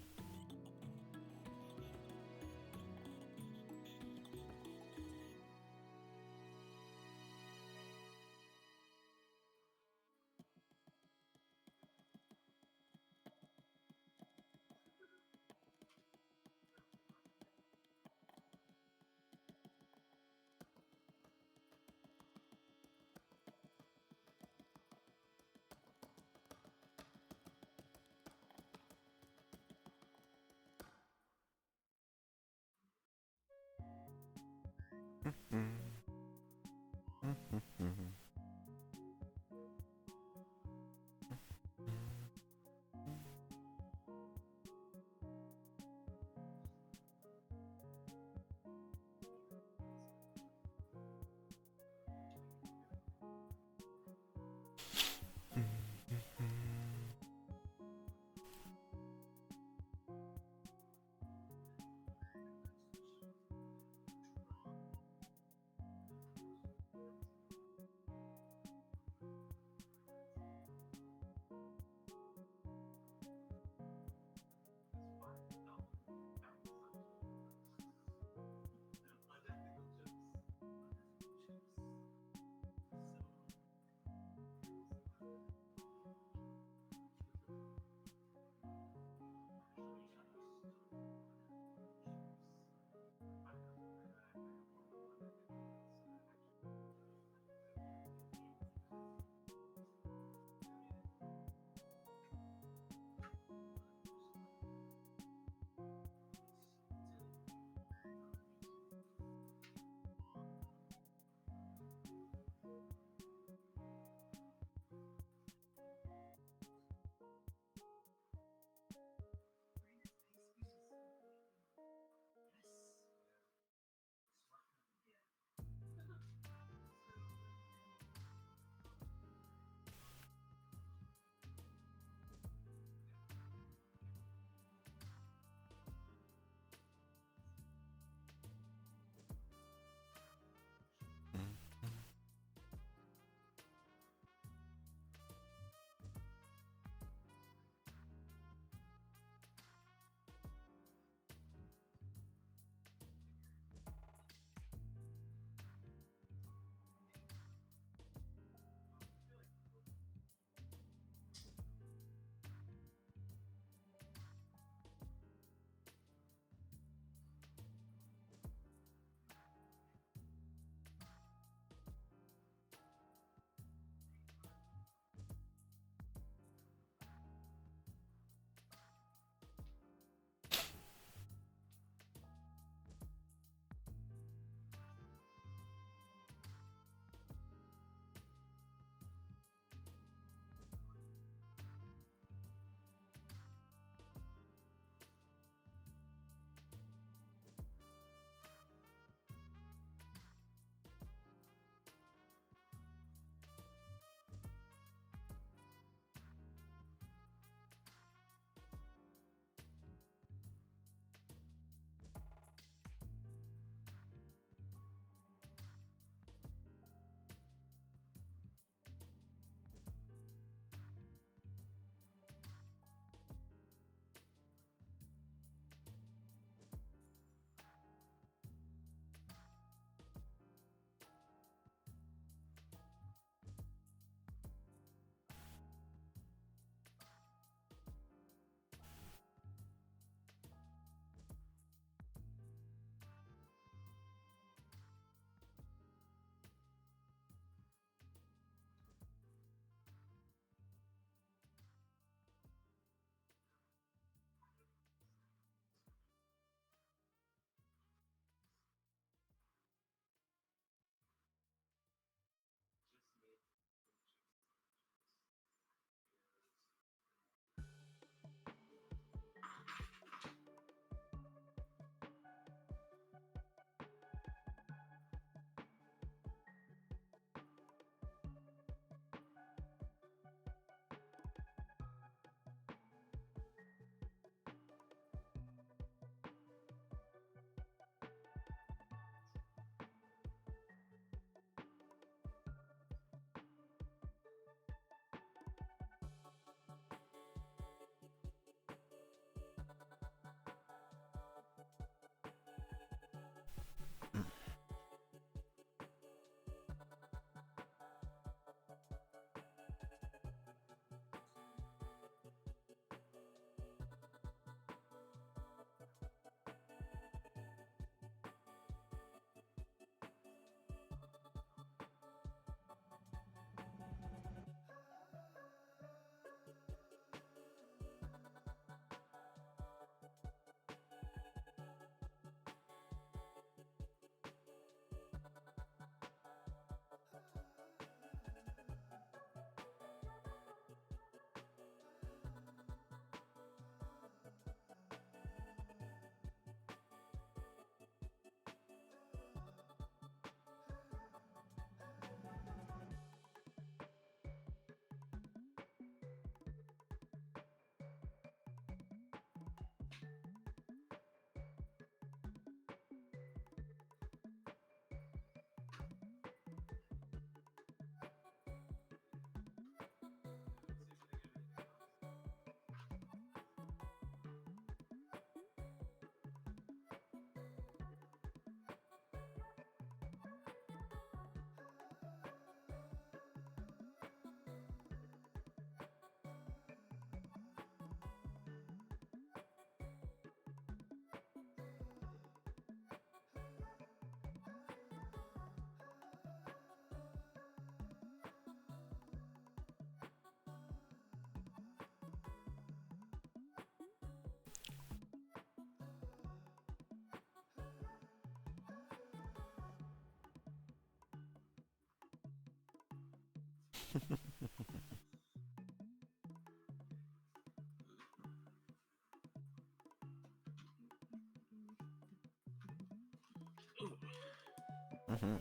Mm-hmm.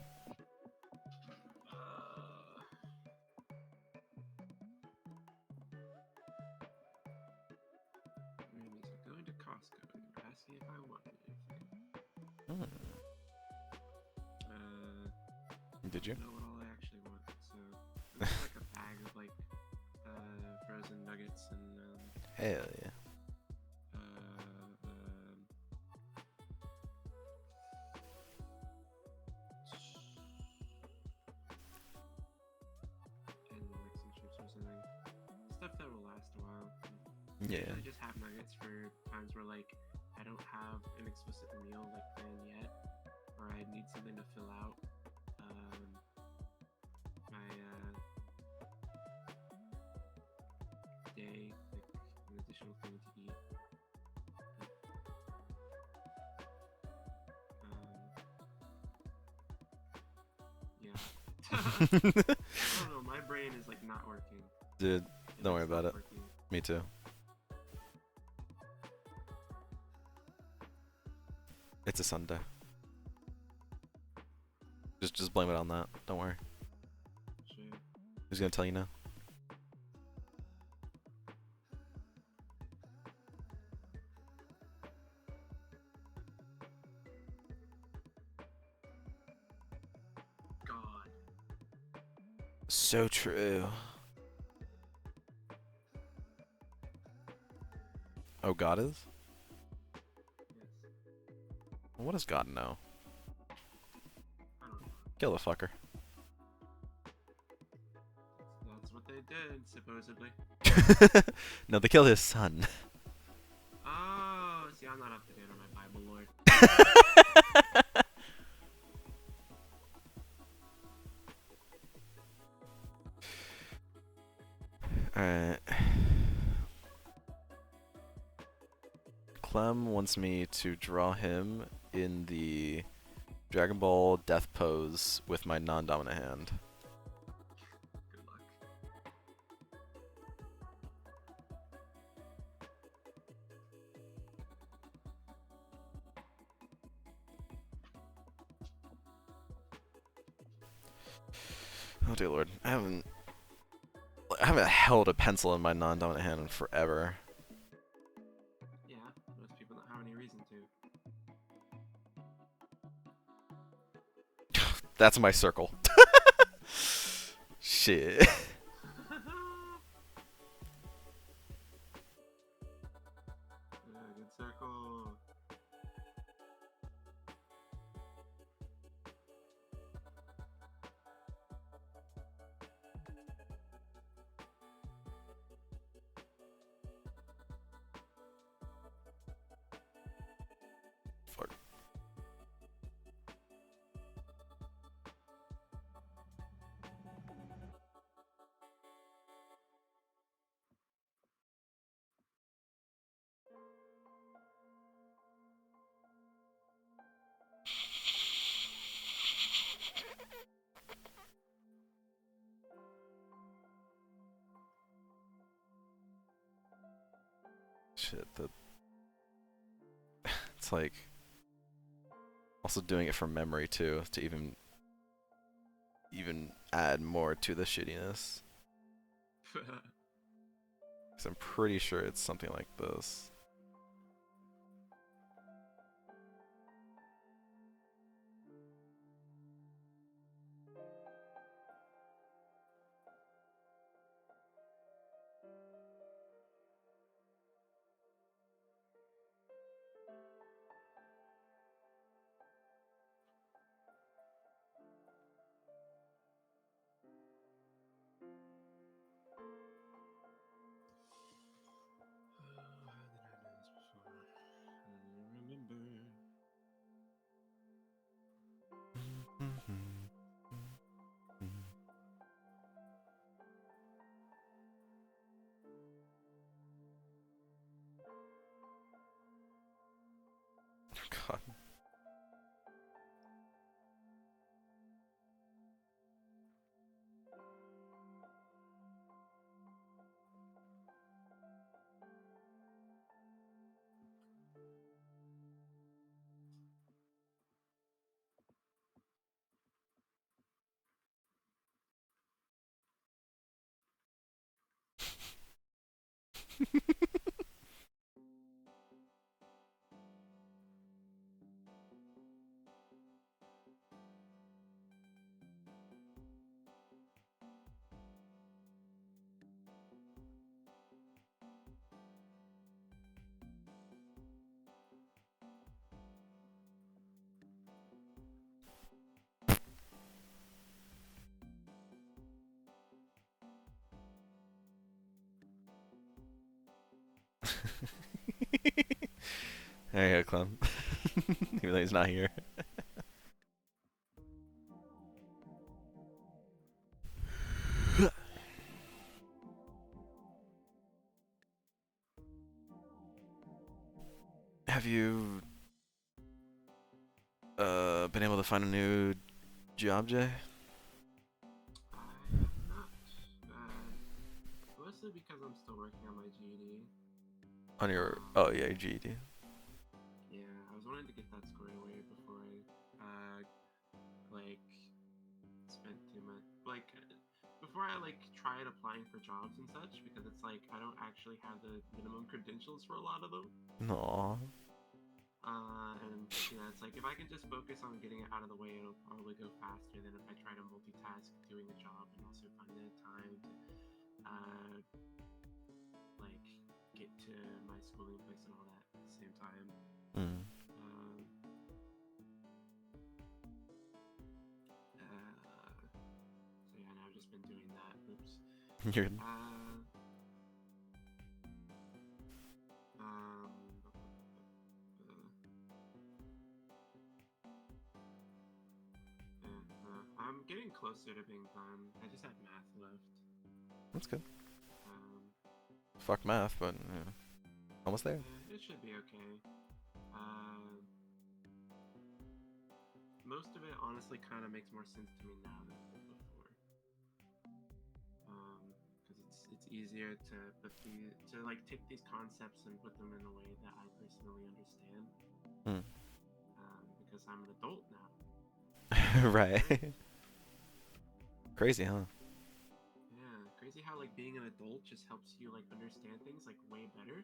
Going to Costco and ask me if I want anything. Did you? I know what all I actually want. So this is like a bag of like frozen nuggets and Hell yeah. and like some chips or something. Stuff that will last a while. Yeah. I just have nuggets for times where like I don't have an explicit meal like planned yet, or I need something to fill out my day, like an additional thing to eat. Yeah. I don't know. My brain is like not working. Dude, don't worry about it. Working. Me too. It's a Sunday. Just blame it on that. Don't worry. Sure. Who's gonna tell you now? God. So true. Oh, God is? Yes. Well, what does God know? I don't know. Kill the fucker. That's what they did, supposedly. No, they killed his son. Oh, see, I'm not up to date on my Bible, Lord. Alright. Clem wants me to draw him in the Dragon Ball Death pose with my non-dominant hand. Good luck. Oh dear lord. I haven't held a pencil in my non-dominant hand in forever. Yeah, most people don't have any reason to. That's my circle. Shit. Good circle. Fuck. Shit, it's like also doing it from memory too to even add more to the shittiness. Cause I'm pretty sure it's something like this. There you go, Clem. Even though he's not here. Have you been able to find a new job, Jay? I have not. Mostly because I'm still working on my GED. On your yeah, your GED. Yeah, I was wanting to get that squared away before I like spent too much before I tried applying for jobs and such, because it's like I don't actually have the minimum credentials for a lot of them. Aww. And yeah, it's like if I can just focus on getting it out of the way, it'll probably go faster than if I try to multitask doing the job and also finding the time to get to my schooling place and all that at the same time. Mm. So yeah, now I've just been doing that. Oops. You're I'm getting closer to being done. I just have math left. That's good. Fuck math, but yeah. Almost there. It should be okay. Most of it honestly kind of makes more sense to me now than it did before. Because it's easier to take these concepts and put them in a way that I personally understand. Because I'm an adult now. Right. Crazy, huh? Yeah, crazy how being an adult just helps you understand things way better.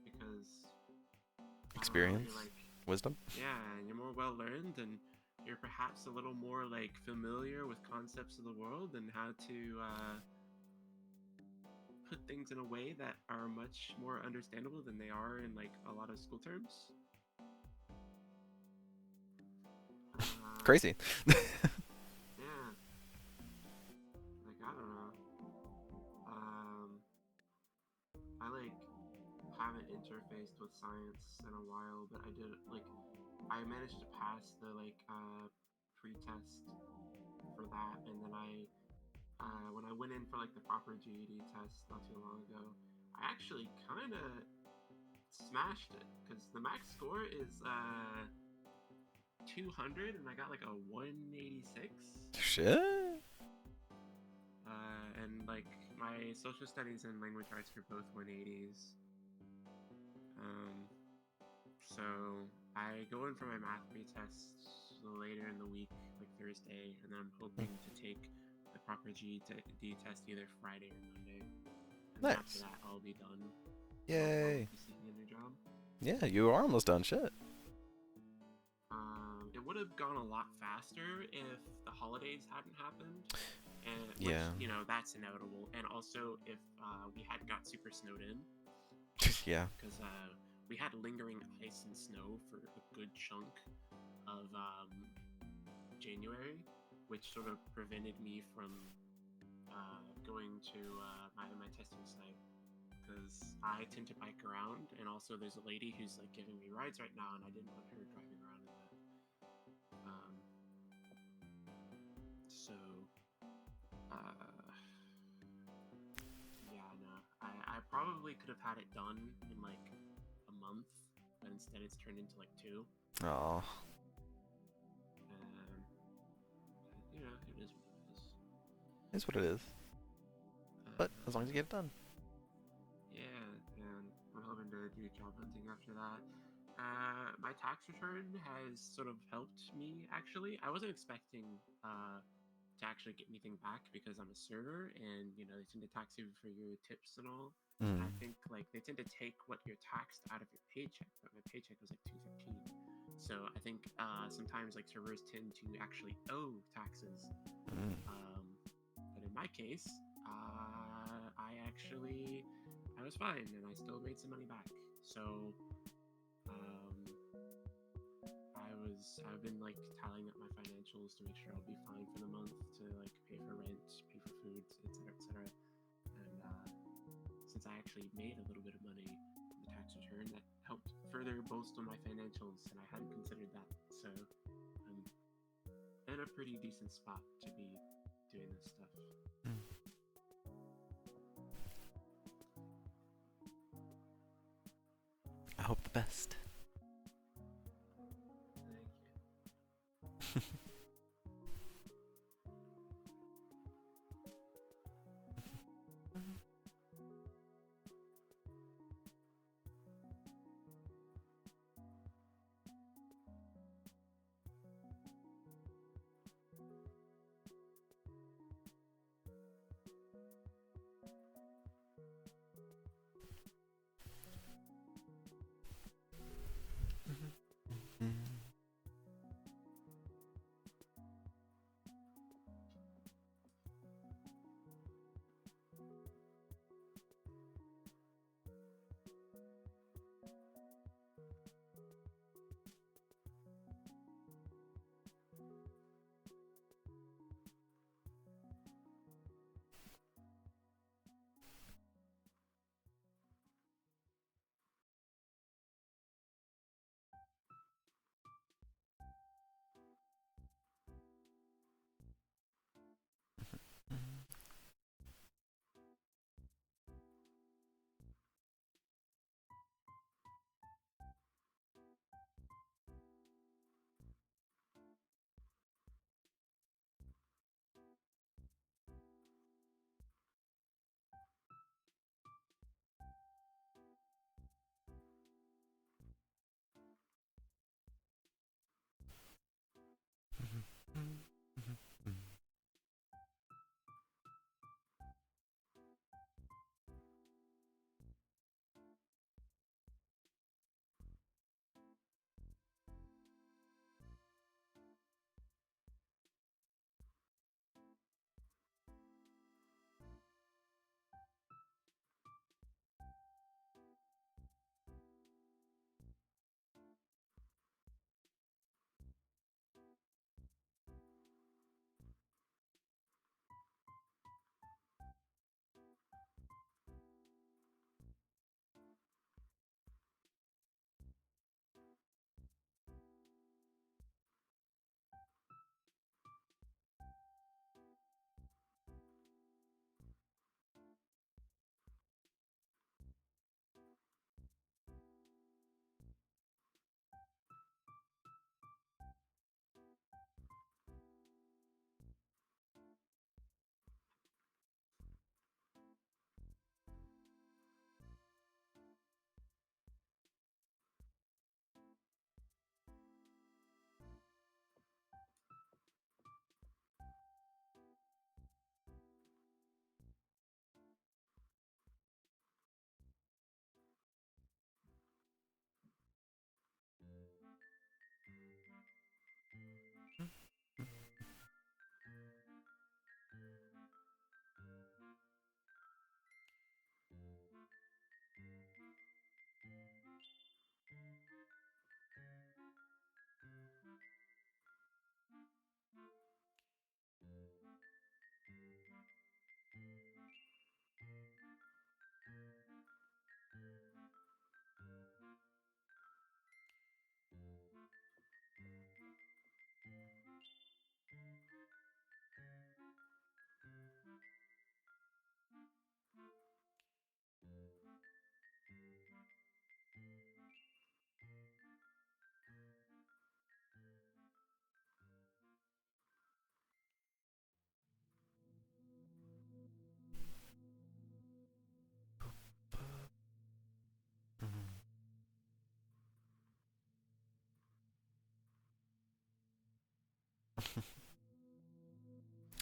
Because Experience, wisdom. Yeah, and you're more well learned, and you're perhaps a little more familiar with concepts of the world and how to put things in a way that are much more understandable than they are in a lot of school terms. Crazy. Yeah. I don't know. I haven't interfaced with science in a while, but I managed to pass the pre-test for that, and then when I went in for the proper GED test not too long ago, I actually kind of smashed it, because the max score is 200 and I got a 186. Shit. And my social studies and language arts were both 180s. So I go in for my math pretest later in the week, Thursday, and then I'm hoping to take the proper GED test either Friday or Monday. And nice. After that, I'll be done. Yay. Seeking a new job. Yeah, you are almost done. Shit. It would have gone a lot faster if the holidays hadn't happened. And yeah. Which, that's inevitable. And also if we hadn't got super snowed in. Yeah. Because we had lingering ice and snow for a good chunk of January, which sort of prevented me from going to my testing site, because I tend to bike around, and also there's a lady who's giving me rides right now, and I didn't want her driving around in that. Yeah, no, I probably could have had it done in a month, but instead it's turned into 2. Aw. It is what it is. It's what it is. But as long as you get it done. Yeah, and I'm hoping to do job hunting after that. My tax return has sort of helped me, actually. I wasn't expecting to actually get anything back because I'm a server, and you know they tend to tax you for your tips and all. I think like they tend to take what you're taxed out of your paycheck, but my paycheck was like $215. So I think sometimes like servers tend to actually owe taxes. But in my case, I was fine, and I still made some money back. So I've been like tallying up my financials to make sure I'll be fine for the month to like pay for rent, pay for food, etc., etc. And since I actually made a little bit of money in the tax return, that helped further bolster my financials, and I hadn't considered that. So I'm in a pretty decent spot to be doing this stuff. I hope the best. Thank you.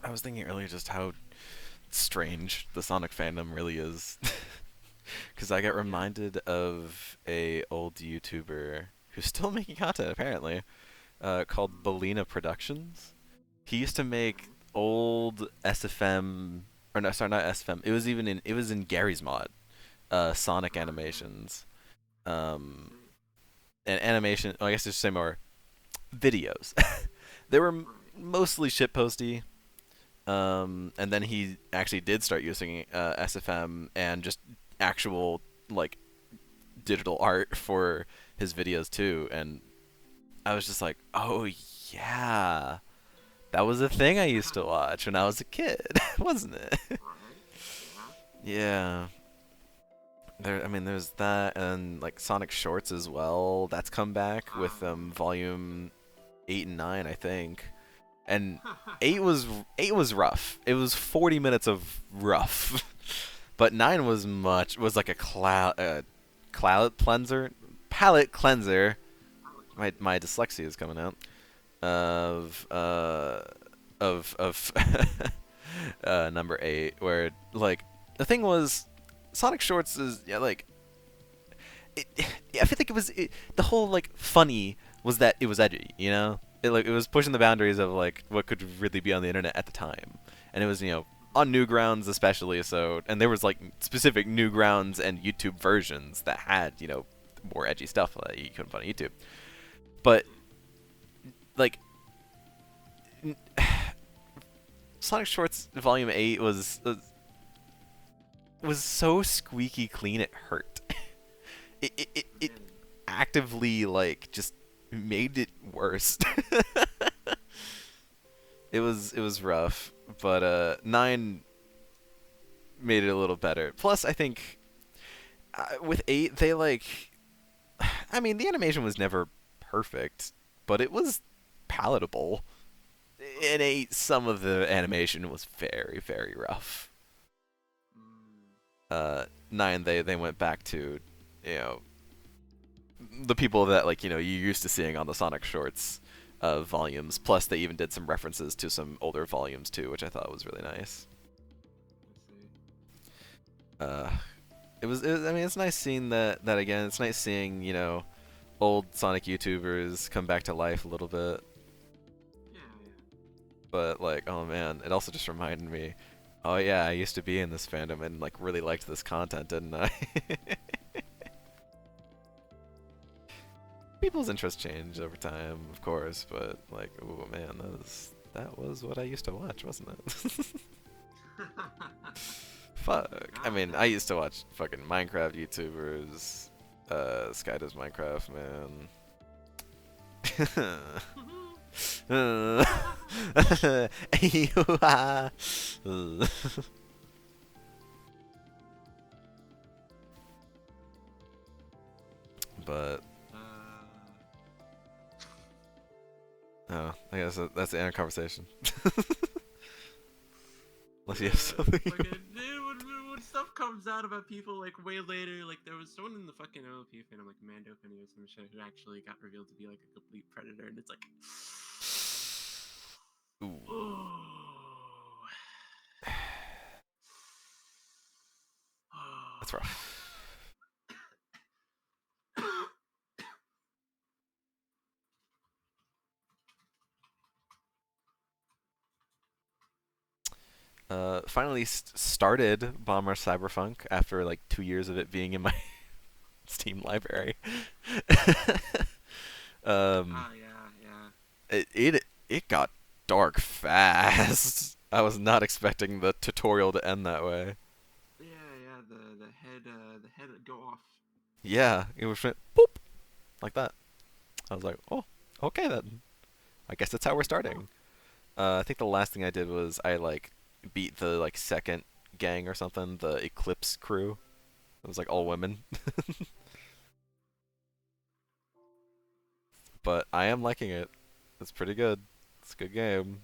I was thinking earlier just how strange the Sonic fandom really is. Because I get reminded of a old YouTuber who's still making content apparently, called Belina Productions. He used to make old SFM, or no, sorry, not SFM. It was in Gary's mod, Sonic animations, um, and animation. Oh, I guess I should say more videos. They were mostly shitposty. And then he actually did start using SFM and just actual like digital art for his videos too, and I was just like, oh yeah, that was a thing I used to watch when I was a kid, wasn't it? Yeah. I mean, there's that, and like Sonic Shorts as well. That's come back with volume 8 and 9, I think. And 8 was rough. It was 40 minutes of rough. But 9 was like a palate cleanser. My dyslexia is coming out. Of number 8, where like the thing was, Sonic Shorts is like I feel like the whole like funny was that it was edgy, you know. It was pushing the boundaries of like what could really be on the internet at the time, and it was on Newgrounds especially. So, and there was like specific Newgrounds and YouTube versions that had more edgy stuff that you couldn't find on YouTube. But like Sonic Shorts Volume 8 was so squeaky clean it hurt. it actively like just made it worse. It was rough, but 9 made it a little better. Plus, I think with 8 they I mean, the animation was never perfect, but it was palatable. In 8, some of the animation was very, very rough. 9, they went back to the people that you're used to seeing on the Sonic Shorts volumes. Plus, they even did some references to some older volumes too, which I thought was really nice. It was I mean, it's nice seeing that again. It's nice seeing old Sonic YouTubers come back to life a little bit. But oh man, it also just reminded me, oh yeah, I used to be in this fandom and really liked this content, didn't I? People's interests change over time, of course, but oh man, that was what I used to watch, wasn't it? Fuck. I mean, I used to watch fucking Minecraft YouTubers, Sky Does Minecraft, man. But oh, I guess that's the end of conversation. Unless you have something. When stuff comes out about people way later, there was someone in the fucking OOP fandom, Mando Penny or some shit, who actually got revealed to be a complete predator, and it's Ooh. That's rough. Finally started Bomber Cyberpunk after 2 years of it being in my Steam library. It got dark fast. I was not expecting the tutorial to end that way. Yeah, the head would go off. Yeah, it was boop like that. I was like, oh, okay then. I guess that's how we're starting. I think the last thing I did was I beat the second gang or something, the Eclipse crew. It was all women. But I am liking it. It's pretty good. It's a good game.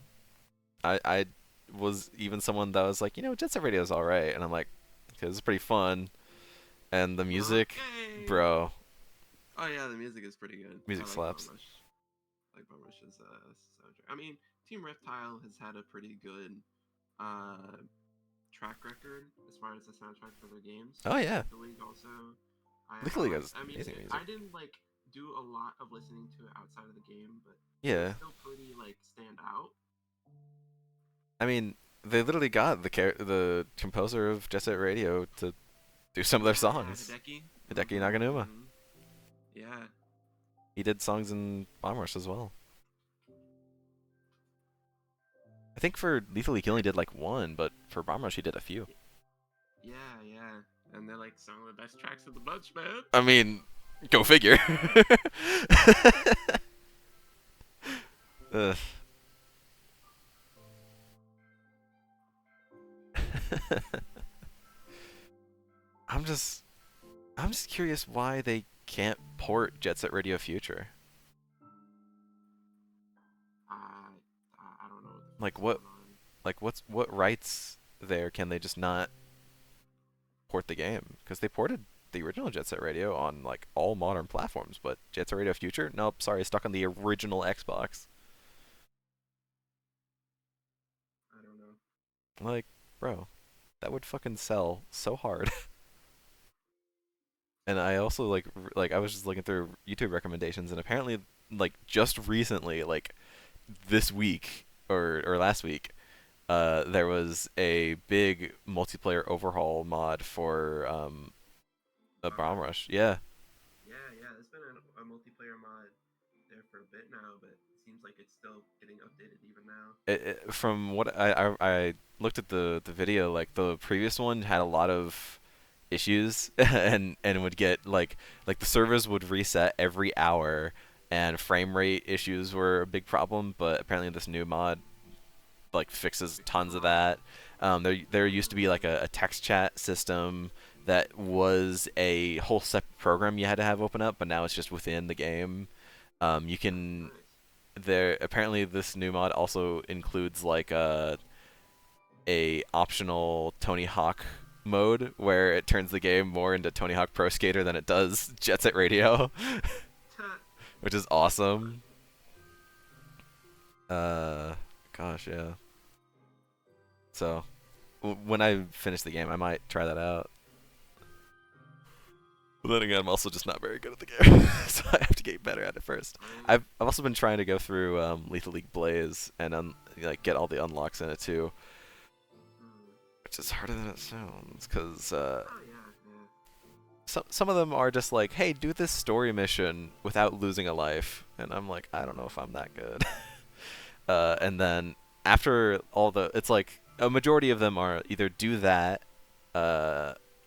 I was even someone that was Jet Set Radio is alright, and I'm like, okay, this is pretty fun. And the music, bro. Oh yeah, the music is pretty good. Music slaps. Bombush's soundtrack. I mean, Team Reptile has had a pretty good track record as far as the soundtrack for their games. Oh yeah. The League also. Lethal League has I mean, amazing music. I didn't like do a lot of listening to it outside of the game, but Yeah. it's still pretty like stand out. I mean, they literally got the composer of Jet Set Radio to do some of their songs. Hideki Naganuma. Mhm. Yeah. He did songs in Bomb Rush as well. I think for Lethal League he only did like one, but for Bomb Rush he did a few. Yeah, yeah. And they're like some of the best tracks of the bunch, man. I mean, go figure. Ugh. I'm just curious why they can't port Jet Set Radio Future. I don't know. Like what what rights there can they just not port the game? Because they ported the original Jet Set Radio on like all modern platforms, but Jet Set Radio Future, nope, sorry, stuck on the original Xbox. I don't know. Like, bro, that would fucking sell so hard. And I also like I was just looking through YouTube recommendations, and apparently like just recently, like this week or last week, there was a big multiplayer overhaul mod for a Bomb Rush. Yeah. Yeah, there's been a multiplayer mod there for a bit now, but it seems like it's still getting updated even now. From what I looked at the video, like the previous one had a lot of issues and would get like the servers would reset every hour, and frame rate issues were a big problem, but apparently this new mod like fixes tons of that. There used to be like a text chat system that was a whole separate program you had to have open up, but now it's just within the game. You can apparently this new mod also includes like a optional Tony Hawk mode where it turns the game more into Tony Hawk Pro Skater than it does Jet Set Radio, which is awesome. Gosh, yeah. So, when I finish the game, I might try that out. But then again, I'm also just not very good at the game, so I have to get better at it first. I've also been trying to go through Lethal League Blaze and like get all the unlocks in it too, which is harder than it sounds, because some of them are just like, hey, do this story mission without losing a life, and I'm like, I don't know if I'm that good. And then after all it's like a majority of them are either do that,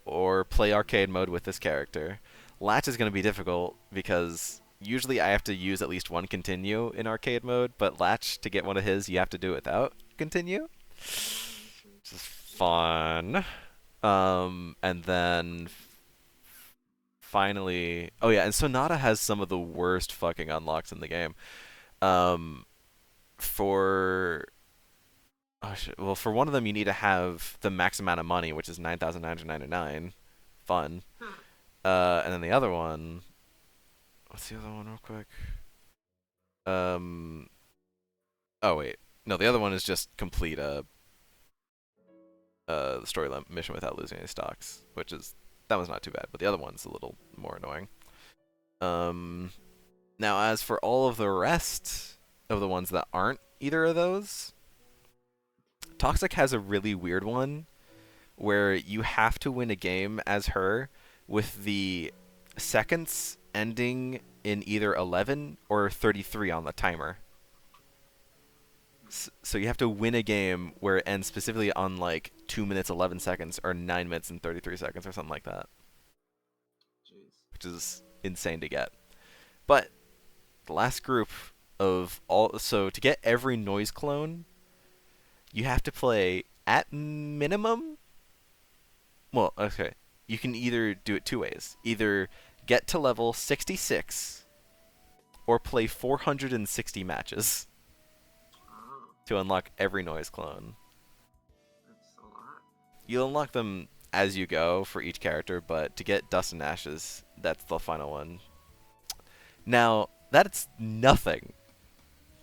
or play arcade mode with this character. Latch is going to be difficult because usually I have to use at least one continue in arcade mode, but Latch, to get one of his, you have to do it without continue. Which is fun. And then finally, oh yeah, and Sonata has some of the worst fucking unlocks in the game. For one of them, you need to have the max amount of money, which is 9,999. Fun. And then the other one, what's the other one, real quick? Oh wait, no, the other one is just complete the story mission without losing any stocks, that one's not too bad, but the other one's a little more annoying. Now, as for all of the rest of the ones that aren't either of those, Toxic has a really weird one where you have to win a game as her with the seconds ending in either 11 or 33 on the timer. So you have to win a game where it ends specifically on like 2 minutes 11 seconds or 9 minutes and 33 seconds or something like that. Jeez. Which is insane to get. But the last group of all, so to get every noise clone, you have to play at minimum, well, okay, you can either do it two ways. Either get to level 66 or play 460 matches to unlock every noise clone. That's a lot. You'll unlock them as you go for each character, but to get Dust and Ashes, that's the final one. Now, that's nothing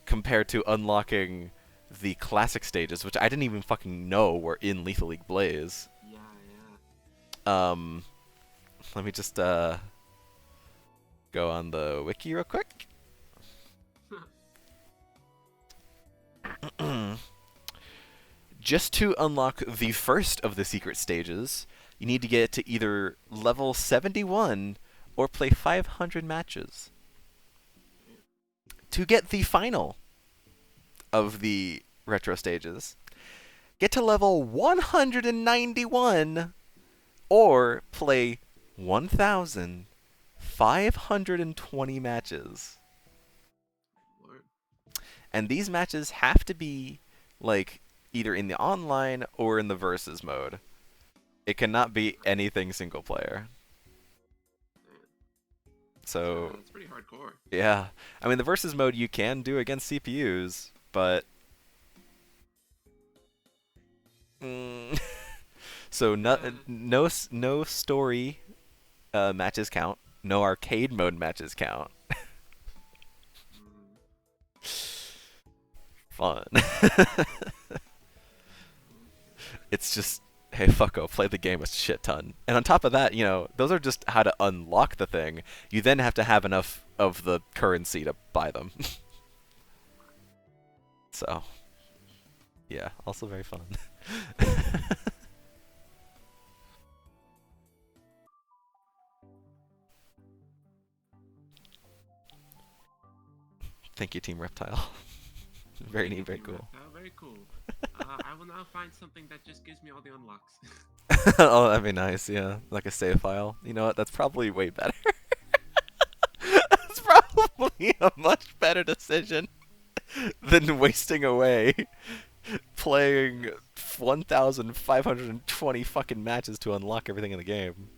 compared to unlocking the classic stages, which I didn't even fucking know were in Lethal League Blaze. Yeah, yeah. Let me just go on the wiki real quick. Just to unlock the first of the secret stages, you need to get to either level 71 or play 500 matches. To get the final of the retro stages, get to level 191 or play 1,520 matches. Lord. And these matches have to be like either in the online or in the versus mode. It cannot be anything single player. So It's pretty hardcore. yeah, I mean the versus mode you can do against CPUs, but so no story matches count, no arcade mode matches count. Fun. It's just, hey, fucko, play the game a shit ton. And on top of that, you know, those are just how to unlock the thing. You then have to have enough of the currency to buy them. So, yeah, also very fun. Thank you, Team Reptile. Very neat, very cool. Very cool. I will now find something that just gives me all the unlocks. Oh, that'd be nice, yeah. Like a save file. You know what? That's probably way better. That's probably a much better decision than wasting away playing 1,520 fucking matches to unlock everything in the game.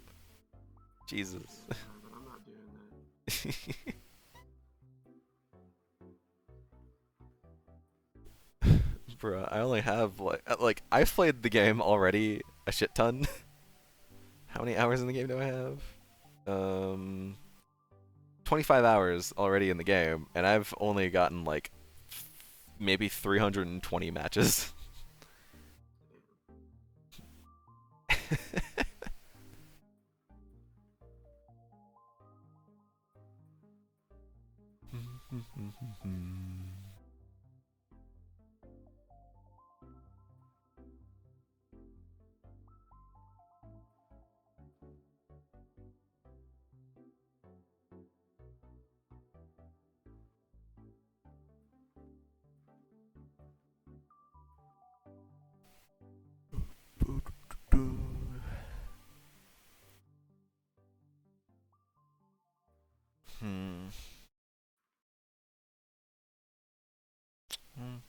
Jesus. But I'm not doing that. Bruh, I only have like I've played the game already a shit ton. How many hours in the game do I have? 25 hours already in the game, and I've only gotten like maybe 320 matches.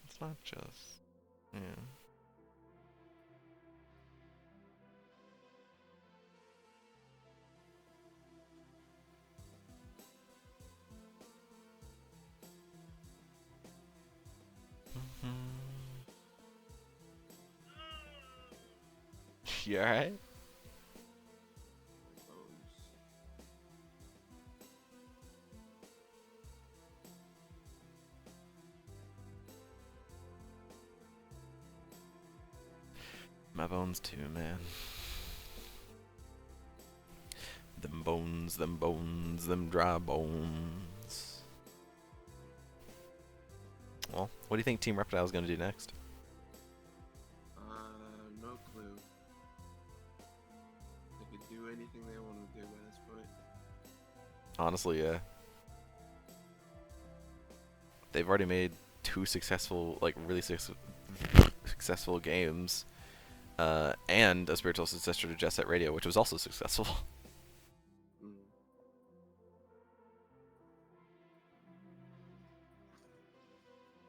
It's not just, yeah. You alright? My bones too, man. Them bones, them dry bones. Well, what do you think Team Reptile is gonna do next? No clue. They could do anything they want to do by this point. Honestly, yeah. They've already made two successful, like really successful games, and a spiritual successor to Jet Set Radio, which was also successful.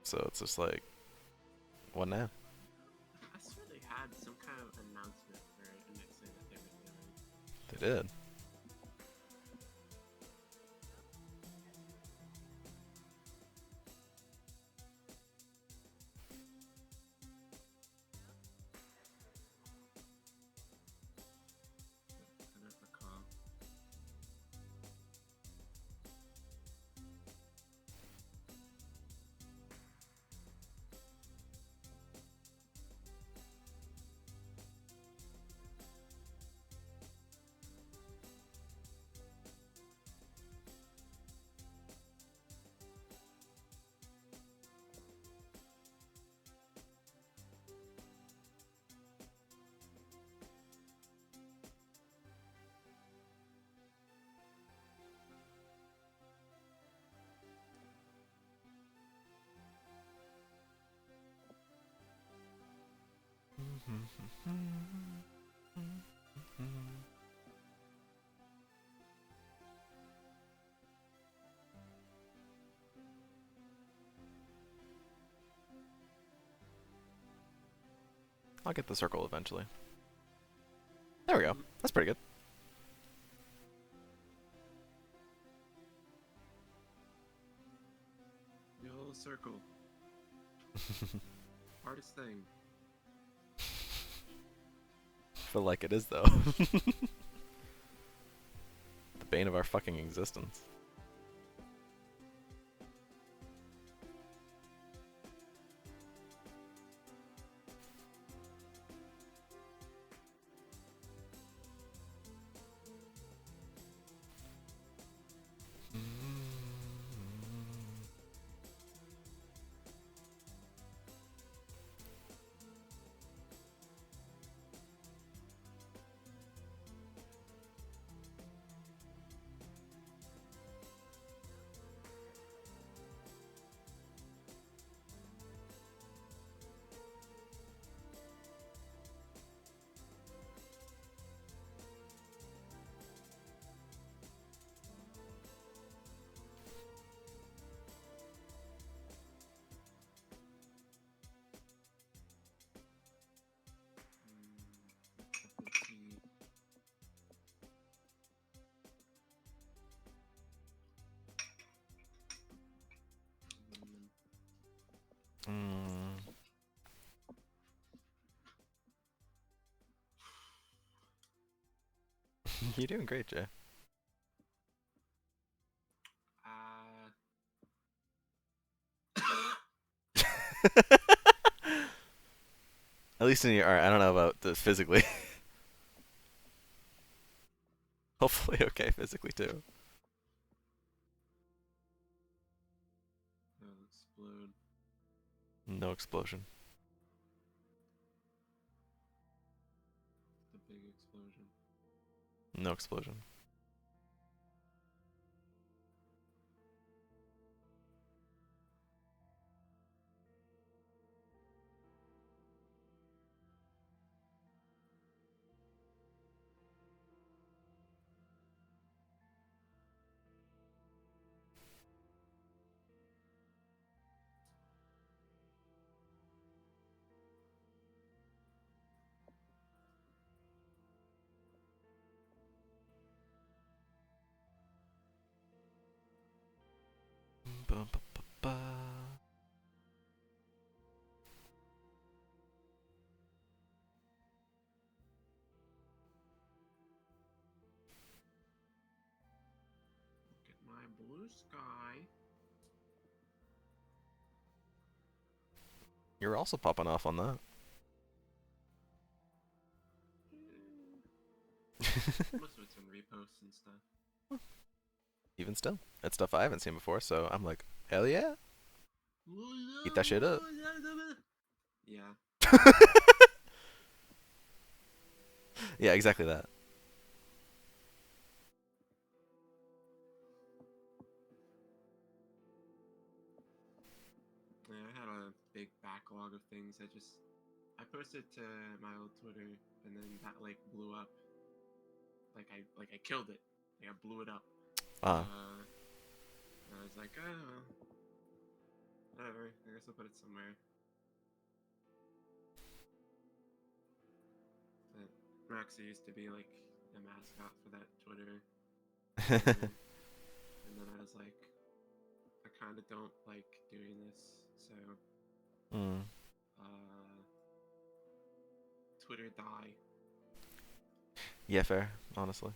So it's just like, what now? I swear they had some kind of announcement for the next thing that they were doing. They did. I don't recall. I'll get the circle eventually. There we go. That's pretty good. The whole circle. Hardest thing. Feel like it is though. The bane of our fucking existence. Mm. You're doing great, Jay. At least in your art. I don't know about this physically. Hopefully okay physically too. Explode. No explosion. The big explosion. No explosion. Ba, ba, ba, ba. Look at my blue sky. You're also popping off on that. Most of it's on reposts and stuff. Even still, it's stuff I haven't seen before, so I'm like, hell yeah. Eat that shit up. Yeah. Yeah, exactly that. Yeah, I had a big backlog of things. I posted to my old Twitter, and then that like blew up. Like I killed it. Like I blew it up. Ah. And I was like, oh, whatever. I guess I'll put it somewhere. But Maxie used to be like the mascot for that Twitter. And then I was like, I kind of don't like doing this, so Twitter die. Yeah, fair, honestly.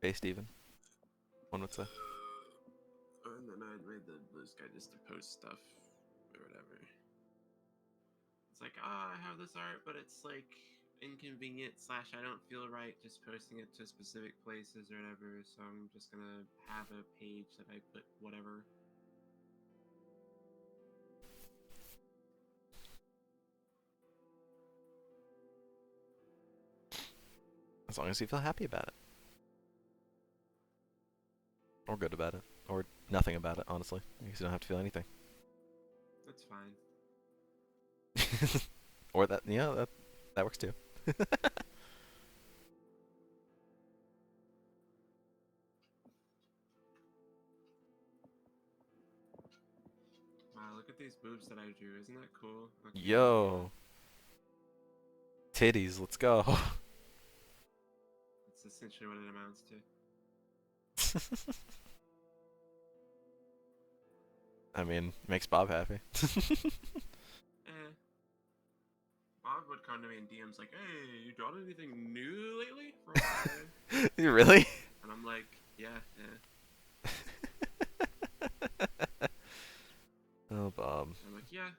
Based even, one would say. And then I made the blue sky just to post stuff or whatever. It's like, I have this art, but it's like inconvenient / I don't feel right just posting it to specific places or whatever, so I'm just gonna have a page that I put whatever. As long as you feel happy about it. Or good about it. Or nothing about it, honestly. Because you don't have to feel anything. That's fine. Or that, yeah, That works too. Wow, look at these boobs that I drew. Isn't that cool? Okay, Yo. Titties, let's go. That's essentially what it amounts to. I mean, makes Bob happy. Bob would come to me in DMs like, "Hey, you drawn anything new lately?" Really? And I'm like, yeah. Oh, Bob. I'm like, yeah.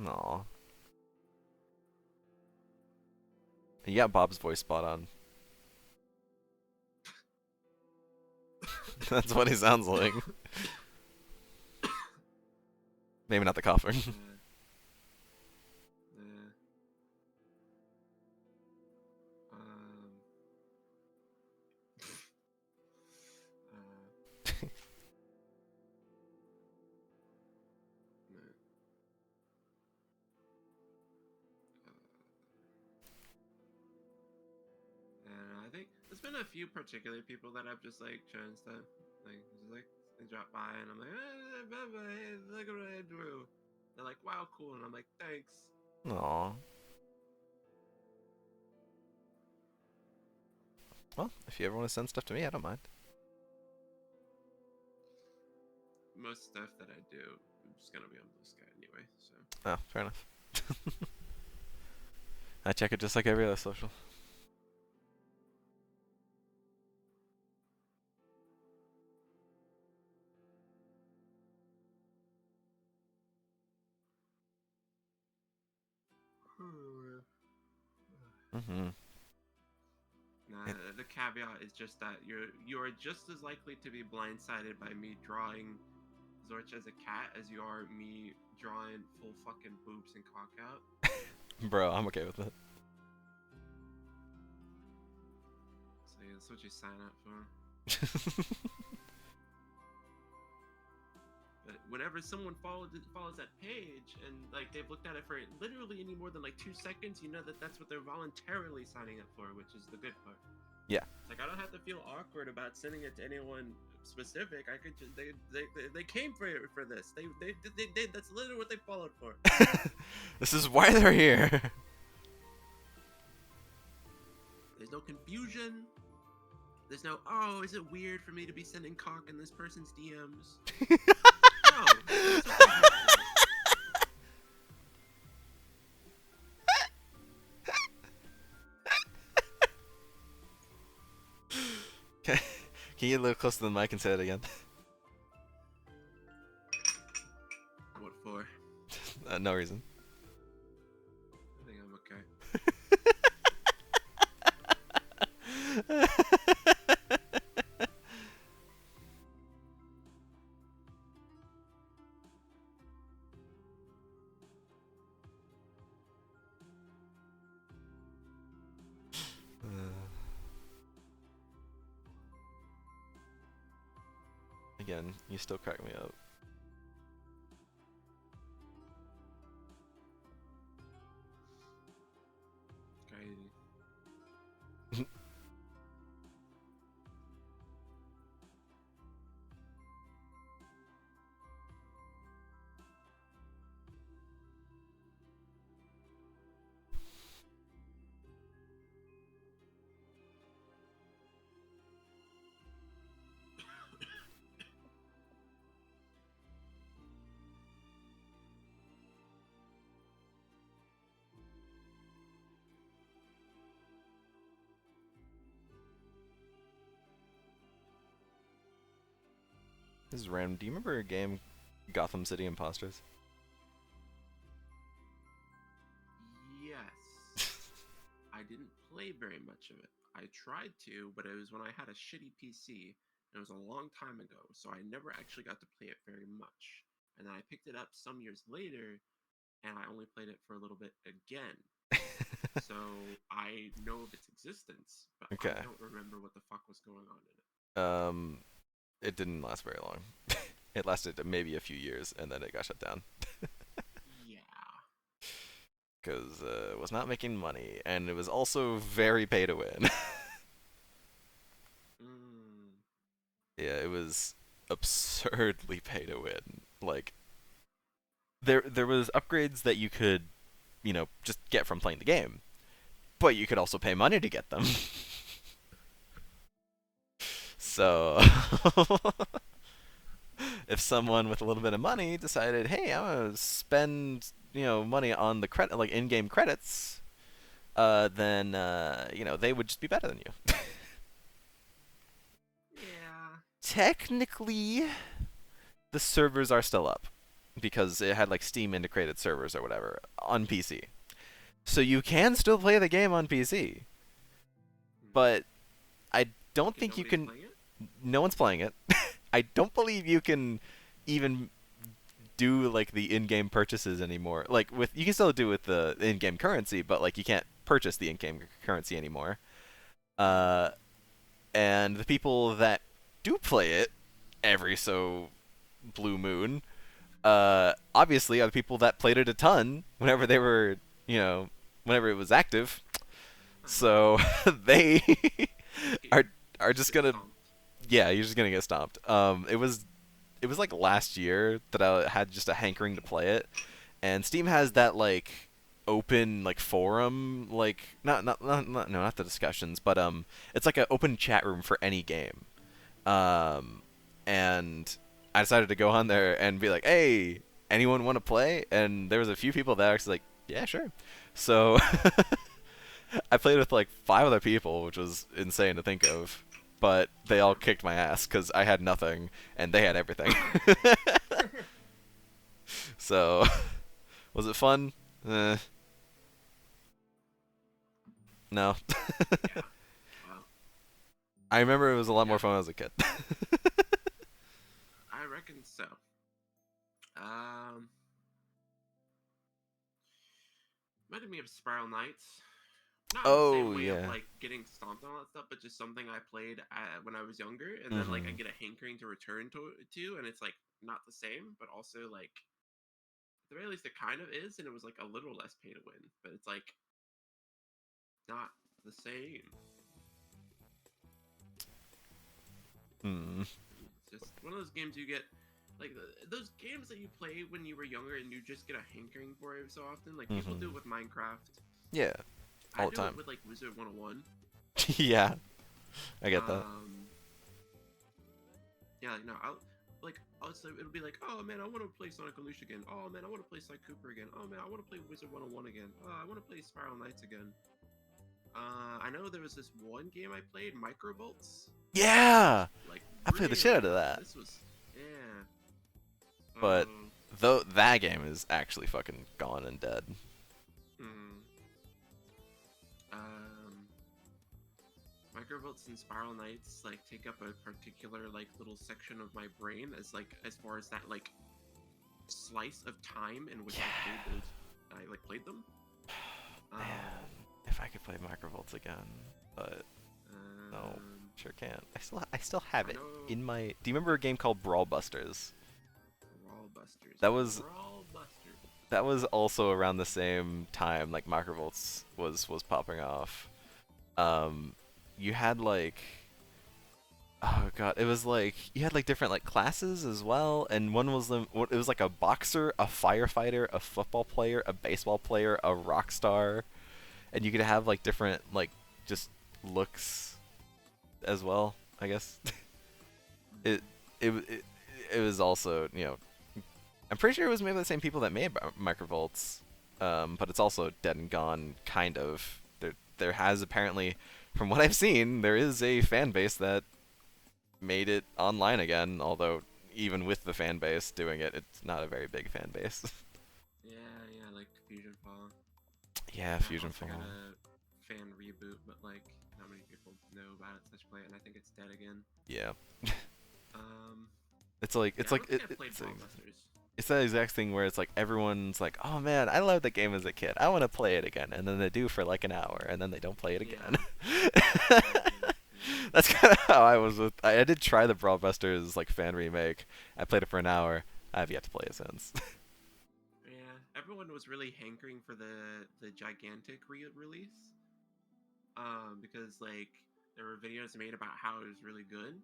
Aw. You got Bob's voice spot on. That's what he sounds like. Maybe not the coughing. I think there's been a few particular people that I've just like shown stuff, like just like they drop by and I'm like, hey, look at what I drew. They're like, wow, cool, and I'm like, thanks. Aw. Well, if you ever want to send stuff to me, I don't mind. Most stuff that I do is gonna be on Blue Sky anyway, so. Oh, fair enough. I check it just like every other social. Mm-hmm. Nah, the caveat is just that you're just as likely to be blindsided by me drawing Zorch as a cat as you are me drawing full fucking boobs and cock out. Bro, I'm okay with it. So yeah, that's what you sign up for. But whenever someone follows that page and like they've looked at it for literally any more than like 2 seconds, you know that that's what they're voluntarily signing up for, which is the good part. Yeah. It's like I don't have to feel awkward about sending it to anyone specific. I could just they came for this. They that's literally what they followed for. This is why they're here. There's no confusion. There's no, oh, is it weird for me to be sending cock in this person's DMs? No, that's what they Can you get a little closer to the mic and say it again? What for? No reason. I think I'm okay. Again, you still crack me up. Crazy. This is random. Do you remember a game, Gotham City Imposters? Yes. I didn't play very much of it. I tried to, but it was when I had a shitty PC. And it was a long time ago, so I never actually got to play it very much. And then I picked it up some years later, and I only played it for a little bit again. So I know of its existence, but Okay. I don't remember what the fuck was going on in it. It didn't last very long. It lasted maybe a few years, and then it got shut down. Yeah. because it was not making money, and it was also very pay to win. Mm. Yeah, it was absurdly pay to win. Like there was upgrades that you could, just get from playing the game, but you could also pay money to get them. So if someone with a little bit of money decided, "Hey, I'm gonna spend, money on the credit, like in-game credits," then they would just be better than you. Yeah. Technically, the servers are still up because it had like Steam integrated servers or whatever on PC. So you can still play the game on PC. But I don't think you can. Playing it? No one's playing it. I don't believe you can even do like the in-game purchases anymore. Like you can still do with the in-game currency, but like you can't purchase the in-game currency anymore. And the people that do play it every so blue moon, obviously are the people that played it a ton whenever they were, whenever it was active. So they are just gonna, yeah, you're just gonna get stomped. It was like last year that I had just a hankering to play it, and Steam has that like open like forum, like not the discussions, but it's like an open chat room for any game. And I decided to go on there and be like, "Hey, anyone want to play?" And there was a few people that actually like, "Yeah, sure." So I played with like 5 other people, which was insane to think of. But they all kicked my ass because I had nothing and they had everything. So, was it fun? No. Yeah. Wow. I remember it was a lot more fun when I was a kid. I reckon so. Reminded me of Spiral Knights. Not in the same way of like getting stomped and all that stuff, but just something I played when I was younger, and then like I get a hankering to return to, and it's like not the same, but also like at the very least it kind of is, and it was like a little less pay to win, but it's like not the same. It's just one of those games you get, like those games that you play when you were younger and you just get a hankering for it so often. Like people do it with Minecraft. Yeah, all the time. I do it with like Wizard 101. Yeah, I get that. Yeah, no, it'll be like, oh man, I want to play Sonic Unleashed again. Oh man, I want to play Sly Cooper again. Oh man, I want to play Wizard 101 again. Oh, I want to play Spiral Knights again. I know there was this one game I played, Microvolts. Yeah, like I played the shit out of that. This was, yeah. But though that game is actually fucking gone and dead. Microvolts and Spiral Knights like take up a particular like little section of my brain as far as that like slice of time in which I played them. Man, if I could play Microvolts again, but no, sure can't. I still have it in my. Do you remember a game called Brawl Busters? Brawl Busters. That was also around the same time like Microvolts was popping off. You had like, oh god, it was like you had like different like classes as well, and one was it was like a boxer, a firefighter, a football player, a baseball player, a rock star, and you could have like different like just looks as well, I guess. it was also, I'm pretty sure it was maybe the same people that made Microvolts, but it's also dead and gone kind of. There has apparently, from what I've seen, there is a fan base that made it online again, although even with the fan base doing it, it's not a very big fan base. Yeah, like Fusion Fall. Yeah, Fusion Fall. Got a fan reboot, but like not many people know about it, such play it, and I think it's dead again. Yeah. It's that exact thing where it's like everyone's like, oh man, I love the game as a kid. I want to play it again, and then they do for like an hour, and then they don't play it again. That's kind of how I was with. I did try the Brawl Busters like fan remake. I played it for an hour. I have yet to play it since. Yeah, everyone was really hankering for the gigantic release. Because like there were videos made about how it was really good,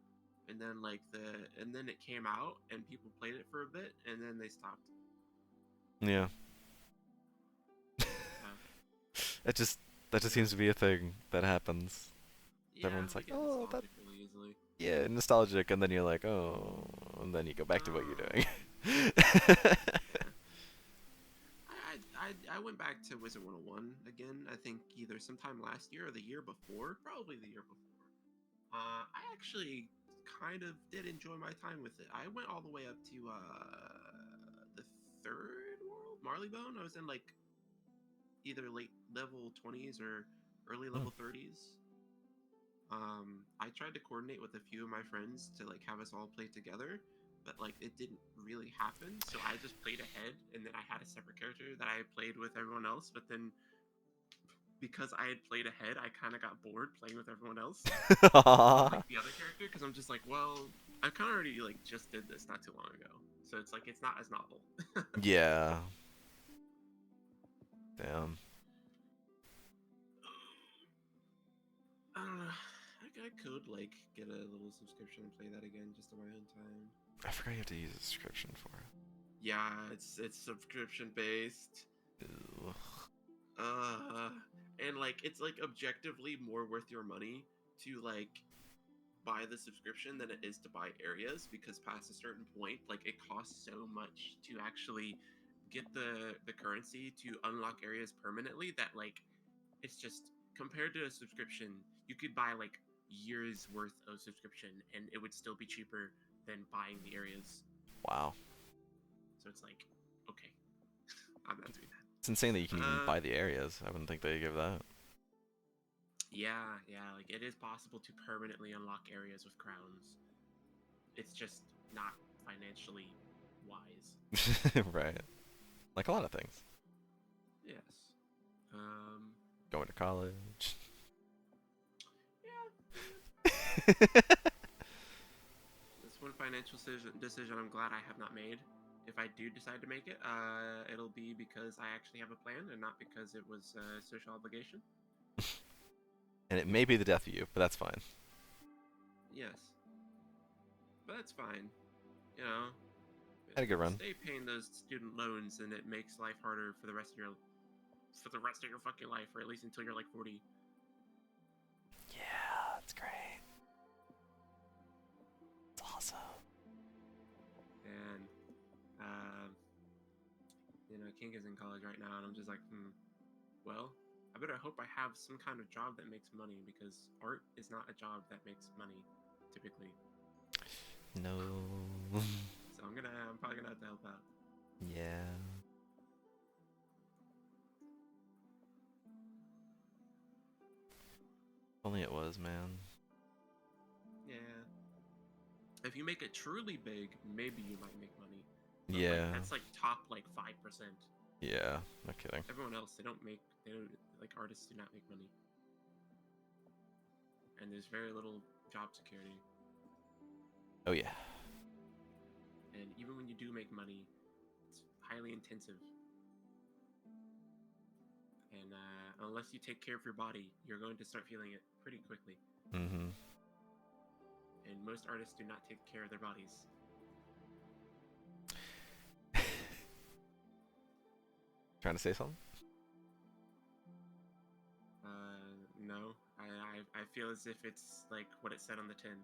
and then it came out and people played it for a bit and then they stopped. Yeah. That just seems to be a thing that happens. Yeah, Everyone's we like, get oh, that, nostalgic really easily. yeah, nostalgic, and then you're like, oh, and then you go back to what you're doing. I went back to Wizard 101 again. I think either sometime last year or the year before, probably the year before. I actually kind of did enjoy my time with it. I went all the way up to the third world, Marleybone. I was in like either late level 20s or early level 30s. I tried to coordinate with a few of my friends to like have us all play together, but like it didn't really happen. So I just played ahead, and then I had a separate character that I played with everyone else. But then because I had played ahead, I kind of got bored playing with everyone else, like the other character, because I'm just like, well, I kind of already like just did this not too long ago, so it's like it's not as novel. Yeah. Damn. I don't know. I could like get a little subscription and play that again just on my own time. I forgot you have to use a subscription for it. Yeah, it's subscription based. Ew. And like it's like objectively more worth your money to like buy the subscription than it is to buy areas, because past a certain point, like it costs so much to actually get the currency to unlock areas permanently that like it's just, compared to a subscription, you could buy like years worth of subscription and it would still be cheaper than buying the areas. Wow. So it's like, okay, I'm not doing that. It's insane that you can even buy the areas. I wouldn't think they give that. Yeah, like it is possible to permanently unlock areas with crowns. It's just not financially wise. Right. Like a lot of things. Yes. Going to college. Yeah. That's one financial decision I'm glad I have not made. If I do decide to make it, it'll be because I actually have a plan and not because it was a social obligation. And it may be the death of you, but that's fine. Yes. But that's fine. You know. Had a good run. Stay paying those student loans and it makes life harder for the rest of your fucking life, or at least until you're like 40. Yeah, that's great. It's awesome. And King is in college right now, and I'm just like, well, I better hope I have some kind of job that makes money, because art is not a job that makes money typically. No. So I'm probably gonna have to help out. Yeah. If only it was, man. Yeah. If you make it truly big, maybe you might make money. But Yeah. like, that's like top like 5%. Yeah, no kidding. Everyone else, like artists do not make money. And there's very little job security. Oh yeah. And even when you do make money, it's highly intensive. And unless you take care of your body, you're going to start feeling it pretty quickly. Mm-hmm. And most artists do not take care of their bodies. Trying to say something? No. I feel as if it's like what it said on the tin.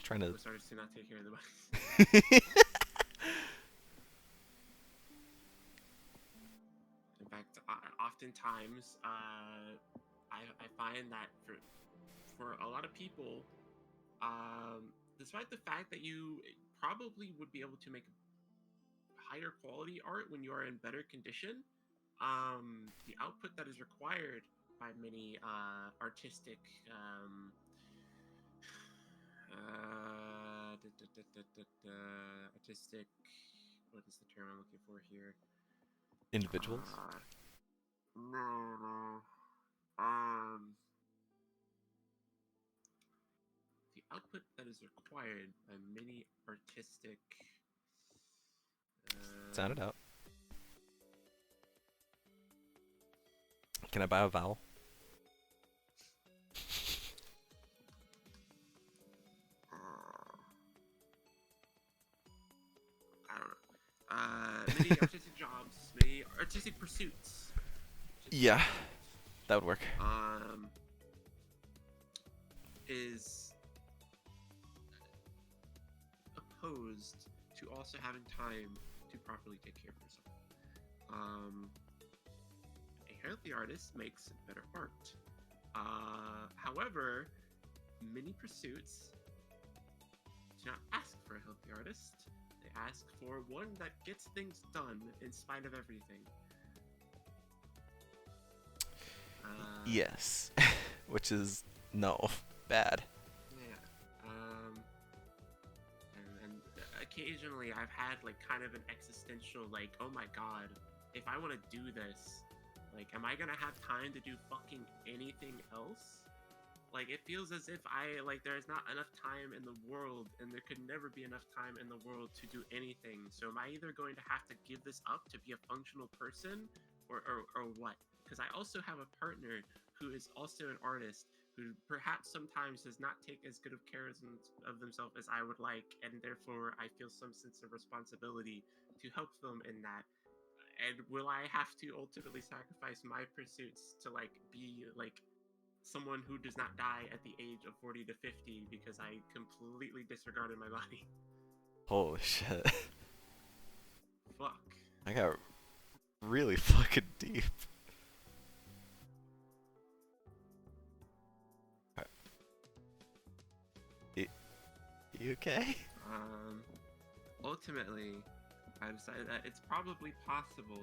Trying to. Most artists do not take care of their bodies. In fact, oftentimes, I find that for a lot of people, despite the fact that you probably would be able to make higher quality art when you are in better condition, the output that is required by many artistic artistic, what is the term I'm looking for here? Individuals? No. The output that is required by many artistic. Sound it out. Can I buy a vowel? I don't know. Many artistic jobs, many artistic pursuits. Yeah, that would work. Is opposed to also having time to properly take care of yourself. A healthy artist makes better art. However, many pursuits do not ask for a healthy artist. They ask for one that gets things done in spite of everything. Yes, which is no bad. Yeah. And occasionally I've had like kind of an existential like, oh my god, if I want to do this, like, am I gonna have time to do fucking anything else? Like, it feels as if there's not enough time in the world, and there could never be enough time in the world to do anything. So am I either going to have to give this up to be a functional person, or what? Because I also have a partner who is also an artist, who perhaps sometimes does not take as good of care of themselves as I would like, and therefore I feel some sense of responsibility to help them in that. And will I have to ultimately sacrifice my pursuits to like be like someone who does not die at the age of 40 to 50 because I completely disregarded my body? Holy shit. Fuck. I got really fucking deep. You okay? Ultimately, I decided that it's probably possible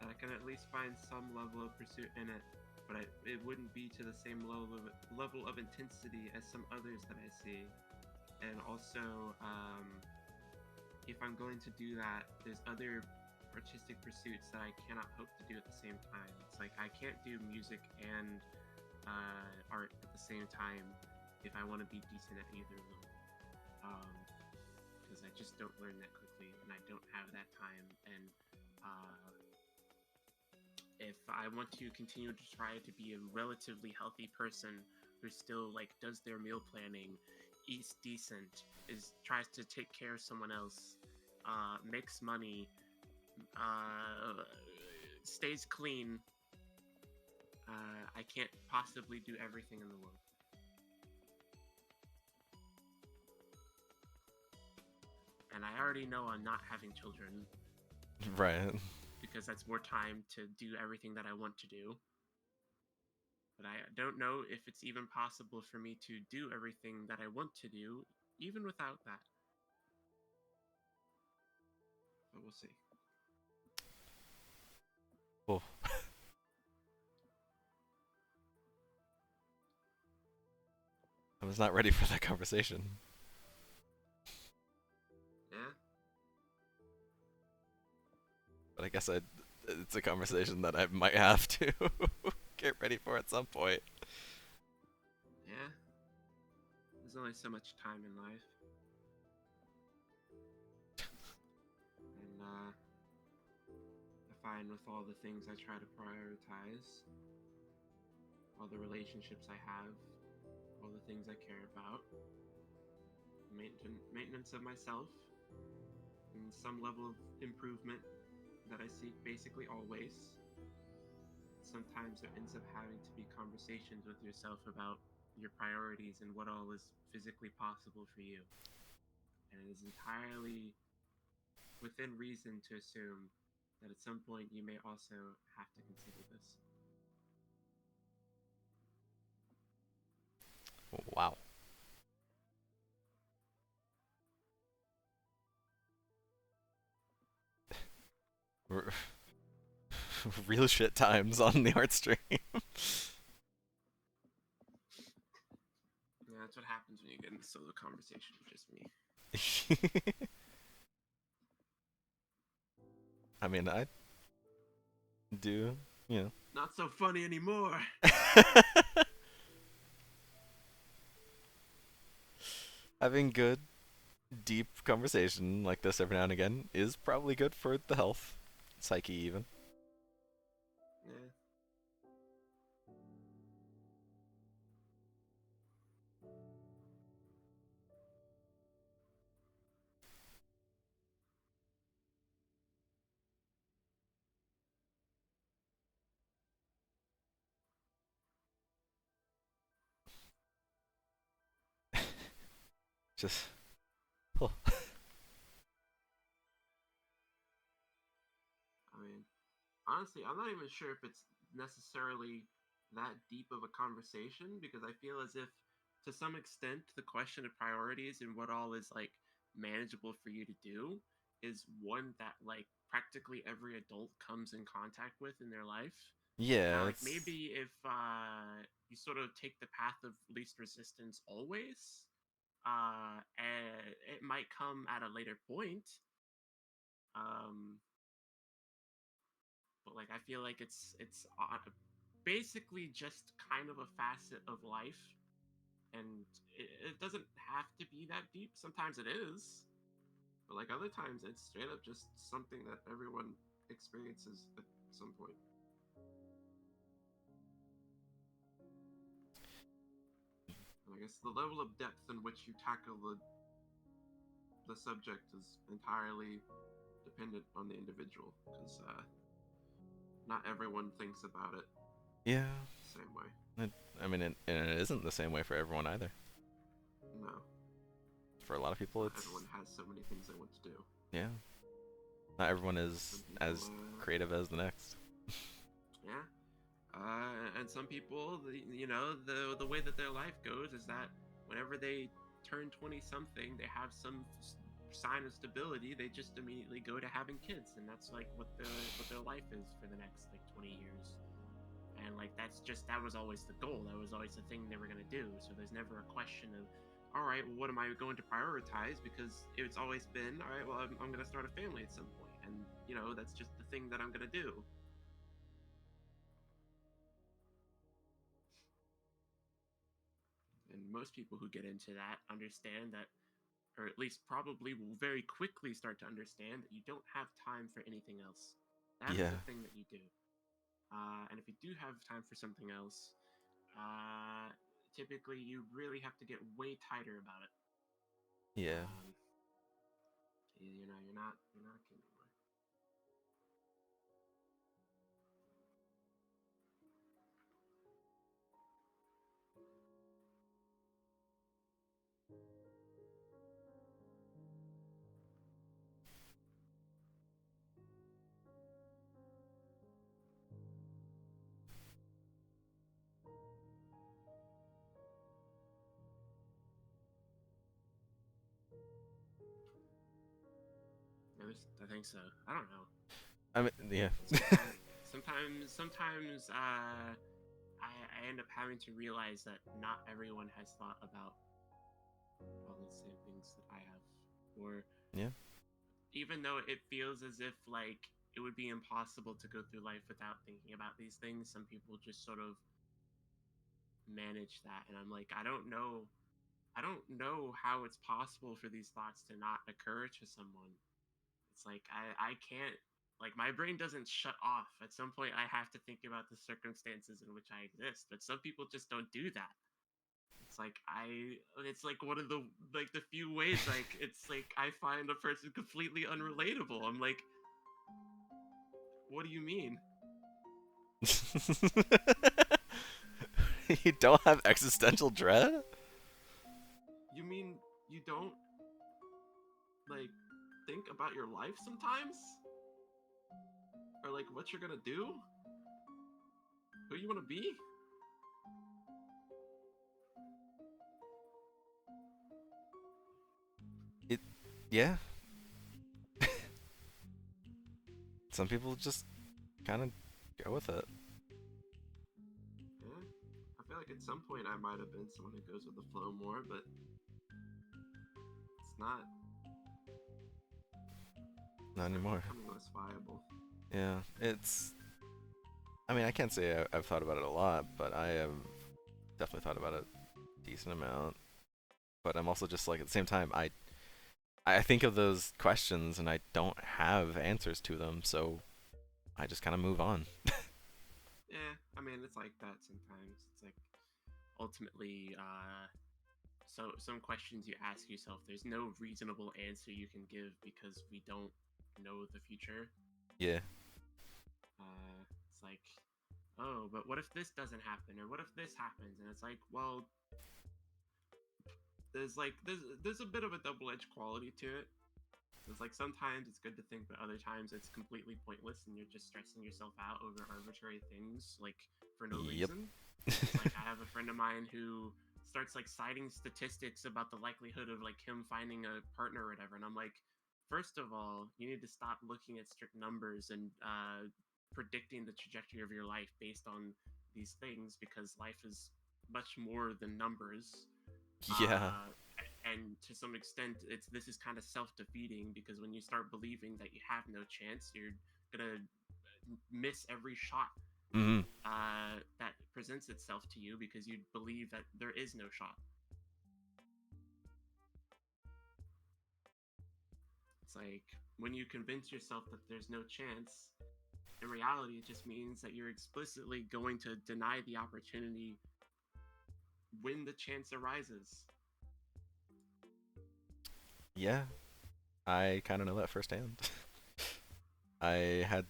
that I can at least find some level of pursuit in it, but it wouldn't be to the same level of intensity as some others that I see. And also, if I'm going to do that, there's other artistic pursuits that I cannot hope to do at the same time. It's like I can't do music and art at the same time if I want to be decent at either of them. Because I just don't learn that quickly, and I don't have that time. And if I want to continue to try to be a relatively healthy person who still like does their meal planning, eats decent, tries to take care of someone else, makes money, stays clean, I can't possibly do everything in the world. And I already know I'm not having children. Right. Because that's more time to do everything that I want to do. But I don't know if it's even possible for me to do everything that I want to do, even without that. But we'll see. Cool. I was not ready for that conversation. Yeah? But I guess it's a conversation that I might have to get ready for at some point. Yeah? There's only so much time in life. And, I find with all the things I try to prioritize, all the relationships I have, all the things I care about, maintenance of myself, and some level of improvement that I seek basically always. Sometimes there ends up having to be conversations with yourself about your priorities and what all is physically possible for you. And it is entirely within reason to assume that at some point you may also have to consider this. Wow. Real shit times on the art stream. Yeah, that's what happens when you get into solo conversation with just me. I mean, I do, you know. Not so funny anymore. having good, deep conversation like this every now and again is probably good for the health, psyche even. Yeah. Just, oh. I mean, honestly, I'm not even sure if it's necessarily that deep of a conversation because I feel as if, to some extent, the question of priorities and what all is like manageable for you to do is one that like practically every adult comes in contact with in their life. Yeah, Now, like it's maybe if you sort of take the path of least resistance always, and it might come at a later point. Um, but like I feel like it's basically just kind of a facet of life, and it doesn't have to be that deep. Sometimes it is, but like other times it's straight up just something that everyone experiences at some point. And I guess the level of depth in which you tackle the subject is entirely dependent on the individual because not everyone thinks about it yeah. the same way. I mean, and it isn't the same way for everyone either. No, For a lot of people, not it's everyone has so many things they want to do. yeah. Not everyone is Some people, as creative as the next. yeah. And some people, you know, the way that their life goes is that whenever they turn 20 something, they have some sign of stability. They just immediately go to having kids, and that's like what their life is for the next like 20 years. And like that was always the goal. That was always the thing they were gonna do. So there's never a question of, all right, well, what am I going to prioritize? Because it's always been, all right, well, I'm gonna start a family at some point, and you know that's just the thing that I'm gonna do. And most people who get into that understand that, or at least probably will very quickly start to understand that you don't have time for anything else. That is Yeah. the thing that you do. And if you do have time for something else, typically you really have to get way tighter about it. Yeah. You know, you're not kidding. I think so. I don't know. I mean, yeah. Sometimes I end up having to realize that not everyone has thought about all the same things that I have, or Yeah. even though it feels as if like it would be impossible to go through life without thinking about these things, some people just sort of manage that, and I'm like, I don't know how it's possible for these thoughts to not occur to someone. It's like I can't, like my brain doesn't shut off. At some point I have to think about the circumstances in which I exist, but some people just don't do that. It's like one of the few ways like it's like I find a person completely unrelatable. I'm like, what do you mean? You don't have existential dread? You mean you don't like think about your life sometimes? Or like what you're gonna do? Who you wanna be? Yeah. Some people just kind of go with it. Yeah. I feel like at some point I might have been someone who goes with the flow more, but it's not Anymore. becoming less viable. Yeah, I mean, I can't say I've thought about it a lot, but I have definitely thought about it a decent amount. but I'm also just like at the same time I think of those questions and I don't have answers to them, so I just kind of move on. Yeah, I mean it's like that sometimes. It's like ultimately, so some questions you ask yourself, there's no reasonable answer you can give because we don't know the future. Yeah. It's like, oh, but what if this doesn't happen, or what if this happens? And it's like, well, there's a bit of a double-edged quality to it. It's like sometimes it's good to think, but other times it's completely pointless, and you're just stressing yourself out over arbitrary things, like for no Yep. reason. It's like I have a friend of mine who starts like citing statistics about the likelihood of like him finding a partner or whatever, and I'm like, first of all, you need to stop looking at strict numbers and predicting the trajectory of your life based on these things, because life is much more than numbers. Yeah. And to some extent, this is kind of self-defeating, because when you start believing that you have no chance, you're gonna miss every shot Mhm. that presents itself to you, because you believe that there is no shot. It's like when you convince yourself that there's no chance, in reality, it just means that you're explicitly going to deny the opportunity when the chance arises. Yeah. I kind of know that firsthand. I had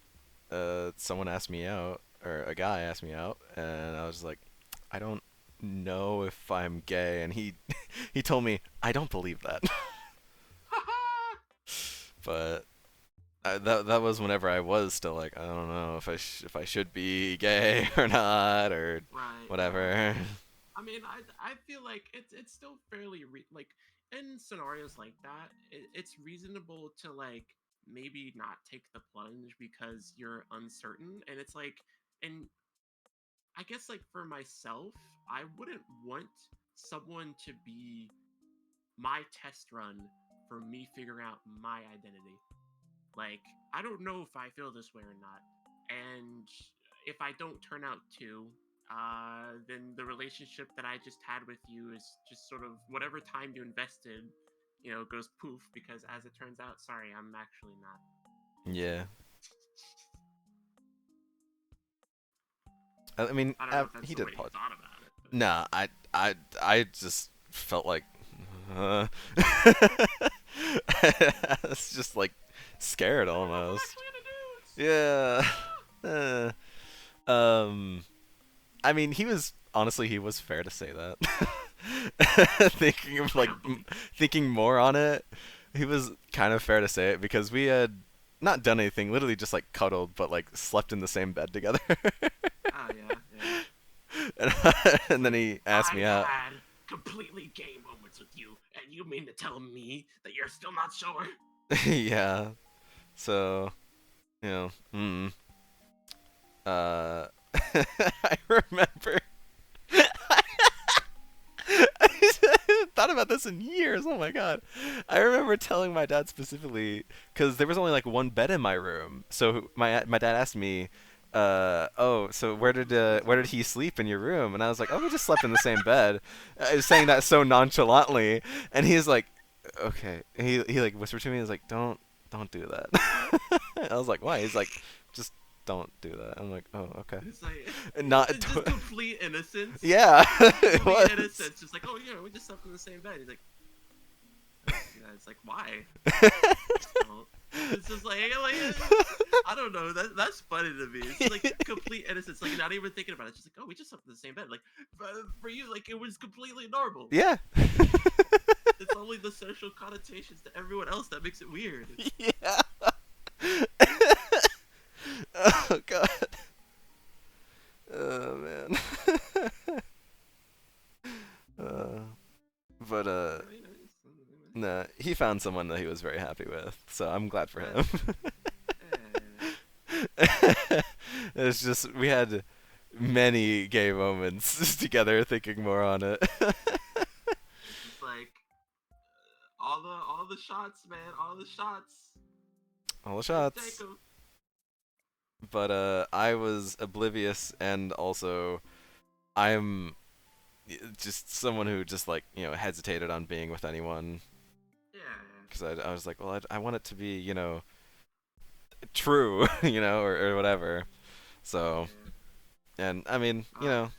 someone ask me out, or a guy asked me out, and I was like, I don't know if I'm gay, and he he told me I don't believe that. But that was whenever I was still like, I don't know if I should be gay or not, or Right. whatever. I mean, I feel like it's still fairly like in scenarios like that, it's reasonable to like maybe not take the plunge because you're uncertain, and it's like, and I guess like for myself, I wouldn't want someone to be my test run for me figuring out my identity. Like, I don't know if I feel this way or not. And if I don't turn out to, then the relationship that I just had with you is just sort of whatever time you invested, goes poof, because as it turns out, sorry, I'm actually not. Yeah. I mean, I don't know if that's he the did way you apologize. thought about it. But... Nah, I just felt like, it's just like scared almost. Yeah. I mean, he was fair to say that. Thinking more on it, he was kind of fair to say it because we had not done anything, literally just like cuddled, but like slept in the same bed together. Oh yeah. And then he asked me out. I had completely gay moments with you, and you mean to tell me that you're still not sure? Yeah. So, I remember. I thought about this in years. Oh my god. I remember telling my dad specifically because there was only like one bed in my room. So my dad asked me, "Oh, so where did he sleep in your room?" And I was like, "Oh, we just slept in the same bed." I was saying that so nonchalantly, and he's like, "Okay." And he like whispered to me, he's like, "Don't do that." I was like, "Why?" He's like, "Just don't do that." I'm like, "Oh, okay." It's like, Not just complete innocence. Yeah, it complete was. innocence. Just like, oh yeah, we just slept in the same bed. He's like, yeah, it's like, why? It's just like I don't know. That's funny to me. It's like complete innocence. Like, you're not even thinking about it. It's just like, oh, we just slept in the same bed. Like, for you, like, it was completely normal. Yeah. It's only the social connotations to everyone else that makes it weird. Yeah. Oh god. Oh man. But nah, he found someone that he was very happy with, so I'm glad for him. It's just we had many gay moments together thinking more on it. It's like all the shots, man, all the shots. All the shots. But I was oblivious, and also I'm just someone who just like hesitated on being with anyone Yeah. because I was like, well, I want it to be true, or whatever. So, and I mean, now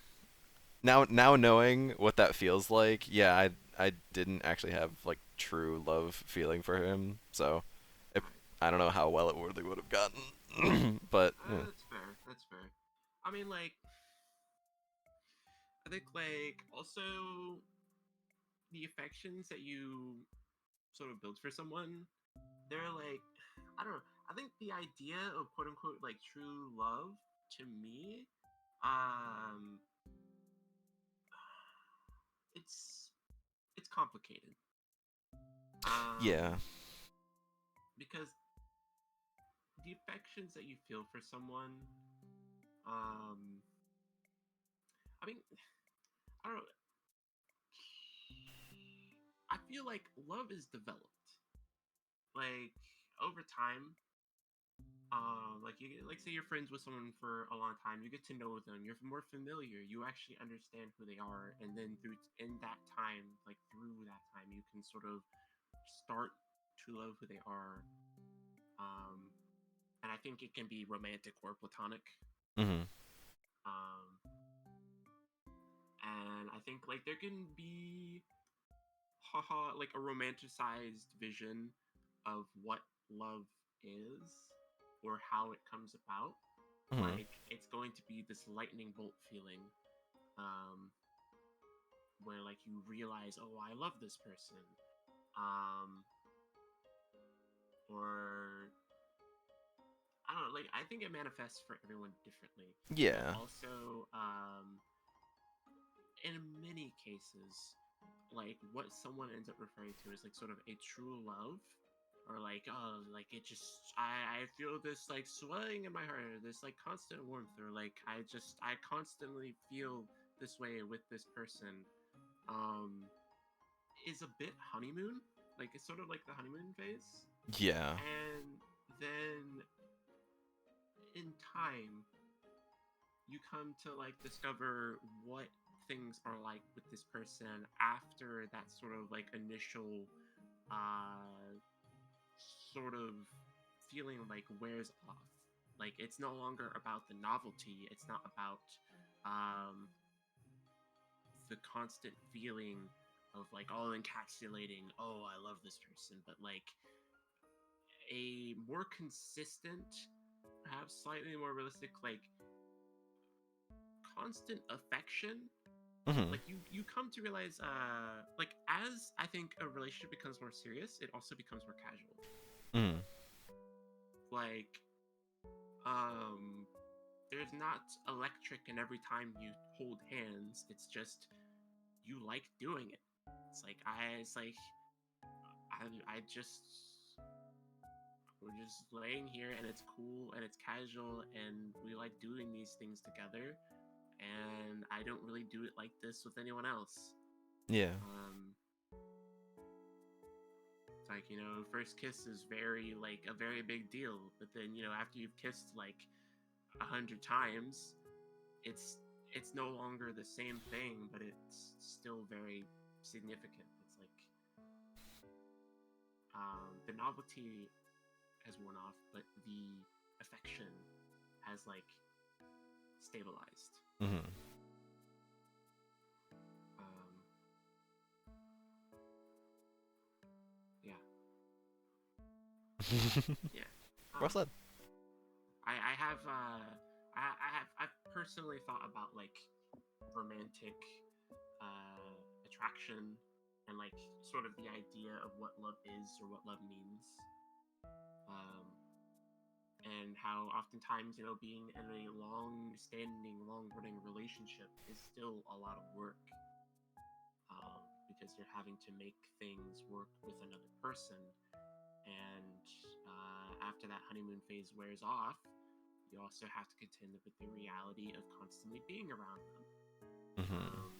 knowing what that feels like, yeah, I didn't actually have like true love feeling for him. So, if, I don't know how well it really would have gotten, but yeah. That's fair. That's fair. I mean, like, I think like also the affections that you sort of build for someone, they're like, I don't know. I think the idea of quote unquote like true love to me, um, it's it's complicated. Yeah. Because the affections that you feel for someone, I mean, I don't know. I feel like love is developed. Like over time, like you like say you're friends with someone for a long time, you get to know them, you're more familiar, you actually understand who they are, and then through that time, you can sort of start to love who they are. Um, and I think it can be romantic or platonic. Mhm. Um, and I think like there can be haha like a romanticized vision of what love is or how it comes about. Mhm. Like it's going to be this lightning bolt feeling, um, where like you realize, oh, I love this person, um, or I don't know. Like I think it manifests for everyone differently, but Yeah. also in many cases, like what someone ends up referring to is like sort of a true love, or like oh like it just I feel this like swelling in my heart, or this like constant warmth, or like I constantly feel this way with this person, um is a bit honeymoon, like it's sort of like the honeymoon phase, Yeah. and then in time you come to like discover what things are like with this person after that sort of like initial uh sort of feeling like wears off. Like it's no longer about the novelty, it's not about um the constant feeling of like all encapsulating, oh, I love this person, but like a more consistent, perhaps slightly more realistic, like constant affection. Mhm. Like you come to realize like as I think a relationship becomes more serious, it also becomes more casual. Mhm. Like there's not electric in every time you hold hands, it's just you like doing it. I just we're just laying here and it's cool and it's casual and we like doing these things together, and I don't really do it like this with anyone else. Yeah. It's like, first kiss is very like a very big deal, but then after you've kissed like 100 times, it's no longer the same thing, but it's still very significant. It's like the novelty has worn off, but the affection has like stabilized. Mhm. Um, yeah, yeah. Well said. I have I've personally thought about like romantic attraction and like sort of the idea of what love is or what love means, um, and how oftentimes being in a long-standing, long-running relationship is still a lot of work, because you're having to make things work with another person, and after that honeymoon phase wears off, you also have to contend with the reality of constantly being around them. Mhm.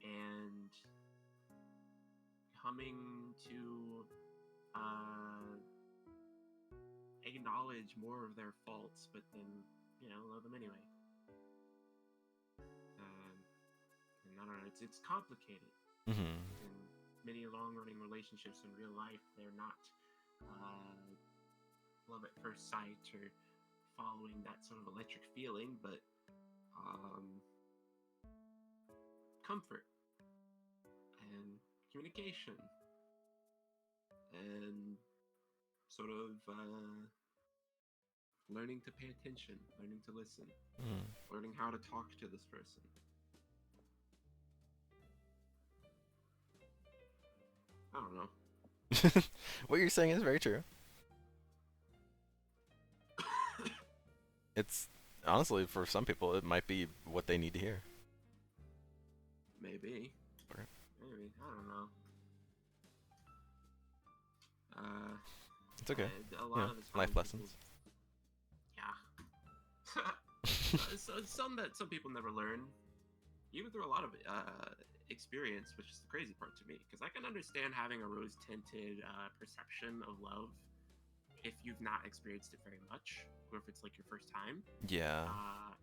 And coming to acknowledge more of their faults, but then love them anyway. Um, I don't know. It's complicated. Mm-hmm. In many long-running relationships in real life, they're not love at first sight or following that sort of electric feeling, but comfort and communication and sort of learning to pay attention, learning to listen, learning how to talk to this person. I don't know. What you're saying is very true. It's honestly, for some people, it might be what they need to hear. Maybe. Okay. Maybe. I don't know. It's okay. A lot of the time Life people- lessons. Yeah. So some that some people never learn, even through a lot of experience, which is the crazy part to me, because I can understand having a rose-tinted perception of love if you've not experienced it very much, or if it's like your first time. Yeah.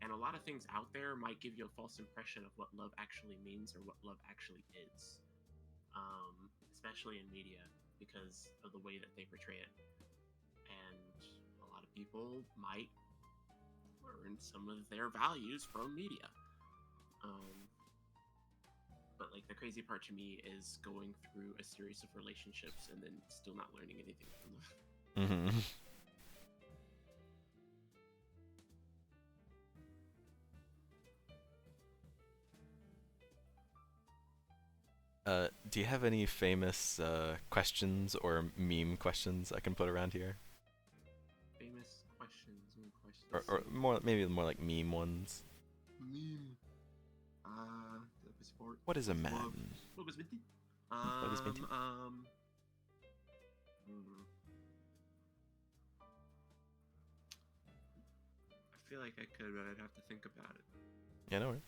And a lot of things out there might give you a false impression of what love actually means or what love actually is, especially in media, because of the way that they portray it. And a lot of people might learn some of their values from media. But like the crazy part to me is going through a series of relationships and then still not learning anything from them. Mm-hmm. Do you have any famous questions or meme questions I can put around here? Famous questions, meme questions. Or more, maybe more like meme ones. Meme. Sport. What is a man? What was Minty? What is Minty? I feel like I could, but I'd have to think about it. Yeah, no worries.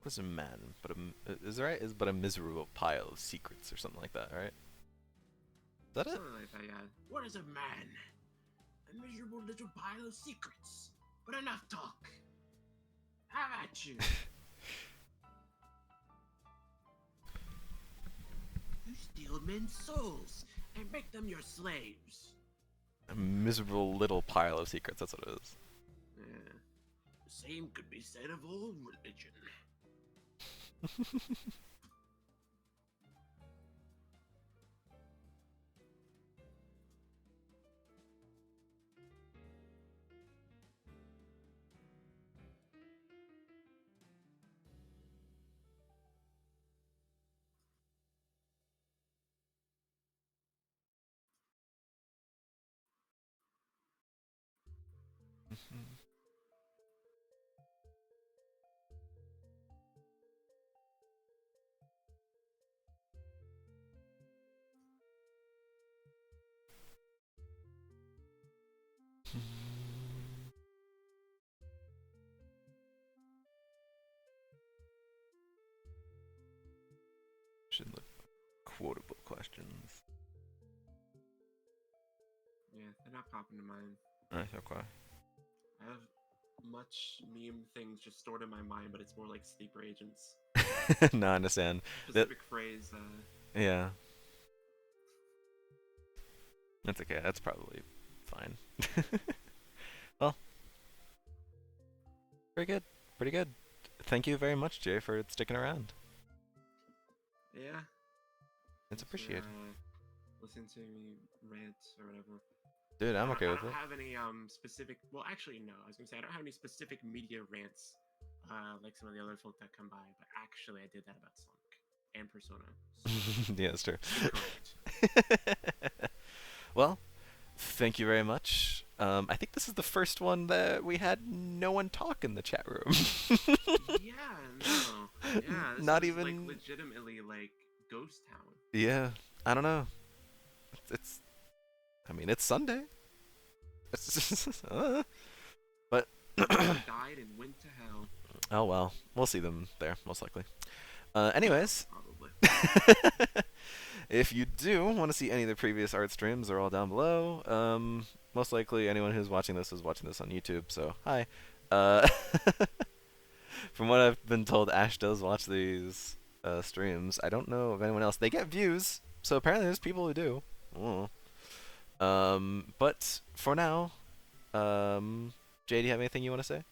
What is a man? But is right? Is but a miserable pile of secrets or something like that, right? Is that it? Something like that, yeah. What is a man? A miserable little pile of secrets. But enough talk. How about you? You steal men's souls and make them your slaves. A miserable little pile of secrets. That's what it is. Yeah. The same could be said of all religion. Should look quotable questions. Yeah, they're not popping to mind. Alright, okay. I have much meme things just stored in my mind, but it's more like sleeper agents. No, I understand. Specific phrase. Yeah. That's okay. That's probably fine. Well, very good. Pretty good. Thank you very much, Jay, for sticking around. Yeah. It's appreciated. Listen to me rant or whatever. Dude, I'm okay with I don't it. have any specific. Well, actually, no. I was gonna say I don't have any specific media rants, like some of the other folk that come by. But actually, I did that about Sonic and Persona. So Yeah, that's true. correct. Well, thank you very much. I think this is the first one that we had no one talk in the chat room. Yeah, no. Yeah, this Not is, even- like legitimately like ghost town. Yeah, I don't know. It's I mean, it's Sunday. But Died and went to hell. oh well, we'll see them there most likely. Anyways, Probably. if you do want to see any of the previous art streams, they're all down below. most likely anyone who's watching this is watching this on YouTube, so hi. Uh, from what I've been told, Ash does watch these streams. I don't know of anyone else. They get views, so apparently there's people who do. But for now, Jay, do you have anything you want to say?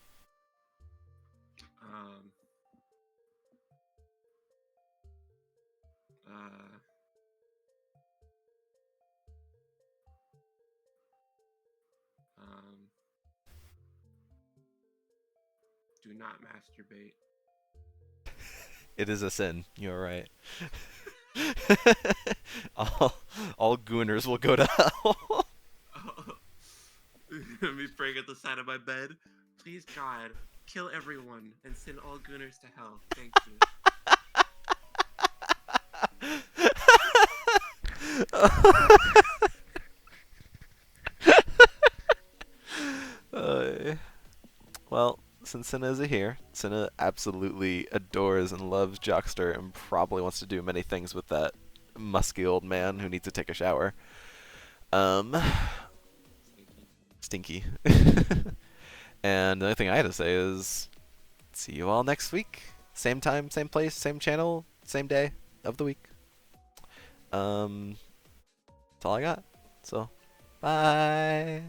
Do not masturbate. It is a sin. You're right. all gooners will go to hell. Me praying at the side of my bed. Please, God, kill everyone and send all gooners to hell. Thank you. Well, since Cinna is here, Cinna absolutely adores and loves Jockster and probably wants to do many things with that musky old man who needs to take a shower. Stinky. And the only thing I had to say is, see you all next week. Same time, same place, same channel, same day of the week. That's all I got. So, bye.